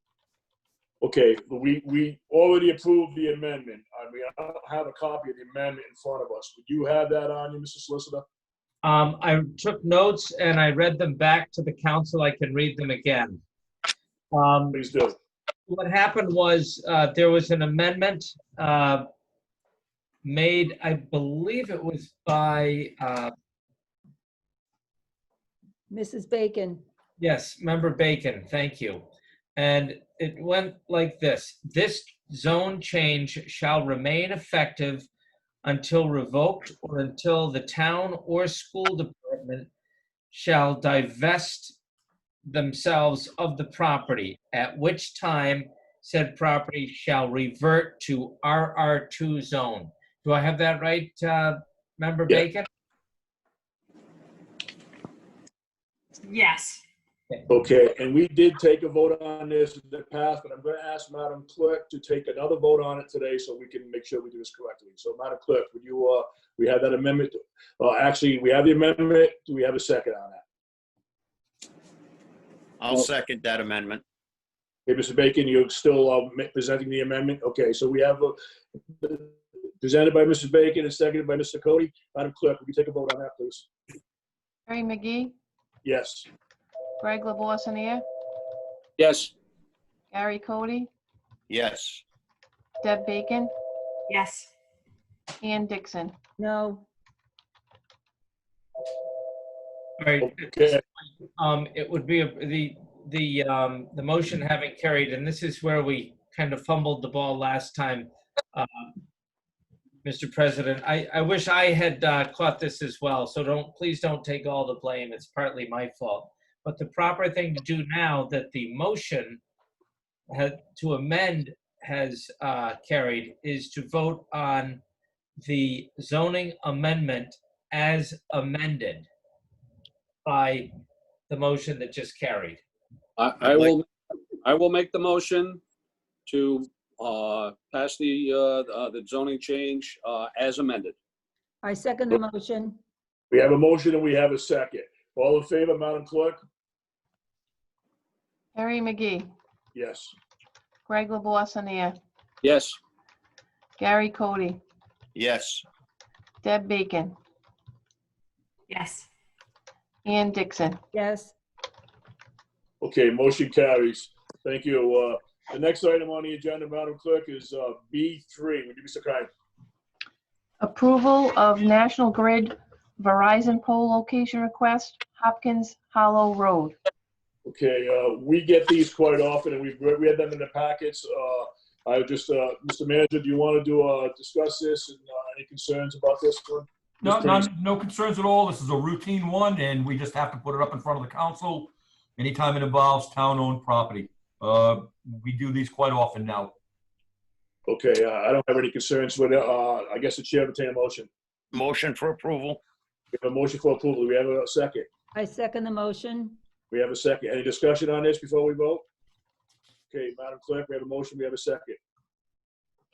Okay, we already approved the amendment. I mean, I don't have a copy of the amendment in front of us. Would you have that on you, Mr. Solicitor? I took notes and I read them back to the council. I can read them again. Please do. What happened was there was an amendment made, I believe it was by, Mrs. Bacon. yes, Member Bacon, thank you. And it went like this. This zone change shall remain effective until revoked or until the town or school department shall divest themselves of the property, at which time said property shall revert to RR2 zone. Do I have that right, Member Yeah. Bacon? Yes. Okay, and we did take a vote on this in the past, but I'm going to ask Madam Clerk to take another vote on it today so we can make sure we do this correctly. So Madam Clerk, would you, we have that amendment. Actually, we have the amendment. Do we have a second on that? I'll second that amendment. Okay, Mr. Bacon, you're still presenting the amendment? Okay, so we have presented by Mrs. Bacon and seconded by Mr. Cody. Madam Clerk, would you take a vote on that, please? Harry McGee, Yes. Greg LaBoissoniere, Yes. Gary Cody, Yes. Deb Bacon, Yes. Ann Dixon. No. All right. Okay. It would be the motion having carried, and this is where we kind of fumbled the ball last time, Mr. President. I wish I had caught this as well, so please don't take all the blame. It's partly my fault. But the proper thing to do now that the motion to amend has carried is to vote on the zoning amendment as amended by the motion that just carried. I will make the motion to pass the zoning change as amended. I second the motion. We have a motion and we have a second. All in favor, Madam Clerk? Harry McGee, Yes. Greg LaBoissoniere, Yes. Gary Cody, Yes. Deb Bacon, Yes. Ann Dixon. Yes. Okay, motion carries. Thank you. The next item on the agenda, Madam Clerk, is B3. Would you be so kind? Approval of National Grid Verizon pole location request, Hopkins Hollow Road. Okay, we get these quite often, and we had them in the packets. I just, Mr. Manager, do you want to discuss this and any concerns about this one? No concerns at all. This is a routine one, and we just have to put it up in front of the council anytime it involves town-owned property. We do these quite often now. Okay, I don't have any concerns with it. I guess the chair will entertain a motion. Motion for approval. We have a motion for approval. Do we have a second? I second the motion. We have a second. Any discussion on this before we vote? Okay, Madam Clerk, we have a motion. We have a second.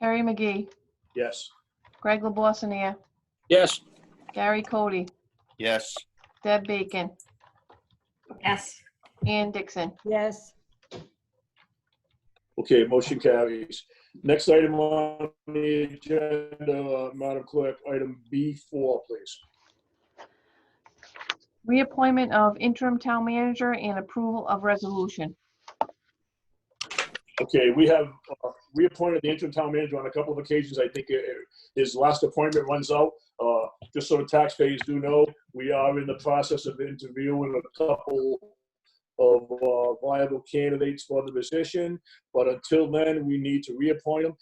Harry McGee, Yes. Greg LaBoissoniere, Yes. Gary Cody, Yes. Deb Bacon, Yes. Ann Dixon. Yes. Okay, motion carries. Next item on the agenda, Madam Clerk, item B4, please. Reappointment of interim town manager and approval of resolution. Okay, we have reappointed the interim town manager on a couple of occasions. I think his last appointment runs out. Just so the taxpayers do know, we are in the process of interviewing a couple of viable candidates for the position. But until then, we need to reappoint him.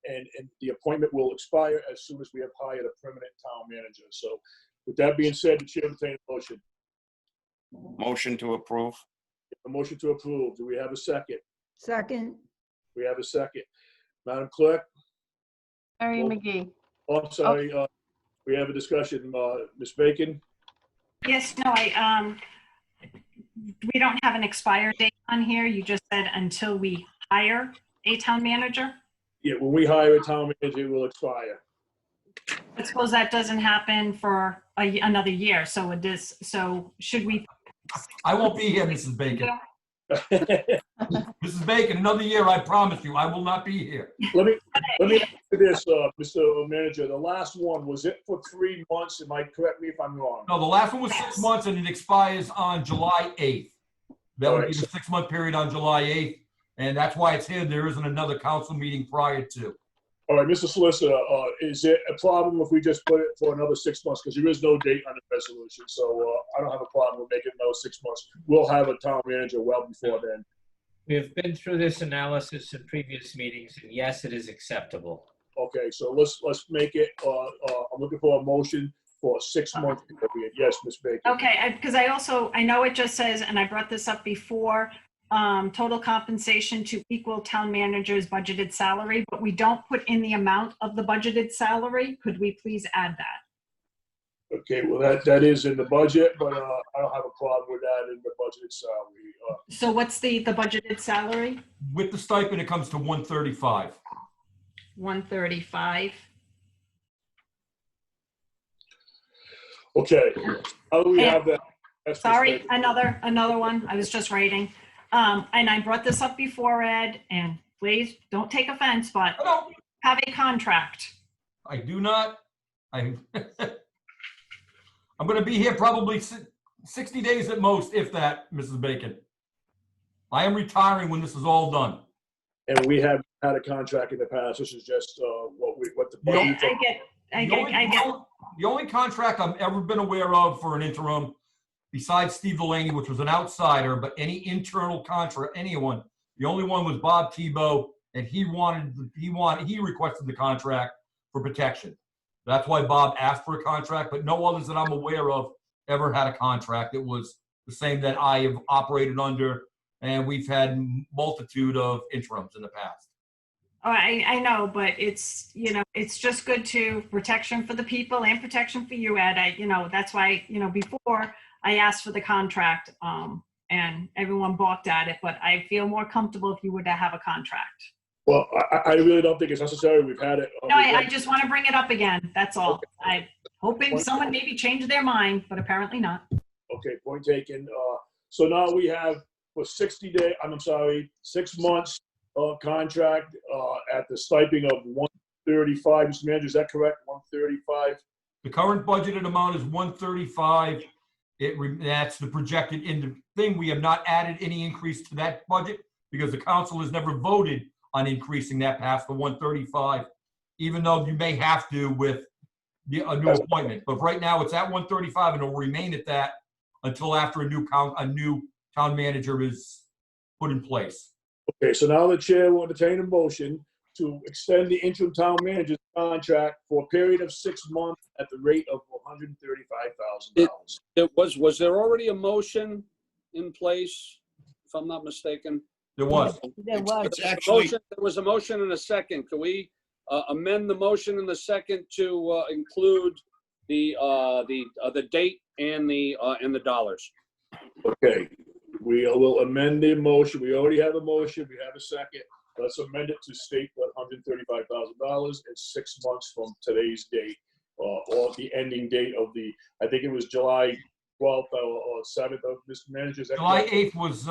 And the appointment will expire as soon as we have hired a permanent town manager. So with that being said, the chair will entertain a motion. Motion to approve. A motion to approve. Do we have a second? Second. We have a second. Madam Clerk? Harry Well- McGee, Oh, I'm sorry, we have a discussion. Ms. Bacon? Yes, no, we don't have an expire date on here. You just said until we hire a town manager. Yeah, when we hire a town manager, it will expire. I suppose that doesn't happen for another year. So should we? I won't be here, Mrs. Bacon. Mrs. Bacon, another year, I promise you, I will not be here. Let me ask you this, Mr. Manager. The last one, was it for 3 months? Am I, correct me if I'm wrong? No, the last one was 6 months and it expires on July 8th. That would be the 6-month period on July 8th. And that's why it's here. There isn't another council meeting prior to. All right, Mr. Solicitor, is it a problem if we just put it for another 6 months? Because there is no date on the resolution, so I don't have a problem with making another 6 months. We'll have a town manager well before then. We have been through this analysis in previous meetings, and yes, it is acceptable. Okay, so let's make it, I'm looking for a motion for a 6-month period. Yes, Ms. Bacon. Okay, because I know it just says, and I brought this up before, total compensation to equal town manager's budgeted salary, but we don't put in the amount of the budgeted salary. Could we please add that? Okay, well, that is in the budget, but I don't have a problem with that in the budgeted salary. So what's the budgeted salary? With the stipend, it comes to 135. 135. Okay, how do we have that? That's Sorry, another one. I was just writing. And I brought this up before, Ed, and please don't take offense, but No, have a contract. I do not. I'm going to be here probably 60 days at most, if that, Mrs. Bacon. I am retiring when this is all done. And we have had a contract in the past. This is just what the Yeah, budget. I get. The only contract I've ever been aware of for an interim, besides Steve Delaney, which was an outsider, but any internal contract, anyone, the only one was Bob Tebow, and he requested the contract for protection. That's why Bob asked for a contract, but no others that I'm aware of ever had a contract. It was the same that I have operated under, and we've had multitude of interims in the past. Oh, I know, but it's, it's just good to protection for the people and protection for you, Ed. That's why, before I asked for the contract, and everyone balked at it, but I feel more comfortable if you were to have a contract. Well, I really don't think it's necessary. We've had it. No, I just want to bring it up again. That's all. I'm hoping someone maybe changed their mind, but apparently not. Okay, point taken. So now we have for 6 months contract at the stipend of 135. Mr. Manager, is that correct? 135. The current budgeted amount is 135. That's the projected in the thing. We have not added any increase to that budget because the council has never voted on increasing that past the 135, even though you may have to with a new appointment. But right now it's at 135 and it will remain at that until after a new town manager is put in place. Okay, so now the chair will entertain a motion to extend the interim town manager's contract for a period of 6 months at the rate of $135,000. Was there already a motion in place, if I'm not mistaken? There was. There was. It's actually, There was a motion and a second. Can we amend the motion in the second to include the date and the dollars? Okay, we will amend the motion. We already have a motion. We have a second. Let's amend it to state that $135,000 and 6 months from today's date, or the ending date of I think it was July 12th or 7th of Mr. Manager. July 8th was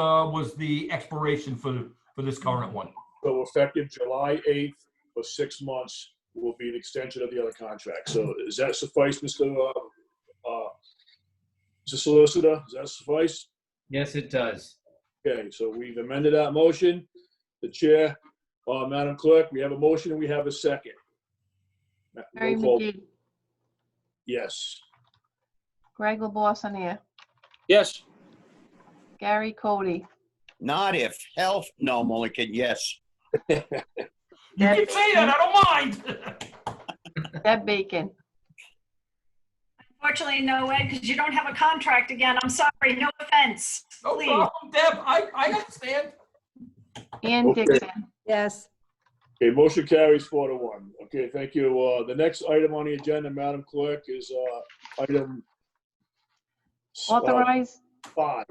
the expiration for this current one. So effective July 8th for 6 months will be an extension of the other contract. So does that suffice, Mr. Solicitor? Does that suffice? Yes, it does. Okay, so we've amended that motion. The chair, Madam Clerk, we have a motion and we have a second. Mary Roll call. McGee, Yes. Greg LeBoissonier, Yes. Gary Cody, not if, health, no, I'm only kidding, yes. You can say that, I don't mind. Deb Bacon, Unfortunately, no, Ed, because you don't have a contract again. I'm sorry, no offense. No Please. problem, Deb, I understand. Ann Okay. Dixon, Yes. Okay, motion carries 4-1. Okay, thank you. The next item on the agenda, Madam Clerk, is item authorize 5.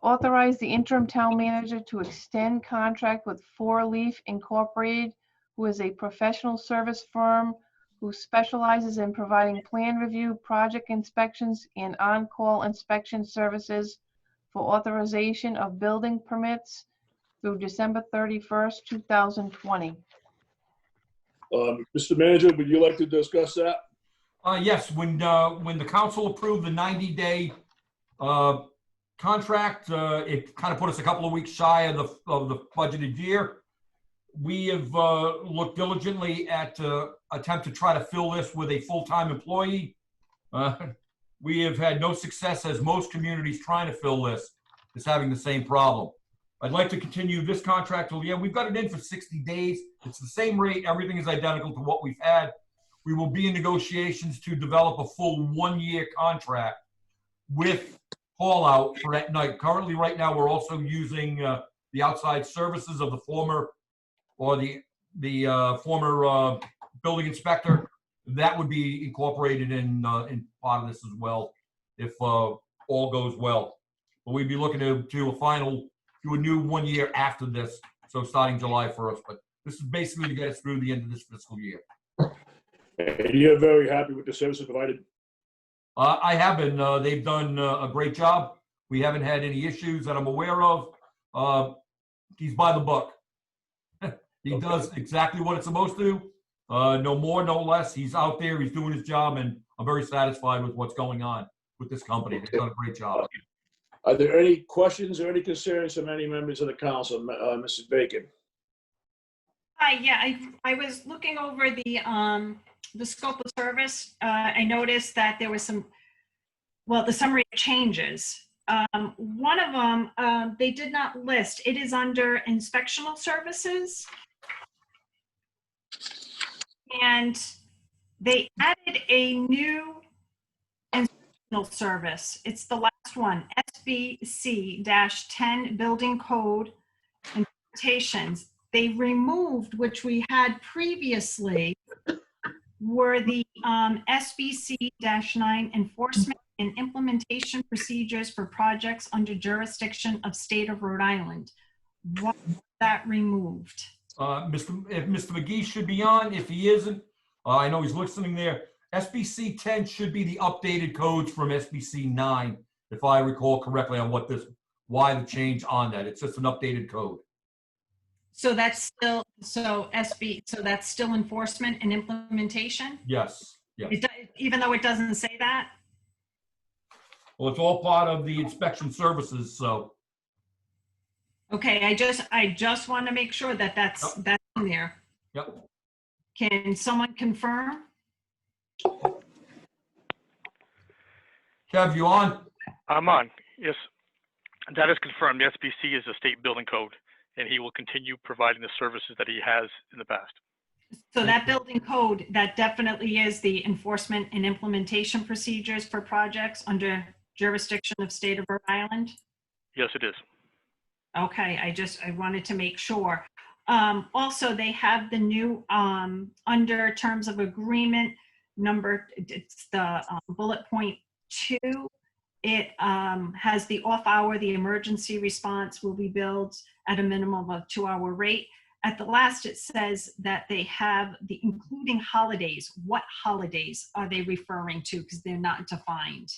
Authorize the interim town manager to extend contract with Four Leaf Incorporated, who is a professional service firm who specializes in providing plan review, project inspections, and on-call inspection services for authorization of building permits through December 31st, 2020. Mr. Manager, would you like to discuss that? Yes, when the council approved the 90-day contract, it kind of put us a couple of weeks shy of the budgeted year. We have looked diligently at attempt to try to fill this with a full-time employee. We have had no success, as most communities trying to fill this is having the same problem. I'd like to continue this contract till the end. We've got it in for 60 days. It's the same rate. Everything is identical to what we've had. We will be in negotiations to develop a full 1-year contract with call out for at night. Currently, right now, we're also using the outside services of the former former building inspector. That would be incorporated in part of this as well, if all goes well. But we'd be looking to do a new 1 year after this, so starting July 1st. But this is basically to get us through the end of this fiscal year. And you're very happy with the services provided? I have been. They've done a great job. We haven't had any issues that I'm aware of. He's by the book. He does exactly what it's supposed to. No more, no less. He's out there. He's doing his job, and I'm very satisfied with what's going on with this company. They've done a great job. Are there any questions or any concerns from any members of the council? Mrs. Bacon? Hi, yeah, I was looking over the scope of service. I noticed that there was the summary of changes. One of them, they did not list. It is under inspectional services. And they added a new inspectional service. It's the last one, SBC-10 Building Code Interpretations. They removed, which we had previously, were the SBC-9 Enforcement and Implementation Procedures for Projects under Jurisdiction of State of Rhode Island. Why was that removed? If Mr. McGee should be on. If he isn't, I know he's listening there. SBC 10 should be the updated codes from SBC 9, if I recall correctly, on why the change on that. It's just an updated code. So that's still that's still enforcement and implementation? Yes. Yes. Even though it doesn't say that? Well, it's all part of the inspection services, so. Okay, I just want to make sure that that's in there. Yep. Can someone confirm? Kev, you on? I'm on, yes. That is confirmed. The SBC is a state building code, and he will continue providing the services that he has in the past. So that building code, that definitely is the enforcement and implementation procedures for projects under jurisdiction of State of Rhode Island? Yes, it is. Okay, I wanted to make sure. Also, they have the new, under terms of agreement number, it's the bullet point 2. It has the off hour, the emergency response will be billed at a minimum of 2-hour rate. At the last, it says that they have the including holidays. What holidays are they referring to? Because they're not defined.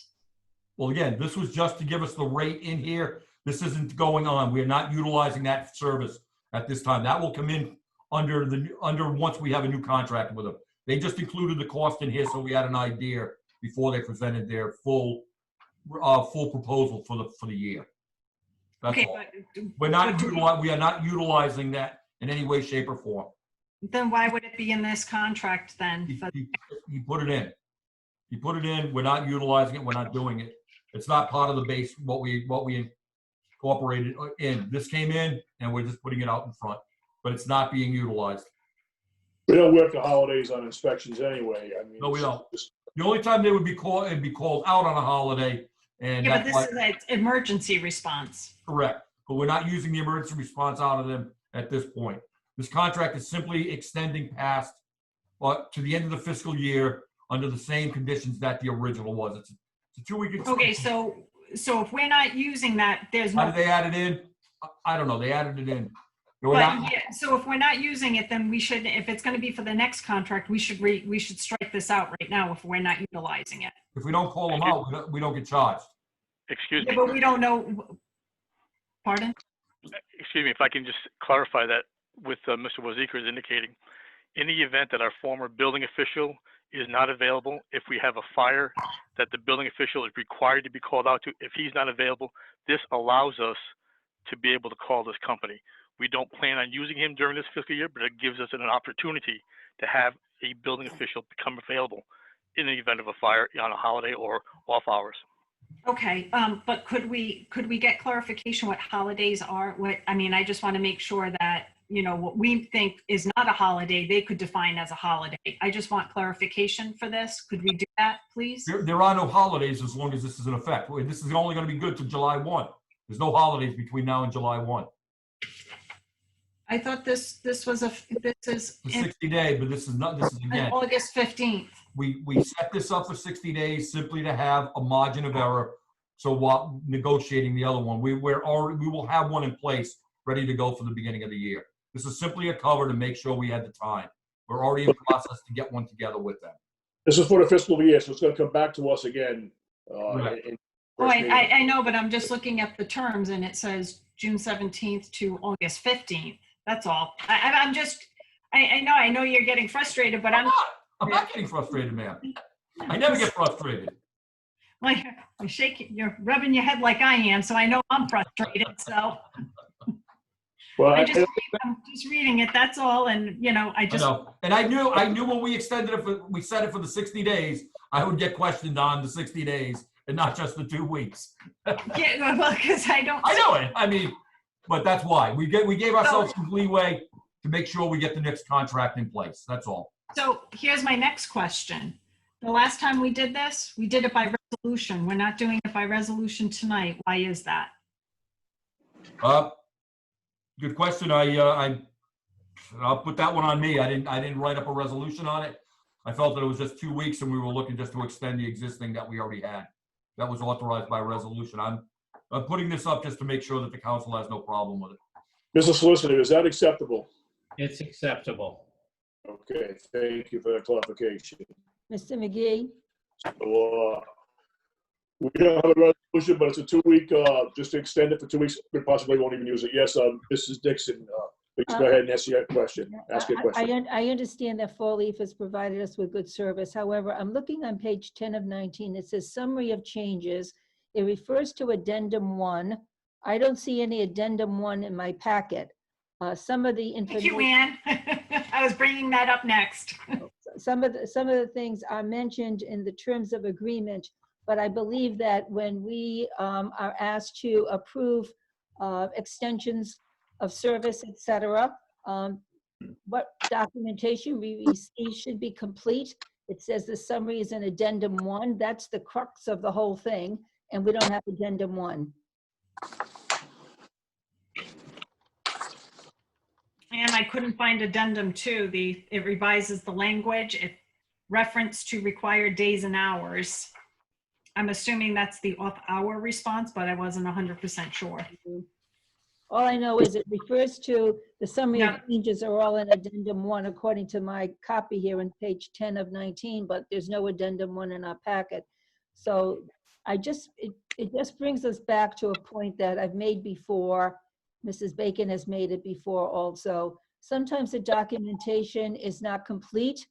Well, again, this was just to give us the rate in here. This isn't going on. We are not utilizing that service at this time. That will come in under once we have a new contract with them. They just included the cost in here, so we had an idea before they presented their full proposal for the year. That's Okay, all. but We are not utilizing that in any way, shape, or form. then why would it be in this contract then? He put it in. He put it in. We're not utilizing it. We're not doing it. It's not part of the base what we incorporated in. This came in, and we're just putting it out in front, but it's not being utilized. We don't work the holidays on inspections anyway. I mean, No, we don't. The only time they would be called out on a holiday, and Yeah, but that's this why, is an emergency response. correct. But we're not using the emergency response out of them at this point. This contract is simply extending past, to the end of the fiscal year under the same conditions that the original was. It's a 2-week extension. Okay, so if we're not using that, there's How no. did they add it in? I don't know. They added it in. So if we're not using it, then we should, if it's going to be for the next contract, we should strike this out right now if we're not utilizing it. If we don't call them out, we don't get charged. Excuse Yeah, me. but we don't know, Pardon? Excuse me, if I can just clarify that with Mr. Wozeker is indicating, in the event that our former building official is not available, if we have a fire that the building official is required to be called out to, if he's not available, this allows us to be able to call this company. We don't plan on using him during this fiscal year, but it gives us an opportunity to have a building official become available in the event of a fire on a holiday or off hours. Okay, but could we get clarification what holidays are? I just want to make sure that, what we think is not a holiday, they could define as a holiday. I just want clarification for this. Could we do that, please? There are no holidays as long as this is in effect. This is only going to be good to July 1. There's no holidays between now and July 1. I thought this is The 60 day, but this is again. August 15th. We set this up for 60 days simply to have a margin of error. So while negotiating the other one, we will have one in place ready to go for the beginning of the year. This is simply a cover to make sure we had the time. We're already in process to get one together with them. This is for the fiscal year, so it's going to come back to us again. Right. I know, but I'm just looking at the terms and it says June 17th to August 15th. That's all. I know you're getting frustrated, but I'm not getting frustrated, ma'am. I never get frustrated. Well, you're rubbing your head like I am, so I know I'm frustrated. So Well, I'm just reading it. That's all, and I know. And I knew when we extended it, we set it for the 60 days, I would get questioned on the 60 days and not just the 2 weeks. Yeah, well, because I know it. But that's why we gave ourselves some leeway to make sure we get the next contract in place. That's all. So here's my next question. The last time we did this, we did it by resolution. We're not doing it by resolution tonight. Why is that? Good question. I'll put that one on me. I didn't write up a resolution on it. I felt that it was just 2 weeks and we were looking just to extend the existing that we already had. That was authorized by resolution. I'm putting this up just to make sure that the council has no problem with it. Mr. Solicitor, is that acceptable? It's acceptable. Okay, thank you for that clarification. Mr. McGee? So, we don't have a resolution, but it's a 2 week, just to extend it for 2 weeks. We possibly won't even use it. Yes, Mrs. Dixon, please go ahead and ask your question. I understand that Fall Leaf has provided us with good service. However, I'm looking on page 10 of 19. It says summary of changes. It refers to addendum 1. I don't see any addendum 1 in my packet. Some of the information. Thank you, Ann. I was bringing that up next. Some of the things are mentioned in the terms of agreement, but I believe that when we are asked to approve extensions of service, et cetera, what documentation we receive should be complete. It says the summary is in addendum 1. That's the crux of the whole thing, and we don't have addendum 1. And I couldn't find addendum 2. It revises the language. It reference to required days and hours. I'm assuming that's the off-hour response, but I wasn't 100% sure. All I know is it refers to the summary of changes are all in addendum 1 according to my copy here on page 10 of 19, but there's no addendum 1 in our packet. So it just brings us back to a point that I've made before. Mrs. Bacon has made it before also. Sometimes the documentation is not complete.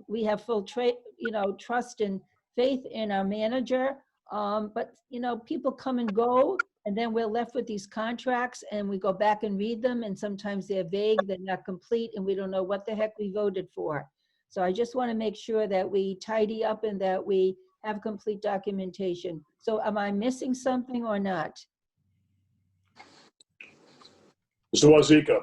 We have full trust and faith in our manager, but people come and go, and then we're left with these contracts and we go back and read them, and sometimes they're vague, they're not complete, and we don't know what the heck we voted for. So I just want to make sure that we tidy up and that we have complete documentation. So am I missing something or not? Mr. Wazika.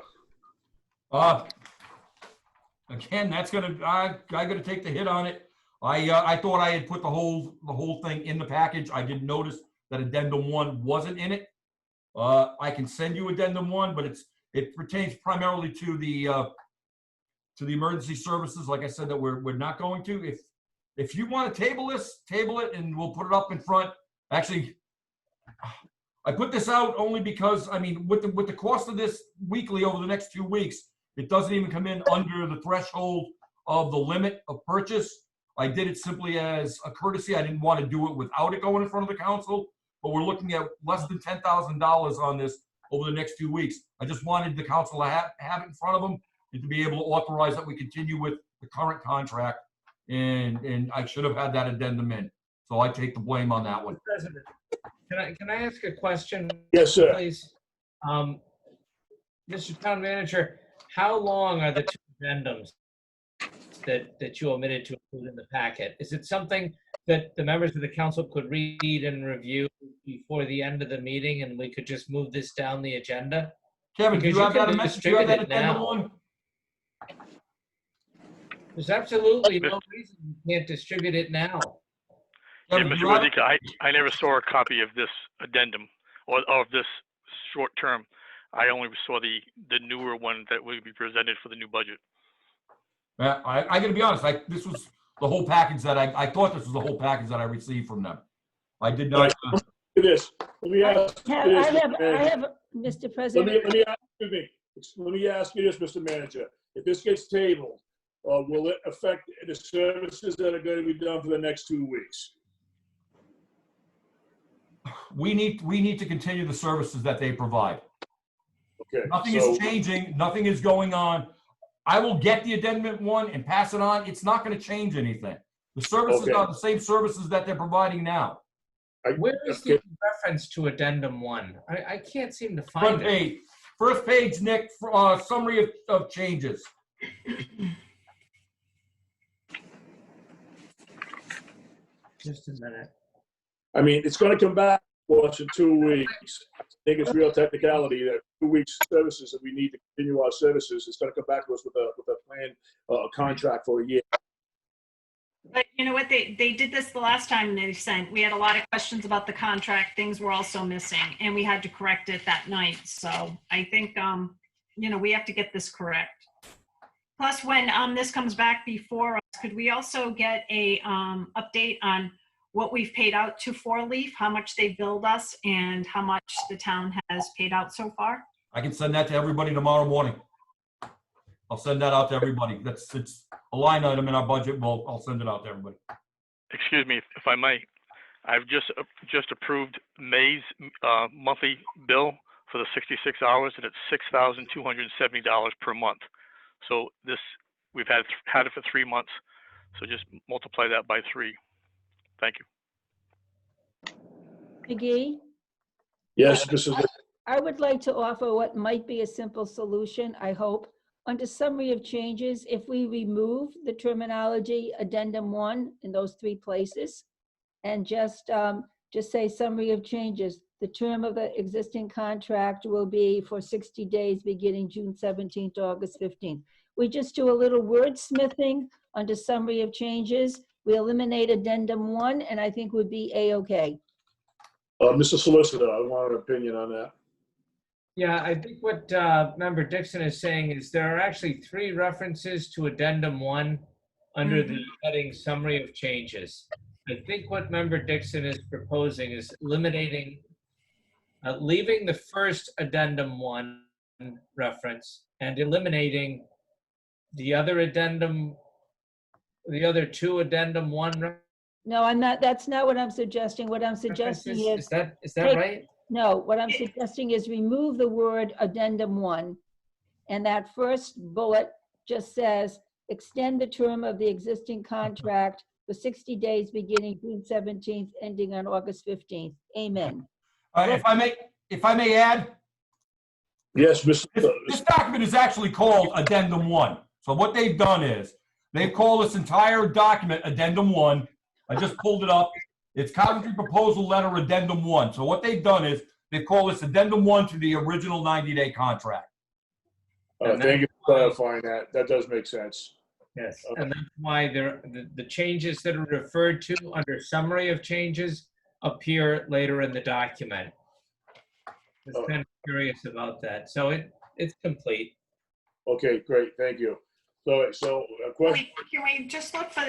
Again, I gotta take the hit on it. I thought I had put the whole thing in the package. I didn't notice that addendum 1 wasn't in it. I can send you addendum 1, but it pertains primarily to the emergency services. Like I said, that we're not going to. If you want to table this, table it, and we'll put it up in front. Actually, I put this out only because, with the cost of this weekly over the next 2 weeks, it doesn't even come in under the threshold of the limit of purchase. I did it simply as a courtesy. I didn't want to do it without it going in front of the council. but we're looking at less than $10,000 on this over the next 2 weeks. I just wanted the council to have it in front of them and to be able to authorize that we continue with the current contract. And I should have had that addendum in. So I take the blame on that one. President, can I ask a question? Yes, sir. Please. Mr. Town Manager, how long are the two addendums that you omitted to include in the packet? Is it something that the members of the council could read and review before the end of the meeting and we could just move this down the agenda? Kevin, do Because you you have that can amendment? Do you distribute have that it addendum now. one? There's absolutely no reason you can't distribute it now. Yeah, Kevin, do Mr. you have it? Wazika, I never saw a copy of this addendum or of this short term. I only saw the newer one that will be presented for the new budget. Yeah, I gotta be honest, this was the whole package that I thought this was the whole package that I received from them. I did not. Look at this. Let me ask you this, Mr. I Manager. have, Mr. President. Let me ask you this, Mr. Manager. If this gets tabled, will it affect the services that are going to be done for the next 2 weeks? We need to continue the services that they provide. Okay. Nothing so- is changing, nothing is going on. I will get the addendum one and pass it on. It's not gonna change anything. The services Okay. are the same services that they're providing now. Where is the reference to addendum 1? I can't seem to find Front it. page, first page, Nick, summary of changes. Just a minute. I mean, it's going to come back to us in 2 weeks. I think it's real technicality that 2 weeks services that we need to continue our services. It's going to come back to us with a plan, a contract for a year. But you know what, they did this the last time they sent, we had a lot of questions about the contract, things were also missing, and we had to correct it that night. So I think, we have to get this correct. Plus, when this comes back before us, could we also get a update on what we've paid out to Four Leaf, how much they billed us, and how much the town has paid out so far? I can send that to everybody tomorrow morning. I'll send that out to everybody. It's a line item in our budget. I'll send it out to everybody. Excuse me, if I may. I've just approved May's monthly bill for the 66 hours, and it's $6,270 per month. So we've had it for 3 months. So just multiply that by 3. Thank you. McGee, Yes, Mrs. I would like to offer what might be a simple solution, I hope. Under summary of changes, if we remove the terminology addendum 1 in those 3 places and just say summary of changes, the term of the existing contract will be for 60 days beginning June 17th to August 15th. We just do a little wordsmithing under summary of changes. We eliminate addendum 1 and I think would be A-okay. Mr. Solicitor, I want an opinion on that. Yeah, I think what Member Dixon is saying is there are actually 3 references to addendum 1 under the heading summary of changes. I think what Member Dixon is proposing is eliminating, leaving the first addendum 1 reference and eliminating the other addendum, the other 2 addendum 1 No, I'm not, that's not what I'm suggesting. What I'm suggesting references. is. Is that right? No, what I'm suggesting is remove the word addendum 1. And that first bullet just says, extend the term of the existing contract for 60 days beginning June 17th, ending on August 15th. Amen. If I may add, Yes, Mr. this document is actually called addendum 1. So what they've done is they've called this entire document addendum 1. I just pulled it up. It's Coventry Proposal Letter Addendum 1. So what they've done is they've called this Addendum 1 to the original 90-day contract. Thank you for clarifying that. That does make sense. Yes, and that's why the changes that are referred to under summary of changes appear later in the document. I was kind of curious about that. So it's complete. Okay, great. Thank you. So a question. Can we just look for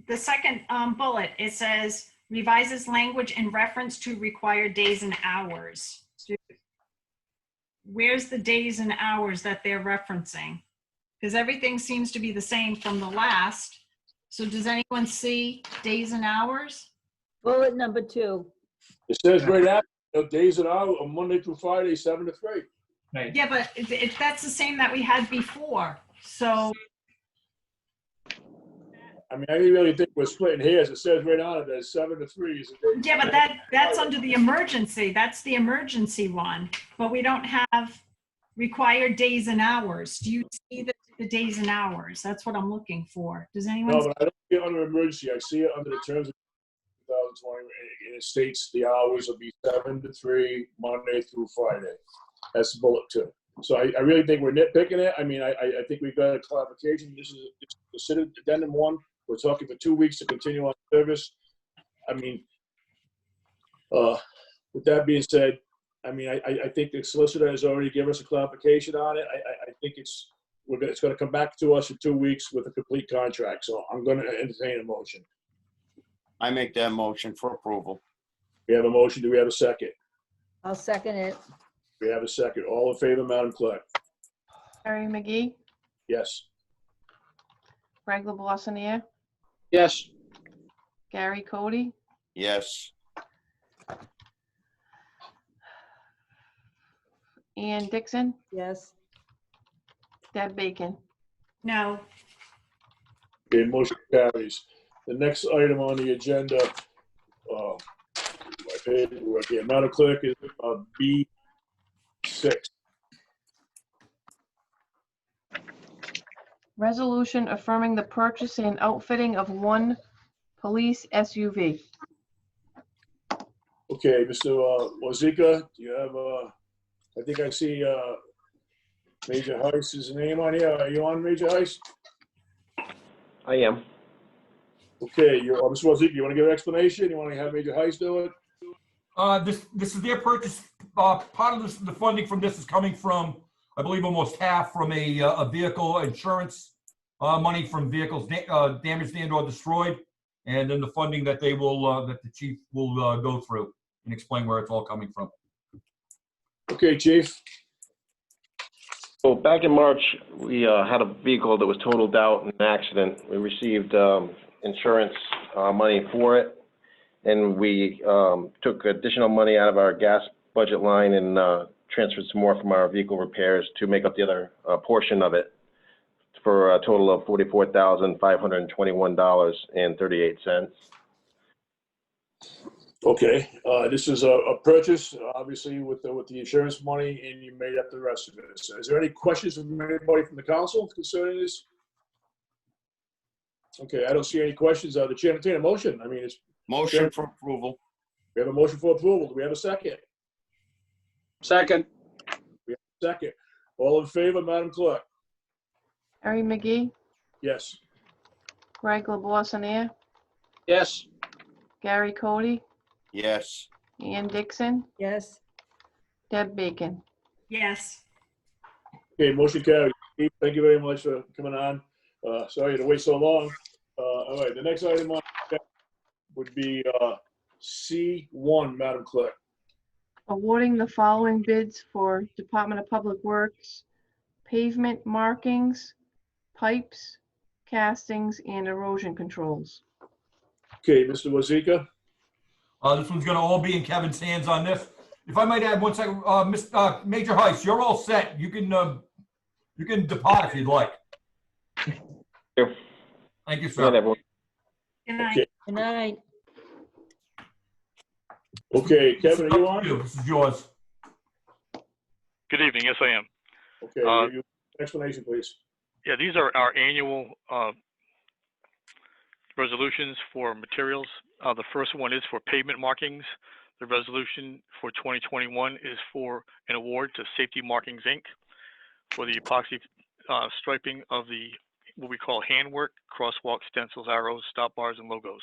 the second bullet? It says revises language in reference to required days and hours. Where's the days and hours that they're referencing? Because everything seems to be the same from the last. So does anyone see days and hours? Bullet number 2. It says right after, days and hours, Monday through Friday, 7 to 3. Right. Yeah, but that's the same that we had before. So, I mean, I really think we're splitting hairs. It says right on it that 7 to 3 is the day. yeah, but that's under the emergency. That's the emergency one. But we don't have required days and hours. Do you see the days and hours? That's what I'm looking for. Does anyone? No, but I don't see it under emergency. I see it under the terms of 2020, and it states the hours will be 7 to 3, Monday through Friday. That's bullet 2. So I really think we're nitpicking it. I mean, I think we've got a clarification. This is considered addendum 1. We're talking for 2 weeks to continue on service. I mean, with that being said, I mean, I think the solicitor has already given us a clarification on it. I think it's going to come back to us in 2 weeks with a complete contract. So I'm going to entertain a motion. I make that motion for approval. We have a motion. Do we have a second? I'll second it. We have a second. All in favor, Madam Clerk? Harry McGee, Yes. Greg LeBoissonier, Yes. Gary Cody, Yes. Ian Dixon, Yes. Deb Bacon. No. Okay, motion carries. The next item on the agenda, my paperwork here, Madam Clerk, is B6. Resolution affirming the purchase and outfitting of one police SUV. Okay, Mr. Wazika, do you have, I think I see Major Heiss's name on here. Are you on, Major Heiss? I am. Okay, Mr. Wazika, you want to give an explanation? You want to have Major Heiss do it? This is their purchase. Part of this, the funding from this is coming from, I believe, almost half from a vehicle insurance money from vehicles damaged and or destroyed, and then the funding that they will that the chief will go through and explain where it's all coming from. Okay, Chief. So back in March, we had a vehicle that was totaled out in an accident. We received insurance money for it, and we took additional money out of our gas budget line and transferred some more from our vehicle repairs to make up the other portion of it for a total of $44,521.38. Okay, this is a purchase, obviously, with the insurance money, and you made up the rest of it. So is there any questions from anybody from the council concerning this? Okay, I don't see any questions. The chair entertain a motion. I mean, it's Motion for approval. we have a motion for approval. Do we have a second? Second. We have a second. All in favor, Madam Clerk? Harry McGee, Yes. Greg LeBoissonier, Yes. Gary Cody, Yes. Ian Dixon, Yes. Deb Bacon. Yes. Okay, motion carried. Thank you very much for coming on. Sorry to wait so long. All right, the next item on would be C1, Madam Clerk. Awarding the following bids for Department of Public Works: pavement markings, pipes, castings, and erosion controls. Okay, Mr. Wazika. This one's going to all be in Kevin's hands on this. If I might add 1 second, Major Heiss, you're all set. You can depart if you'd like. Thank you. Thank you, Good night, sir. everyone. Good night. Okay. Good night. Okay, Kevin, are you on? This is yours. Good evening. Yes, I am. Okay, explanation, please. Yeah, these are our annual resolutions for materials. The first one is for pavement markings. The resolution for 2021 is for an award to Safety Markings, Inc. for the epoxy striping of the what we call handwork, crosswalk, stencils, arrows, stop bars, and logos.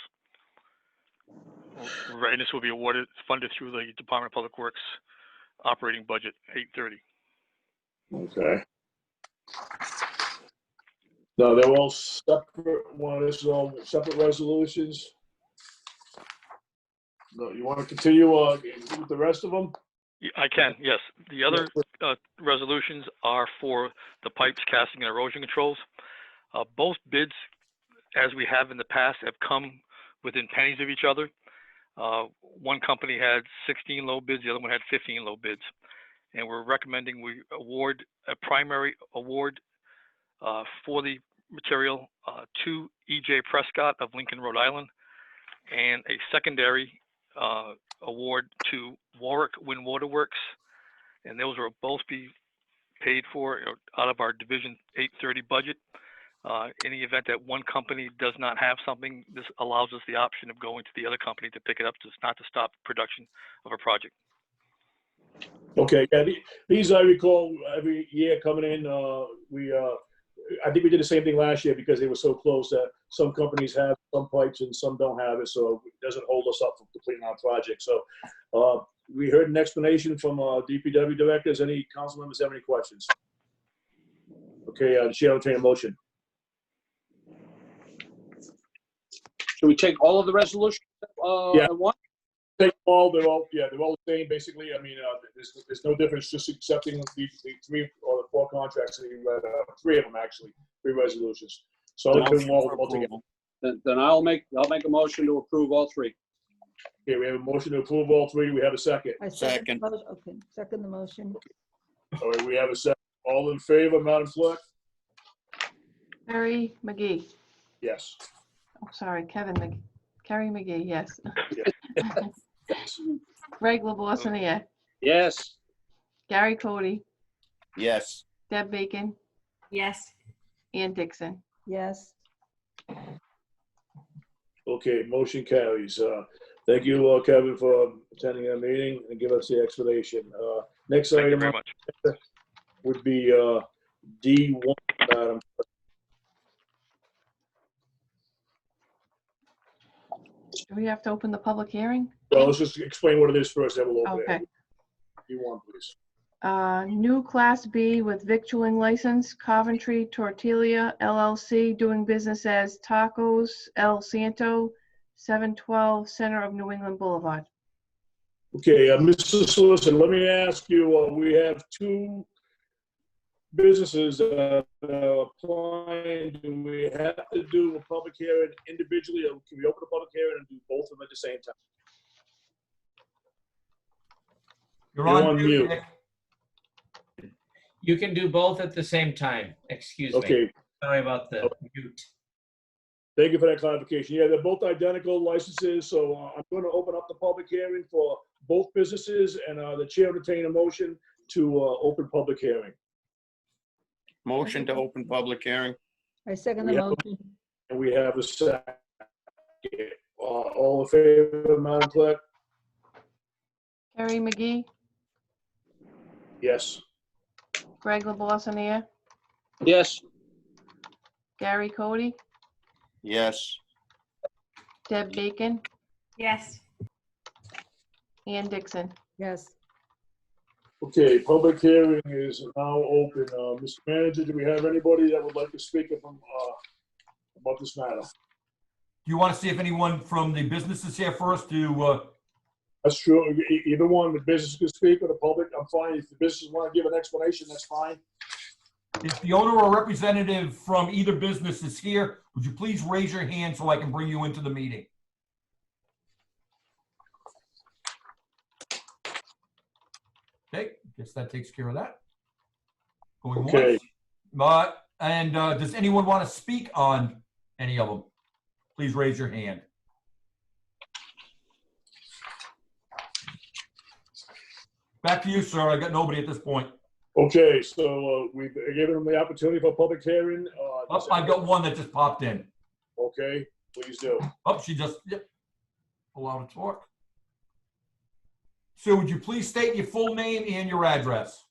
Right, and this will be funded through the Department of Public Works operating budget 830. Okay. No, they're all separate. This is all separate resolutions. No, you want to continue with the rest of them? Yeah, I can, yes. The other resolutions are for the pipes, casting, and erosion controls. Both bids, as we have in the past, have come within pennies of each other. One company had 16 low bids, the other one had 15 low bids. And we're recommending we award a primary award for the material to E.J. Prescott of Lincoln, Rhode Island, and a secondary award to Warwick Wind Water Works. And those will both be paid for out of our Division 830 budget. In the event that one company does not have something, this allows us the option of going to the other company to pick it up, just not to stop production of a project. Okay, yeah, these I recall every year coming in, I think we did the same thing last year because they were so close that some companies have some pipes and some don't have it, so it doesn't hold us up from completing our project. So we heard an explanation from DPW directors. Any council members have any questions? Okay, Chair will entertain a motion. Should we take all of the resolutions Yeah. at once? They're all the same, basically. I mean, there's no difference, just accepting the 3 or the 4 contracts that you read, 3 of them actually, 3 resolutions. So I'll do them all together. Then I'll make a motion to approve all 3. Okay, we have a motion to approve all 3. We have a second. I second. Okay, second the motion. All right, we have a second. All in favor, Madam Clerk? Carrie McGee. Yes. Oh, sorry, Carrie McGee, yes. Yes. Greg LaBoissonier, Yes. Gary Cody, Yes. Deb Bacon, Yes. Ann Dixon. Yes. Okay, motion carries. Thank you, Kevin, for attending our meeting and give us the explanation. Next Thank you item very much. would be D1, Madam. Do we have to open the public hearing? Well, let's just explain what it is first, then we'll open Okay. it. D1, please. New Class B with victualling license, Coventry Tortilla LLC, doing business as Tacos El Santo, 712 Center of New England Boulevard. Okay, Mr. Solicitor, let me ask you, we have 2 businesses that are applying. Do we have to do a public hearing individually, or can we open a public hearing and do both of them at the same time? You're You're on on mute, mute. Nick. You can do both at the same time. Excuse me. Okay, Sorry about the mute. thank you for that clarification. Yeah, they're both identical licenses, so I'm going to open up the public hearing for both businesses, and the chair will entertain a motion to open public hearing. Motion to open public hearing. I second the Yeah. motion. And we have a second. All in favor, Madam Clerk? Carrie McGee, Yes. Greg LaBoissonier, Yes. Gary Cody, Yes. Deb Bacon, Yes. Ann Dixon. Yes. Okay, public hearing is now open. Mr. Manager, do we have anybody that would like to speak about this matter? Do you want to see if anyone from the business is here first to, That's true. Either one, the business can speak or the public, I'm fine. If the business want to give an explanation, that's fine. if the owner or representative from either business is here, would you please raise your hand so I can bring you into the meeting? Okay, guess that takes care of that. Going Okay. once. And does anyone want to speak on any of them? Please raise your hand. Back to you, sir. I got nobody at this point. Okay, so we've given them the opportunity for a public hearing. Oh, I've got one that just popped in. Okay, please do. Oh, she just, yep. Allow to talk. Sue, would you please state your full name and your address?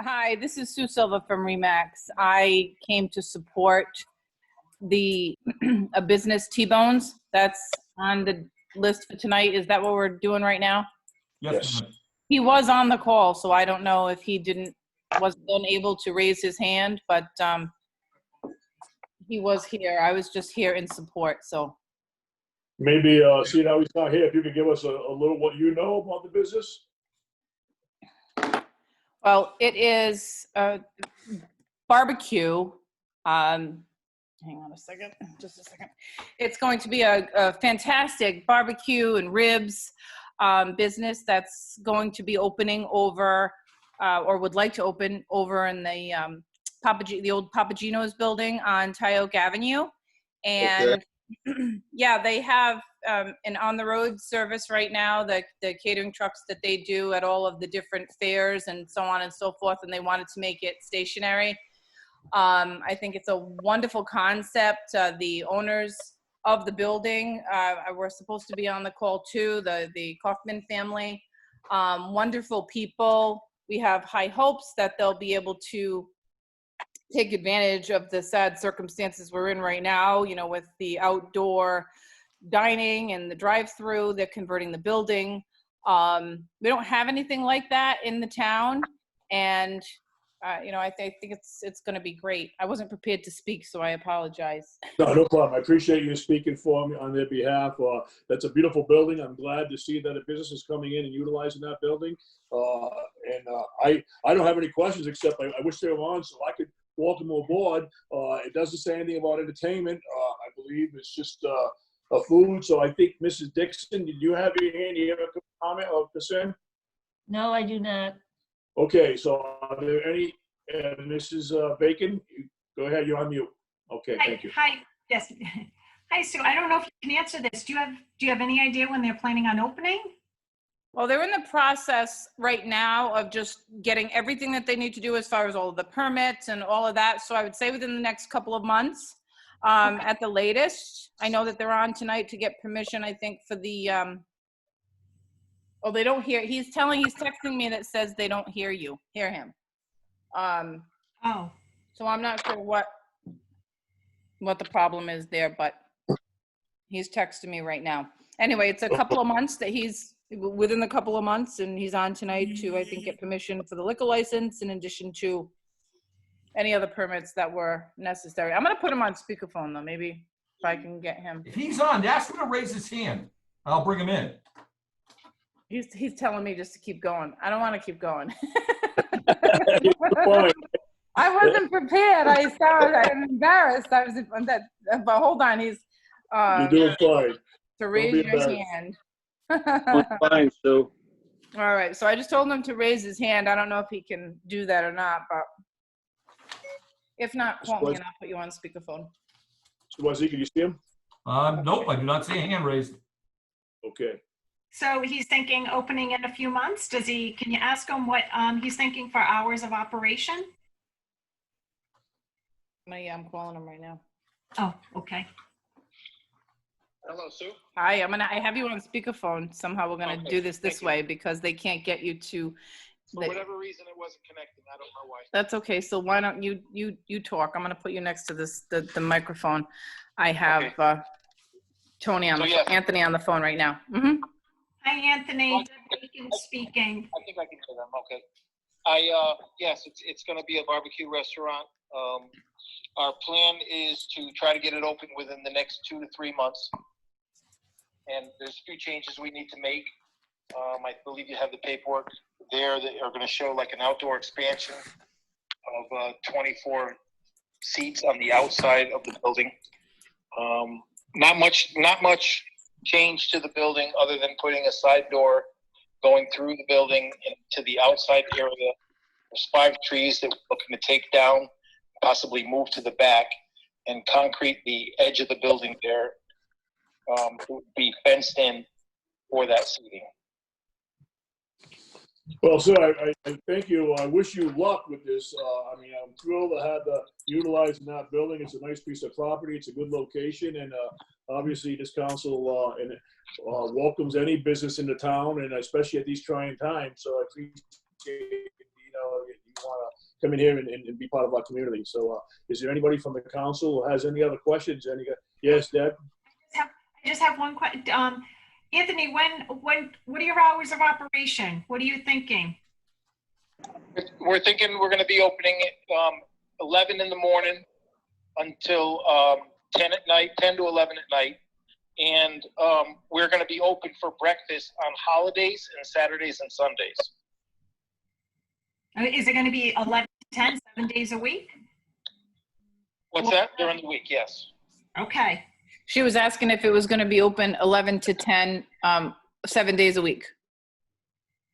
Hi, this is Sue Silva from Remax. I came to support a business T-Bones that's on the list for tonight. Is that what we're doing right now? Yes. ma'am. He was on the call, so I don't know if he wasn't unable to raise his hand, but he was here. I was just here in support, so. Maybe, see now he's not here, if you could give us a little what you know about the business? Well, it is a barbecue. hang on a second, just a second. It's going to be a fantastic barbecue and ribs business that's going to be opening over, or would like to open over in the the old Papagino's building on Tyoke Avenue. And yeah, they have an on-the-road service right now, the catering trucks that they do at all of the different fairs and so on and so forth, and they wanted to make it stationary. I think it's a wonderful concept. The owners of the building were supposed to be on the call too, the Kaufman family. Wonderful people. We have high hopes that they'll be able to take advantage of the sad circumstances we're in right now, you know, with the outdoor dining and the drive-through. They're converting the building. We don't have anything like that in the town, and you know, I think it's going to be great. I wasn't prepared to speak, so I apologize. No problem. I appreciate you speaking for me on their behalf. That's a beautiful building. I'm glad to see that a business is coming in and utilizing that building. I don't have any questions, except I wish they were on so I could welcome them aboard. It doesn't say anything about entertainment. I believe it's just a food. So I think, Mrs. Dixon, did you have your hand? Do you have a comment or concern? No, I do not. Okay, so are there any, Mrs. Bacon? Go ahead, you're on mute. Okay, thank you. Hi, yes. Hi, Sue. I don't know if you can answer this. Do you have any idea when they're planning on opening? Well, they're in the process right now of just getting everything that they need to do as far as all of the permits and all of that. So I would say within the next couple of months at the latest. I know that they're on tonight to get permission, I think, for the, oh, they don't hear, he's texting me that says they don't hear him. Oh. So I'm not sure what the problem is there, but he's texting me right now. Anyway, it's a couple of months that he's within a couple of months, and he's on tonight to, I think, get permission for the liquor license in addition to any other permits that were necessary. I'm going to put him on speakerphone though, maybe if I can get him. If he's on, ask him to raise his hand. I'll bring him in. He's telling me just to keep going. I don't want to keep going. I wasn't prepared. I'm embarrassed. But hold on. He's You're doing fine. to raise your hand. Fine, Sue. All right. So I just told him to raise his hand. I don't know if he can do that or not, but if not, call me and I'll put you on speakerphone. So, Wazee, can you see him? Nope, I do not see a hand raised. Okay. So he's thinking opening in a few months. Can you ask him what he's thinking for hours of operation? Yeah, I'm calling him right now. Oh, okay. Hello, Sue. Hi, I have you on speakerphone. Somehow we're gonna do this way because they can't get you to. For whatever reason, it wasn't connecting. I don't know why. That's okay. So why don't you talk? I'm gonna put you next to the microphone. I have Tony on Anthony on the phone right now. Mm-hmm. Hi, Anthony. Bacon speaking. I think I can hear them. Okay. Yes, it's going to be a barbecue restaurant. Our plan is to try to get it open within the next 2 to 3 months. And there's a few changes we need to make. I believe you have the paperwork there that are going to show like an outdoor expansion of 24 seats on the outside of the building. Not much change to the building other than putting a side door going through the building into the outside area. There's 5 trees that we're looking to take down, possibly move to the back, and concrete the edge of the building there to be fenced in for that seating. Well, sir, I thank you. I wish you luck with this. I mean, I'm thrilled to have utilizing that building. It's a nice piece of property. It's a good location, and obviously, this council welcomes any business in the town, and especially at these trying times. So I appreciate you want to come in here and be part of our community. So, is there anybody from the council who has any other questions? Yes, Deb. I just have one question. Anthony, what are your hours of operation? What are you thinking? We're thinking we're going to be opening at 11 in the morning until 10 at night, 10 to 11 at night. And we're going to be open for breakfast on holidays and Saturdays and Sundays. Is it going to be 11 to 10, 7 days a week? What's that? During the week, yes. Okay. She was asking if it was going to be open 11 to 10, 7 days a week.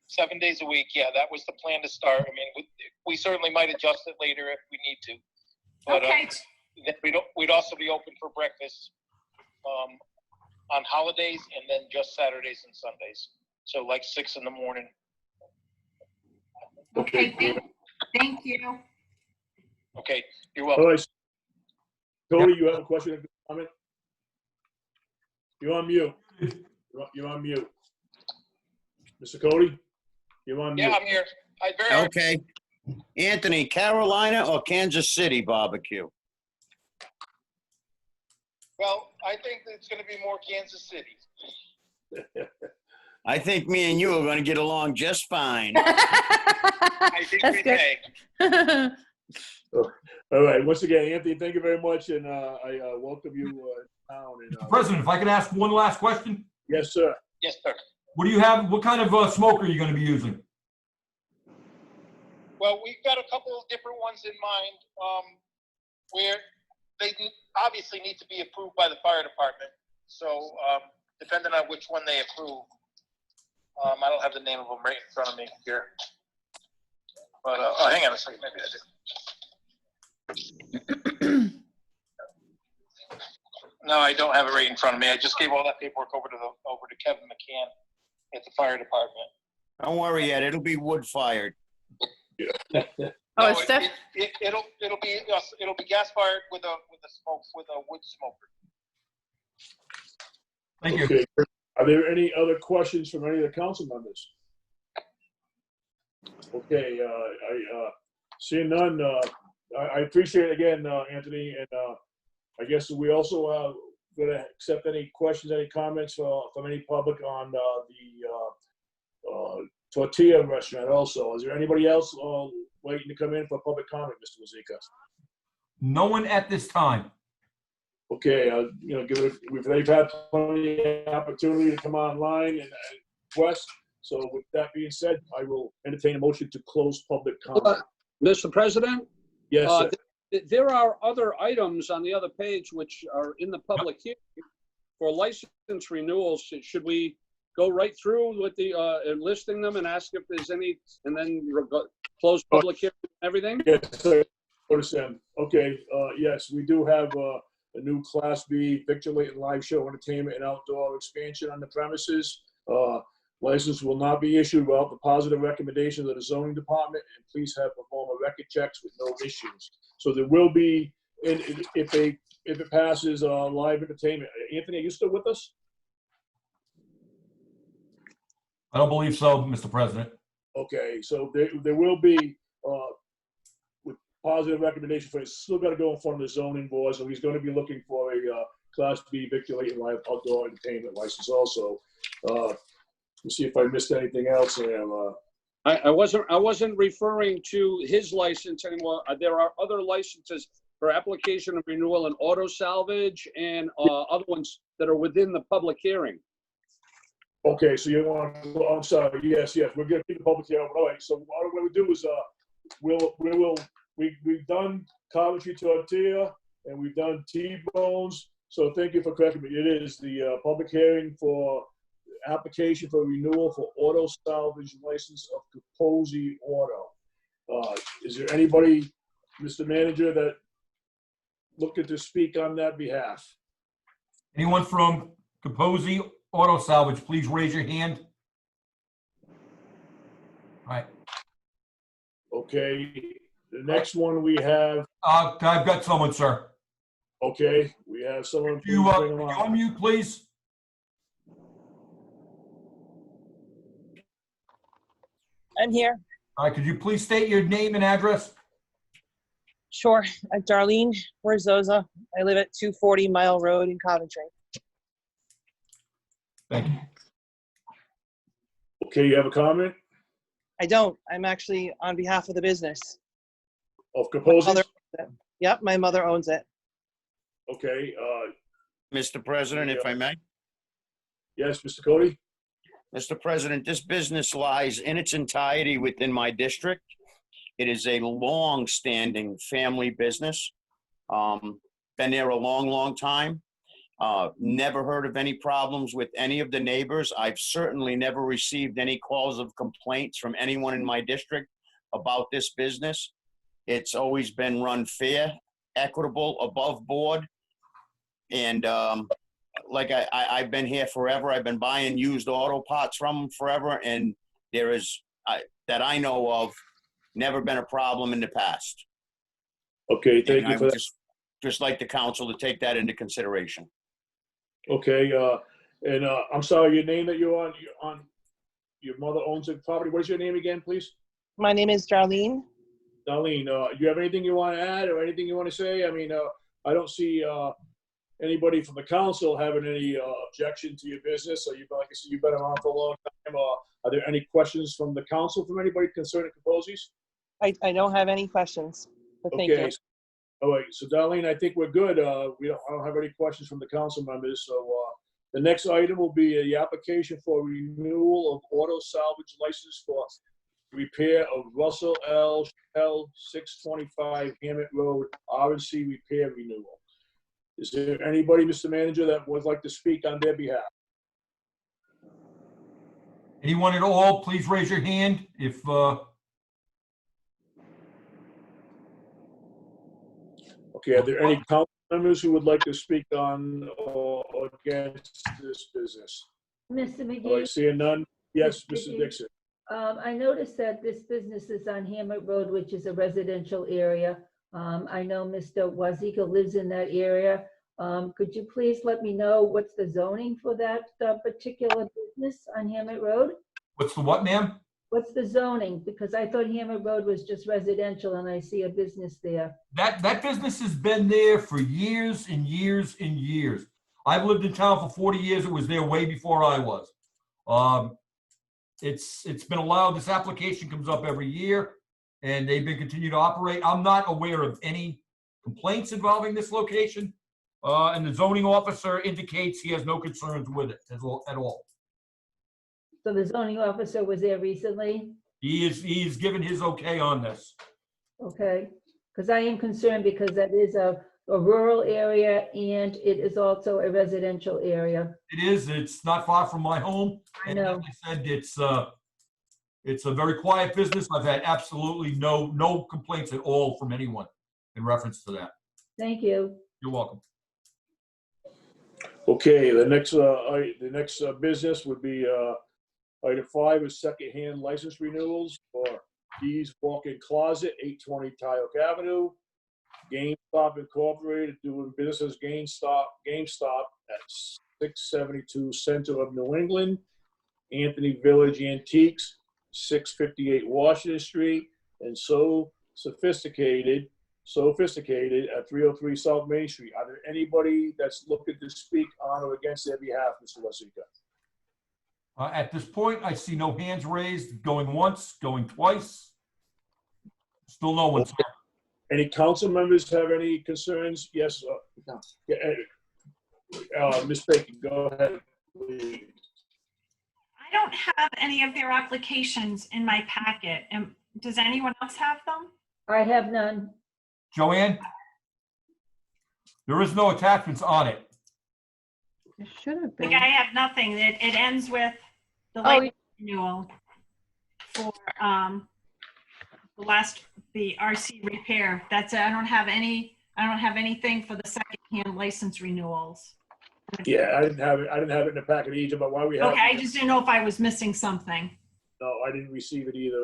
7 days a week, yeah, that was the plan to start. I mean, we certainly might adjust it later if we need to. But Okay. then we'd also be open for breakfast on holidays and then just Saturdays and Sundays. So like 6 in the morning. Okay. Thank you. Okay, you're All welcome. right. Cody, you have a question or comment? You're on mute. You're on mute. Mr. Cody, you're on mute. Yeah, I'm here. Okay. Anthony, Carolina or Kansas City barbecue? Well, I think it's going to be more Kansas City. I think me and you are going to get along just fine. I think That's we good. may. All right. Once again, Anthony, thank you very much, and I welcome you down. And, Mr. President, if I could ask one last question? yes, sir. Yes, sir. What do you have, what kind of smoke are you going to be using? Well, we've got a couple of different ones in mind where they obviously need to be approved by the fire department. So depending on which one they approve, I don't have the name of them right in front of me here. But hang on a second, maybe I do. No, I don't have it right in front of me. I just gave all that paperwork over to Kevin McCann at the fire department. Don't worry yet. It'll be wood fired. Oh, No, it's Steph. it'll be gas fired with a wood smoker. Thank you. Okay. Are there any other questions from any of the council members? Okay, seeing none, I appreciate it again, Anthony, and I guess we also going to accept any questions, any comments from any public on the tortilla restaurant also. Is there anybody else waiting to come in for public comment, Mr. Wazika? No one at this time. Okay, we've had plenty of opportunity to come online and request. So with that being said, I will entertain a motion to close public comment. Mr. President, Yes, sir. there are other items on the other page which are in the public hearing for license renewals. Should we go right through with the listing them and ask if there's any, and then close public hearing and everything? Yes, sir. Understand. Okay, yes, we do have a new Class B victualling and live show entertainment and outdoor expansion on the premises. License will not be issued without the positive recommendations of the zoning department, and please have perform a record checks with no issues. So there will be, if it passes, live entertainment. Anthony, are you still with us? I don't believe so, Mr. President. Okay, so there will be, with positive recommendation for it, still got to go in front of the zoning board, so he's going to be looking for a Class B victualling and live outdoor entertainment license also. Let's see if I missed anything else. I wasn't referring to his license anymore. There are other licenses for application of renewal and auto salvage and other ones that are within the public hearing. Okay, so you want, I'm sorry, yes, we're gonna keep the public hearing. All right, so what we do is, we've done Coventry tortilla and we've done T-bones. So thank you for correcting me. It is the public hearing for application for renewal for auto salvage license of Capozzi Auto. Is there anybody, Mr. Manager, that looking to speak on that behalf? Anyone from Capozzi Auto Salvage, please raise your hand. All right. Okay, the next one we have, I've got someone, sir. okay, we have someone. You, Please bring them you on. unmute, please. I'm here. All right, could you please state your name and address? Sure. Darlene Werzoza. I live at 240 Mile Road in Coventry. Thank you. Okay, you have a comment I don't. I'm actually on behalf of the business. of My Capozzi? mother owns it. Yep, my mother owns it. Okay, Mr. President, if I may. yes, Mr. Cody? Mr. President, this business lies in its entirety within my district. It is a long-standing family business. Been there a long, long time. Never heard of any problems with any of the neighbors. I've certainly never received any calls of complaints from anyone in my district about this business. It's always been run fair, equitable, above board. And like I've been here forever. I've been buying used auto parts from them forever. And there is, that I know of, never been a problem in the past. Okay, thank And you I for would that. just like the council to take that into consideration. Okay, and I'm sorry, your name that you're on, your mother owns the property. What is your name again, please? My name is Darlene. Darlene, do you have anything you want to add or anything you want to say? I mean, I don't see anybody from the council having any objection to your business. So you've, like I said, you've been around for a long time. Are there any questions from the council from anybody concerning Capozzi's? I don't have any questions, but thank you. Okay. All right. So Darlene, I think we're good. I don't have any questions from the council members. So the next item will be the application for renewal of auto salvage license for repair of Russell L. 625 Hammett Road, R&C repair renewal. Is there anybody, Mr. Manager, that would like to speak on their behalf? Anyone at all, please raise your hand if, Okay, are there any council members who would like to speak on or against this business? Mr. All McGee? right, seeing none. Yes, Mr. Mrs. McGee, Dixon. I noticed that this business is on Hammett Road, which is a residential area. I know Mr. Wazika lives in that area. Could you please let me know what's the zoning for that particular business on Hammett Road? what's the what, ma'am? What's the zoning? Because I thought Hammett Road was just residential and I see a business there. That business has been there for years and years and years. I've lived in town for 40 years. It was there way before I was. It's been allowed. This application comes up every year and they've been continuing to operate. I'm not aware of any complaints involving this location. And the zoning officer indicates he has no concerns with it at all. So the zoning officer was there recently? He's given his okay on this. Okay, because I am concerned because that is a rural area and it is also a residential area. It is. It's not far from my home. I And know. as I said, it's a very quiet business. I've had absolutely no complaints at all from anyone in reference to that. Thank you. You're welcome. Okay, the next business would be item 5 is secondhand license renewals for Dee's Walk-In Closet, 820 Tyoke Avenue. GameStop Incorporated doing business as GameStop at 672 Center of New England. Anthony Village Antiques, 658 Washington Street, and So Sophisticated at 303 South Main Street. Are there anybody that's looking to speak on or against their behalf, Mr. Wasica? At this point, I see no hands raised, going once, going twice. Still no one. Okay. Any council members have any concerns? Yes. Ms. Bacon, go ahead, please. I don't have any of their applications in my packet. And does anyone else have them? I have none. Joanne? There is no attachments on it. It should have Like been. I have nothing. It ends with the Oh, license renewal for the RC repair. That's it. I don't have anything for the secondhand license renewals. Yeah, I didn't have it in the packet either, but why we have. Okay, I just didn't know if I was missing something. No, I didn't receive it either.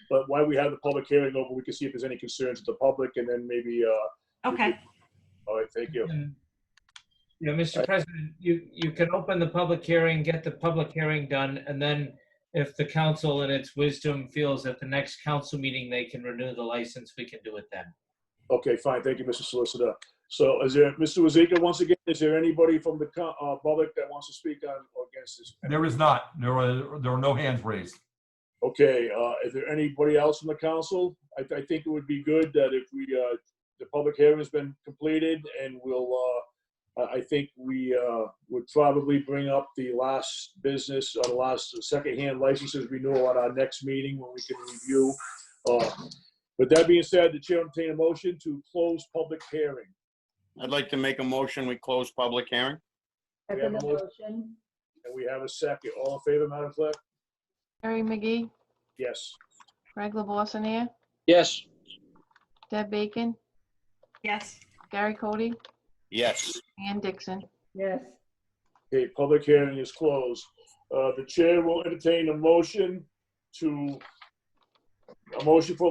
But while we have the public hearing over, we can see if there's any concerns with the public and then maybe. Okay. All right, thank you. Yeah, Mr. President, you can open the public hearing, get the public hearing done, and then if the council in its wisdom feels at the next council meeting they can renew the license, we can do it then. Okay, fine. Thank you, Mr. Solicitor. So is there, Mr. Wazika, once again, is there anybody from the public that wants to speak on or against this? There is not. There are no hands raised. Okay, is there anybody else from the council? I think it would be good that if we, the public hearing has been completed and we'll, I think we would probably bring up the last business, or the last secondhand licenses renewal at our next meeting when we can review. With that being said, the chair will entertain a motion to close public hearing. I'd like to make a motion, we close public hearing. We have a motion. And we have a second. All in favor, Madam Clerk? Harry McGee, Yes. Greg LaBoissonnere, Yes. Deb Bacon, Yes. Gary Cody, Yes. Ann Dixon. Yes. Okay, public hearing is closed. The chair will entertain a motion for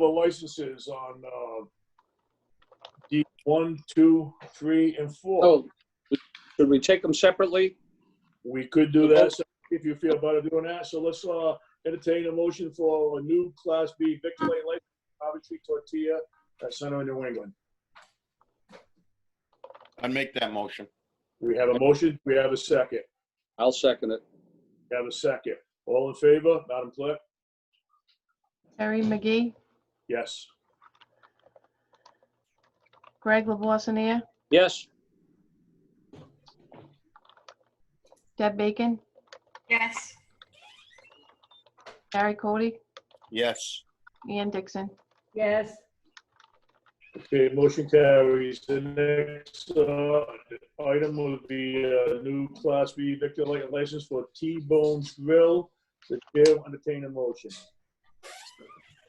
the licenses on D1, 2, 3, and 4. Oh, should we take them separately? We could do that if you feel better doing that. So let's entertain a motion for a new Class B victor lane license, Coventry Tortilla at Center in New England. I'd make that motion. We have a motion. We have a second. I'll second it. We have a second. All in favor, Madam Clerk? Harry McGee, Yes. Greg LaBoissonnere, Yes. Deb Bacon, Yes. Gary Cody, Yes. Ann Dixon. Yes. Okay, motion carries. The next item will be a new Class B victor license for T-Bones Grill. The chair will entertain a motion.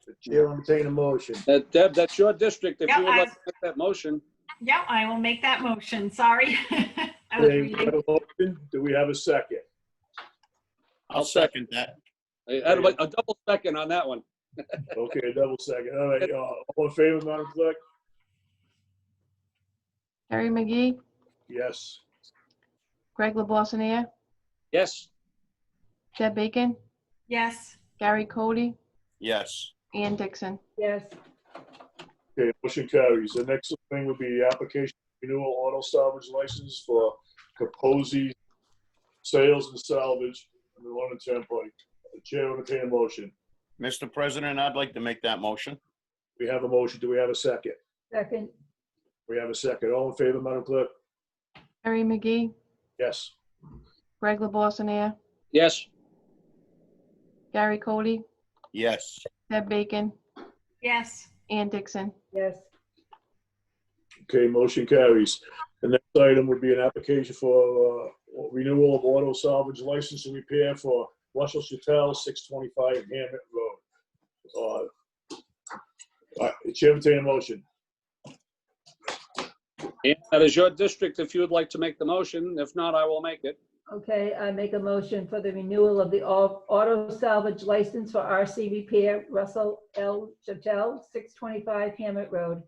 The chair will entertain a motion. Deb, that's your district. If Yeah, you would like to make that motion. Yeah, I will make that motion. Sorry. I was Okay, we reading. have a motion. Do we have a second? I'll second that. I'd like a double second on that one. Okay, a double second. All right, all in favor, Madam Clerk? Harry McGee, Yes. Greg LaBoissonnere, Yes. Deb Bacon, Yes. Gary Cody, Yes. Ann Dixon. Yes. Okay, motion carries. The next thing would be application renewal auto salvage license for Capozzi Sales and Salvage in the London Turnpike. The chair will entertain a motion. Mr. President, I'd like to make that motion. We have a motion. Do we have a second? Second. We have a second. All in favor, Madam Clerk? Harry McGee, Yes. Greg LaBoissonnere, Yes. Gary Cody, Yes. Deb Bacon, Yes. Ann Dixon. Yes. Okay, motion carries. The next item would be an application for renewal of auto salvage license and repair for Russell Chatel, 625 Hammett Road. The chair will entertain a motion. And that is your district if you would like to make the motion. If not, I will make it. Okay, I make a motion for the renewal of the auto salvage license for RC Repair, Russell L. Chatel, 625 Hammett Road.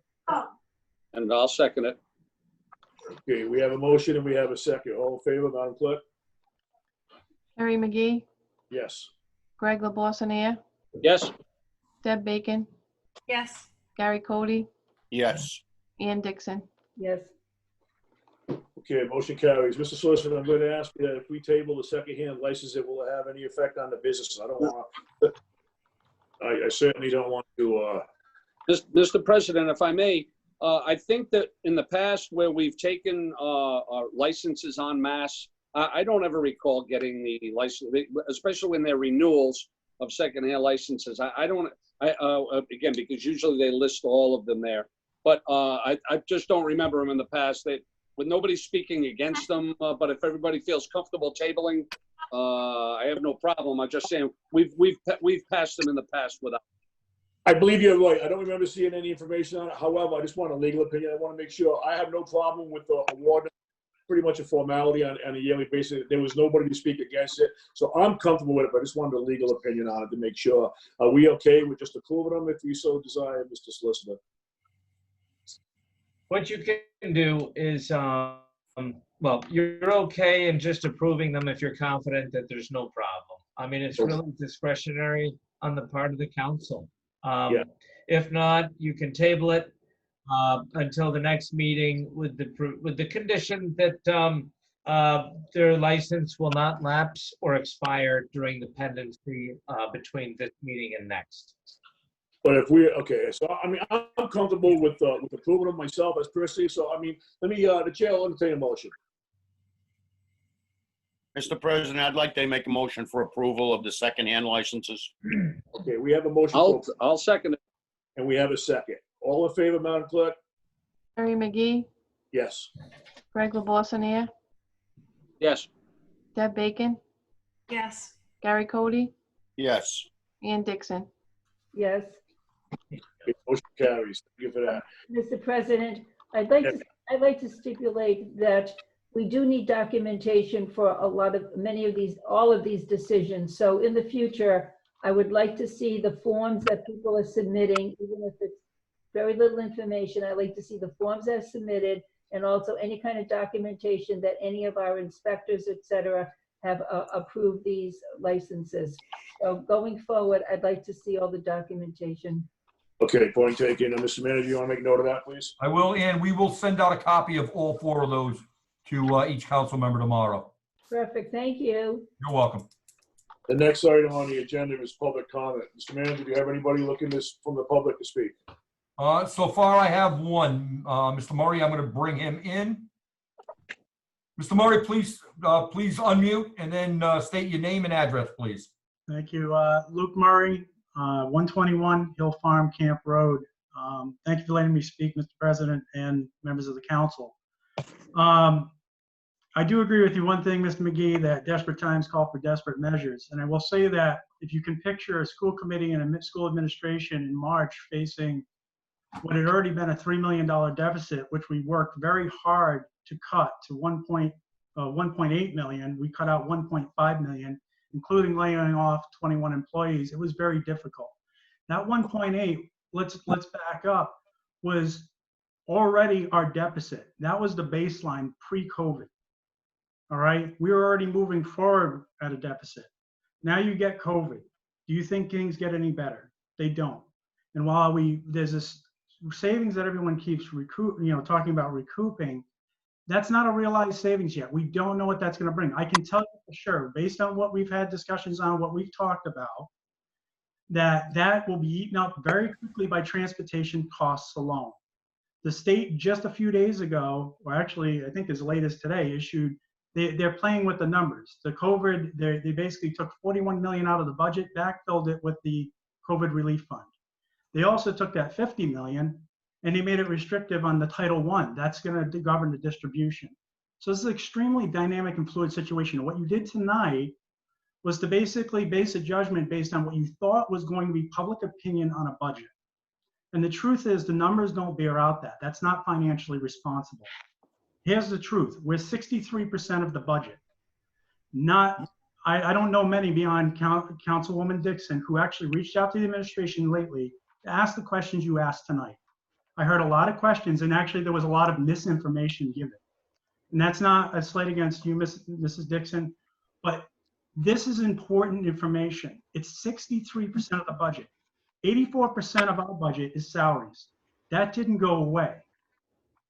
And I'll second it. Okay, we have a motion and we have a second. All in favor, Madam Clerk? Harry McGee, Yes. Greg LaBoissonnere, Yes. Deb Bacon, Yes. Gary Cody, Yes. Ann Dixon. Yes. Okay, motion carries. Mr. Solicitor, I'm going to ask you that if we table the secondhand license, it will have any effect on the business. I don't want to, I certainly don't want to, Mr. President, if I may, I think that in the past where we've taken licenses en masse, I don't ever recall getting the license, especially when they're renewals of secondhand licenses. Again, because usually they list all of them there. But I just don't remember them in the past. With nobody speaking against them, but if everybody feels comfortable tabling, I have no problem. I'm just saying we've passed them in the past without. I believe you're right. I don't remember seeing any information on it. However, I just want a legal opinion. I want to make sure I have no problem with the award. Pretty much a formality on a yearly basis. There was nobody to speak against it. So I'm comfortable with it, but I just wanted a legal opinion on it to make sure. Are we okay with just approving them if we so desire, Mr. Solicitor? What you can do is, well, you're okay in just approving them if you're confident that there's no problem. I mean, it's really discretionary on the part of the council. Yeah. If not, you can table it until the next meeting with the condition that their license will not lapse or expire during the pendency between this meeting and next. But if we, okay, so I mean, I'm comfortable with approving them myself as personally. So I mean, let me, the chair will entertain a motion. Mr. President, I'd like to make a motion for approval of the secondhand licenses. Okay, we have a motion. I'll second it. And we have a second. All in favor, Madam Clerk? Harry McGee, Yes. Greg LaBoissoniere, Yes. Deb Bacon, Yes. Gary Cody, Yes. Ann Dixon. Yes. Okay, motion carries. Thank you for that. Mr. President, I'd like to stipulate that we do need documentation for all of these decisions. So in the future, I would like to see the forms that people are submitting, even if it's very little information. I'd like to see the forms that are submitted, and also any kind of documentation that any of our inspectors, et cetera, have approved these licenses. So going forward, I'd like to see all the documentation. Okay, point taken. Mr. Manager, you want to make note of that, please? I will, and we will send out a copy of all 4 of those to each council member tomorrow. Perfect, thank you. You're welcome. The next item on the agenda is public comment. Mr. Manager, do you have anybody looking from the public to speak? So far, I have one. Mr. Murray, I'm going to bring him in. Mr. Murray, please unmute and then state your name and address, please. Thank you. Luke Murray, 121 Hill Farm Camp Road. Thank you for letting me speak, Mr. President and members of the council. I do agree with you one thing, Mr. McGee, that desperate times call for desperate measures. And I will say that if you can picture a school committee and a school administration in March facing what had already been a $3 million deficit, which we worked very hard to cut to 1.8 million, we cut out 1.5 million, including laying off 21 employees. It was very difficult. That 1.8, let's back up, was already our deficit. That was the baseline pre-COVID. All right, we were already moving forward at a deficit. Now you get COVID. Do you think things get any better? They don't. And while there's this savings that everyone keeps talking about recouping, that's not a realized savings yet. We don't know what that's going to bring. I can tell you for sure, based on what we've had discussions on, what we've talked about, that will be eaten up very quickly by transportation costs alone. The state just a few days ago, or actually I think as late as today, issued, they're playing with the numbers. The COVID, they basically took 41 million out of the budget, backfilled it with the COVID relief fund. They also took that 50 million and they made it restrictive on the Title I. That's going to govern the distribution. So this is an extremely dynamic and fluid situation. What you did tonight was to basically base a judgment based on what you thought was going to be public opinion on a budget. And the truth is the numbers don't bear out that. That's not financially responsible. Here's the truth. We're 63% of the budget. I don't know many beyond Councilwoman Dixon who actually reached out to the administration lately to ask the questions you asked tonight. I heard a lot of questions, and actually there was a lot of misinformation given. And that's not a slight against you, Mrs. Dixon, but this is important information. It's 63% of the budget. 84% of our budget is salaries. That didn't go away.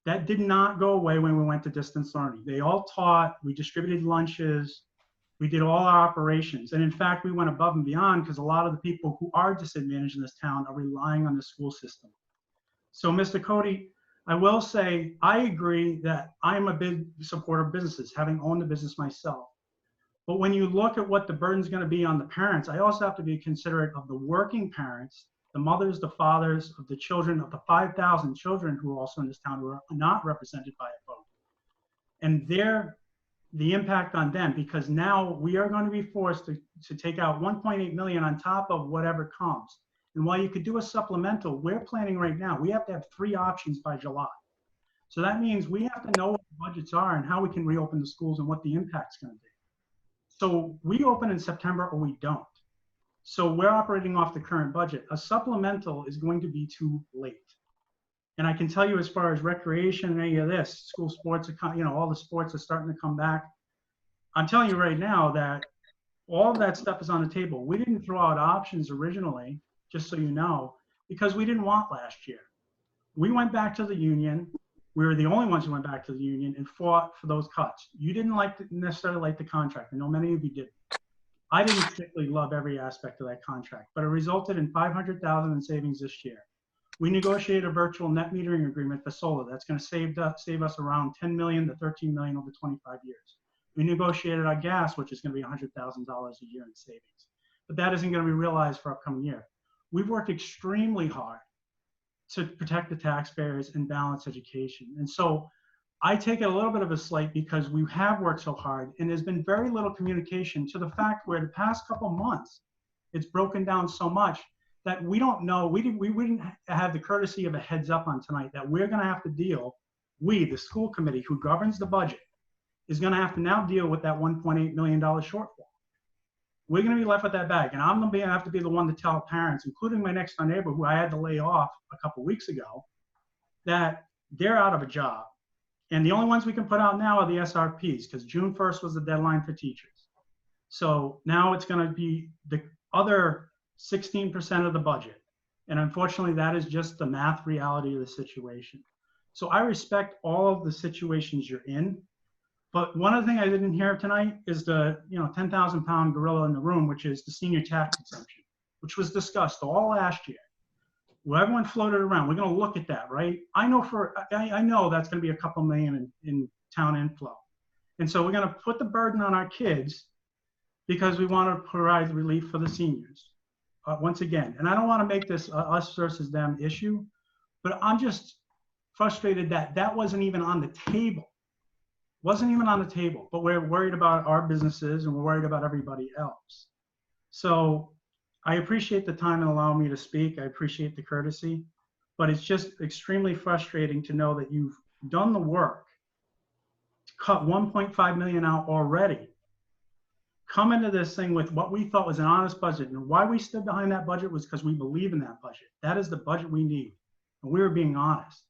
That did not go away when we went to distance learning. They all taught, we distributed lunches, we did all our operations. And in fact, we went above and beyond because a lot of the people who are disadvantaged in this town are relying on the school system. So Mr. Cody, I will say, I agree that I'm a big supporter of businesses, having owned a business myself. But when you look at what the burden's gonna be on the parents, I also have to be considerate of the working parents, the mothers, the fathers, of the children, of the 5,000 children who are also in this town who are not represented by a vote. And the impact on them, because now we are going to be forced to take out 1.8 million on top of whatever comes. And while you could do a supplemental, we're planning right now, we have to have 3 options by July. So that means we have to know what the budgets are and how we can reopen the schools and what the impact's gonna be. So we open in September or we don't. So we're operating off the current budget. A supplemental is going to be too late. And I can tell you as far as recreation and any of this, school sports, all the sports are starting to come back. I'm telling you right now that all of that stuff is on the table. We didn't throw out options originally, just so you know, because we didn't want last year. We went back to the union. We were the only ones who went back to the union and fought for those cuts. You didn't necessarily like the contract. I know many of you didn't. I didn't particularly love every aspect of that contract, but it resulted in $500,000 in savings this year. We negotiated a virtual net metering agreement for solar. That's going to save us around $10 million to $13 million over 25 years. We negotiated our gas, which is going to be $100,000 a year in savings, but that isn't going to be realized for upcoming year. We've worked extremely hard to protect the taxpayers and balance education. And so I take it a little bit of a slight because we have worked so hard and there's been very little communication to the fact where the past couple months, it's broken down so much that we don't know, we didn't have the courtesy of a heads up on tonight that we're gonna have to deal, we, the school committee who governs the budget, is gonna have to now deal with that $1.8 million shortfall. We're gonna be left with that bag. And I'm gonna have to be the one to tell parents, including my next door neighbor who I had to lay off a couple weeks ago, that they're out of a job. And the only ones we can put out now are the SRPs because June 1st was the deadline for teachers. So now it's gonna be the other 16% of the budget. And unfortunately, that is just the math reality of the situation. So I respect all of the situations you're in. But one other thing I didn't hear tonight is the 10,000 pound gorilla in the room, which is the senior tax exemption, which was discussed all last year. Well, everyone floated around. We're going to look at that, right? I know that's going to be a couple million in town inflow. And so we're going to put the burden on our kids because we want to provide relief for the seniors. Once again, and I don't want to make this us versus them issue, but I'm just frustrated that that wasn't even on the table. Wasn't even on the table, but we're worried about our businesses and we're worried about everybody else. So I appreciate the time and allowing me to speak. I appreciate the courtesy, but it's just extremely frustrating to know that you've done the work to cut 1.5 million out already. Come into this thing with what we thought was an honest budget, and why we stood behind that budget was because we believe in that budget. That is the budget we need, and we were being honest.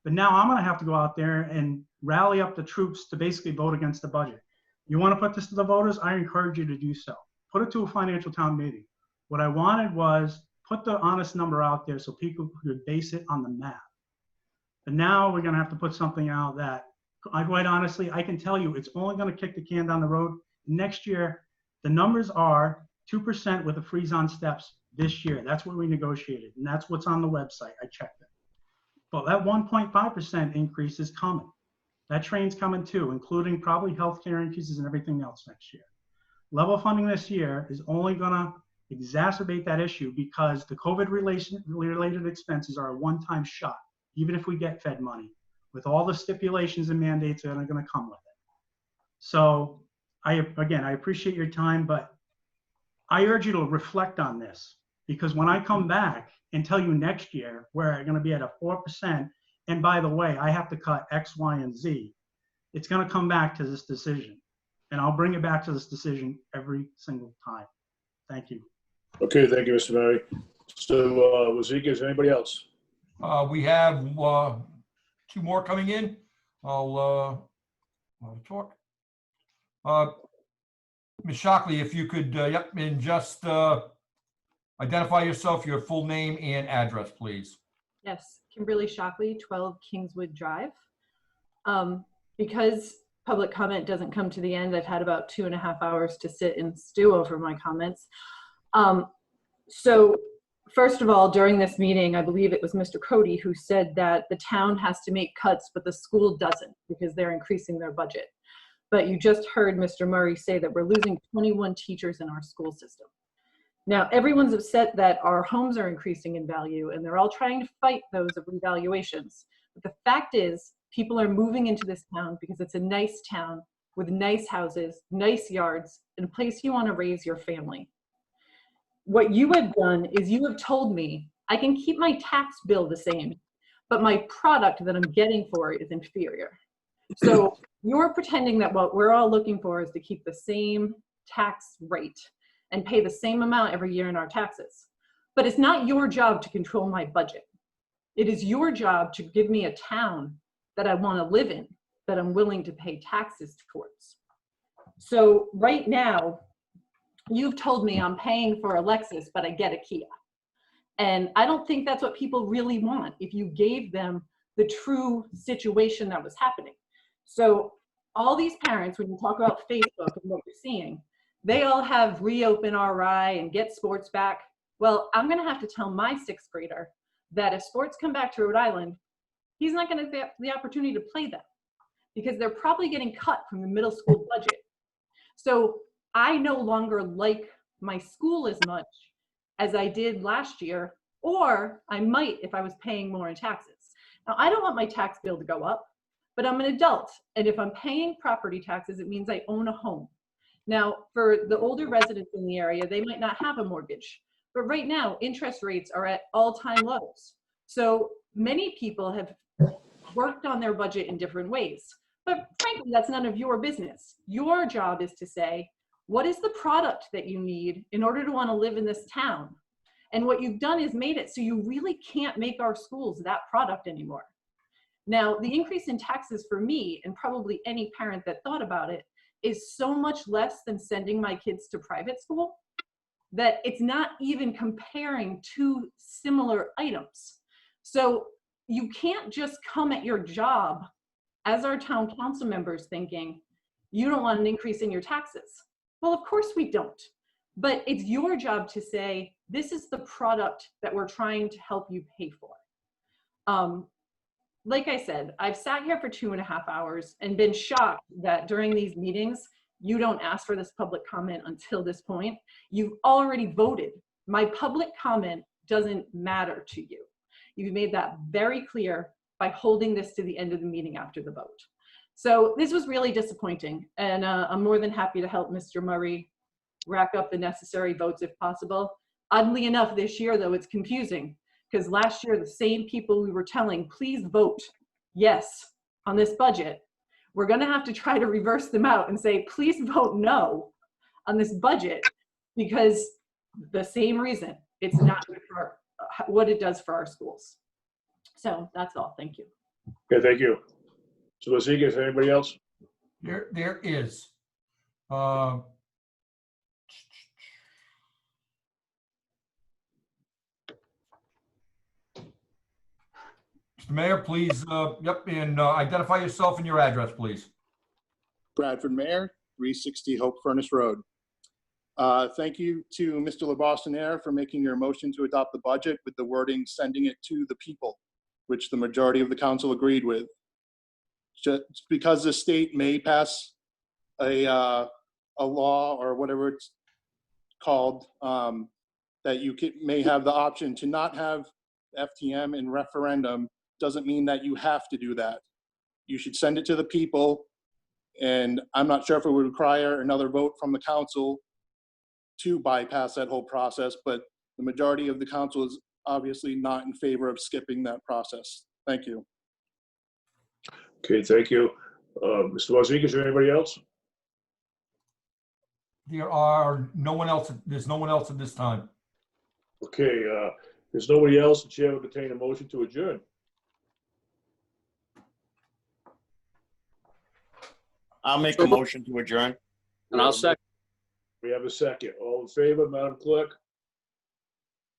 But now I'm going to have to go out there and rally up the troops to basically vote against the budget. You want to put this to the voters? I encourage you to do so. Put it to a financial town meeting. What I wanted was put the honest number out there so people could base it on the math. But now we're going to have to put something out that, quite honestly, I can tell you it's only going to kick the can down the road. Next year, the numbers are 2% with a freeze on steps this year. That's what we negotiated, and that's what's on the website. I checked it. But that 1.5% increase is coming. That train's coming too, including probably healthcare increases and everything else next year. Level funding this year is only going to exacerbate that issue because the COVID-related expenses are a one-time shot, even if we get Fed money, with all the stipulations and mandates that are going to come with it. So I appreciate your time, but I urge you to reflect on this because when I come back and tell you next year we're going to be at a 4%, and by the way, I have to cut X, Y, and Z, it's going to come back to this decision. And I'll bring it back to this decision every single time. Thank you. Okay, thank you, Mr. Murray. So, Wazika, is there anybody else? We have 2 more coming in. I'll talk. Ms. Shockley, if you could, and just identify yourself, your full name and address, please. Yes, Kimberly Shockley, 12 Kingswood Drive. Because public comment doesn't come to the end, I've had about 2.5 hours to sit and stew over my comments. So first of all, during this meeting, I believe it was Mr. Cody who said that the town has to make cuts, but the school doesn't because they're increasing their budget. But you just heard Mr. Murray say that we're losing 21 teachers in our school system. Now, everyone's upset that our homes are increasing in value and they're all trying to fight those revaluations. But the fact is, people are moving into this town because it's a nice town with nice houses, nice yards, and a place you want to raise your family. What you have done is you have told me I can keep my tax bill the same, but my product that I'm getting for it is inferior. So you're pretending that what we're all looking for is to keep the same tax rate and pay the same amount every year in our taxes. But it's not your job to control my budget. It is your job to give me a town that I want to live in, that I'm willing to pay taxes towards. So right now, you've told me I'm paying for a Lexus, but I get a Kia. And I don't think that's what people really want if you gave them the true situation that was happening. So all these parents, when you talk about Facebook and what you're seeing, they all have reopen RI and get sports back. Well, I'm gonna have to tell my 6th grader that if sports come back to Rhode Island, he's not gonna get the opportunity to play them because they're probably getting cut from the middle school budget. So I no longer like my school as much as I did last year, or I might if I was paying more in taxes. Now, I don't want my tax bill to go up, but I'm an adult. And if I'm paying property taxes, it means I own a home. Now, for the older residents in the area, they might not have a mortgage, but right now interest rates are at all-time lows. So many people have worked on their budget in different ways, but frankly, that's none of your business. Your job is to say, what is the product that you need in order to want to live in this town? And what you've done is made it so you really can't make our schools that product anymore. Now, the increase in taxes for me, and probably any parent that thought about it, is so much less than sending my kids to private school that it's not even comparing two similar items. So you can't just come at your job as our town council members thinking, you don't want an increase in your taxes. Well, of course we don't. But it's your job to say, this is the product that we're trying to help you pay for. Like I said, I've sat here for 2.5 hours and been shocked that during these meetings, you don't ask for this public comment until this point. You've already voted. My public comment doesn't matter to you. You've made that very clear by holding this to the end of the meeting after the vote. So this was really disappointing, and I'm more than happy to help Mr. Murray rack up the necessary votes if possible. Oddly enough, this year, though, it's confusing, because last year, the same people we were telling, please vote yes on this budget, we're going to have to try to reverse them out and say, please vote no on this budget, because the same reason, it's not good for what it does for our schools. So that's all. Thank you. Okay, thank you. So let's see, is there anybody else? There is. Mr. Mayor, please, and identify yourself and your address, please. Bradford Mayor, 360 Hope Furnace Road. Thank you to Mr. LeBostonere for making your motion to adopt the budget with the wording sending it to the people, which the majority of the council agreed with. Just because the state may pass a law or whatever it's called, that you may have the option to not have FTM in referendum, doesn't mean that you have to do that. You should send it to the people, and I'm not sure if it would require another vote from the council to bypass that whole process, but the majority of the council is obviously not in favor of skipping that process. Thank you. Okay, thank you. Mr. Wozniak, is there anybody else? There are no one else. There's no one else at this time. Okay, there's nobody else. The chair will entertain a motion to adjourn. I'll make a motion to adjourn. And I'll second. We have a second. All in favor, Madam Clerk?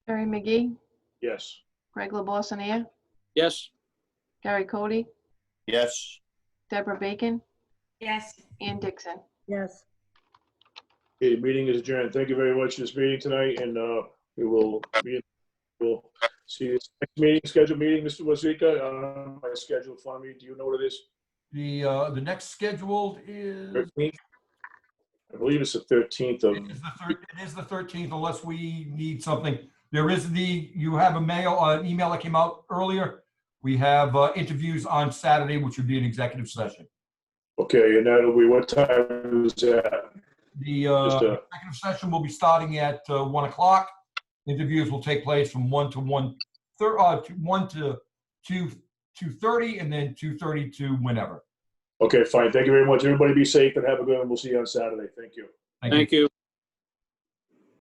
Mary McGee, Yes. Greg LeBostonere, Yes. Gary Cody, Yes. Deborah Bacon, Yes. Ann Dixon. Yes. Okay, the meeting is adjourned. Thank you very much for this meeting tonight, and we'll see you next meeting, scheduled meeting, Mr. Wozniak. My schedule for me. Do you know what it is? The next scheduled is 13th? I believe it's the 13th of. It is the 13th, unless we need something. There is you have an email that came out earlier. We have interviews on Saturday, which would be an executive session. Okay, and that'll be, what time is that? The executive session will be starting at 1 o'clock. Interviews will take place from 1 to 2:30, and then 2:30 to whenever. Okay, fine. Thank you very much. Everybody be safe and have a good one. We'll see you on Saturday. Thank you. Thank you.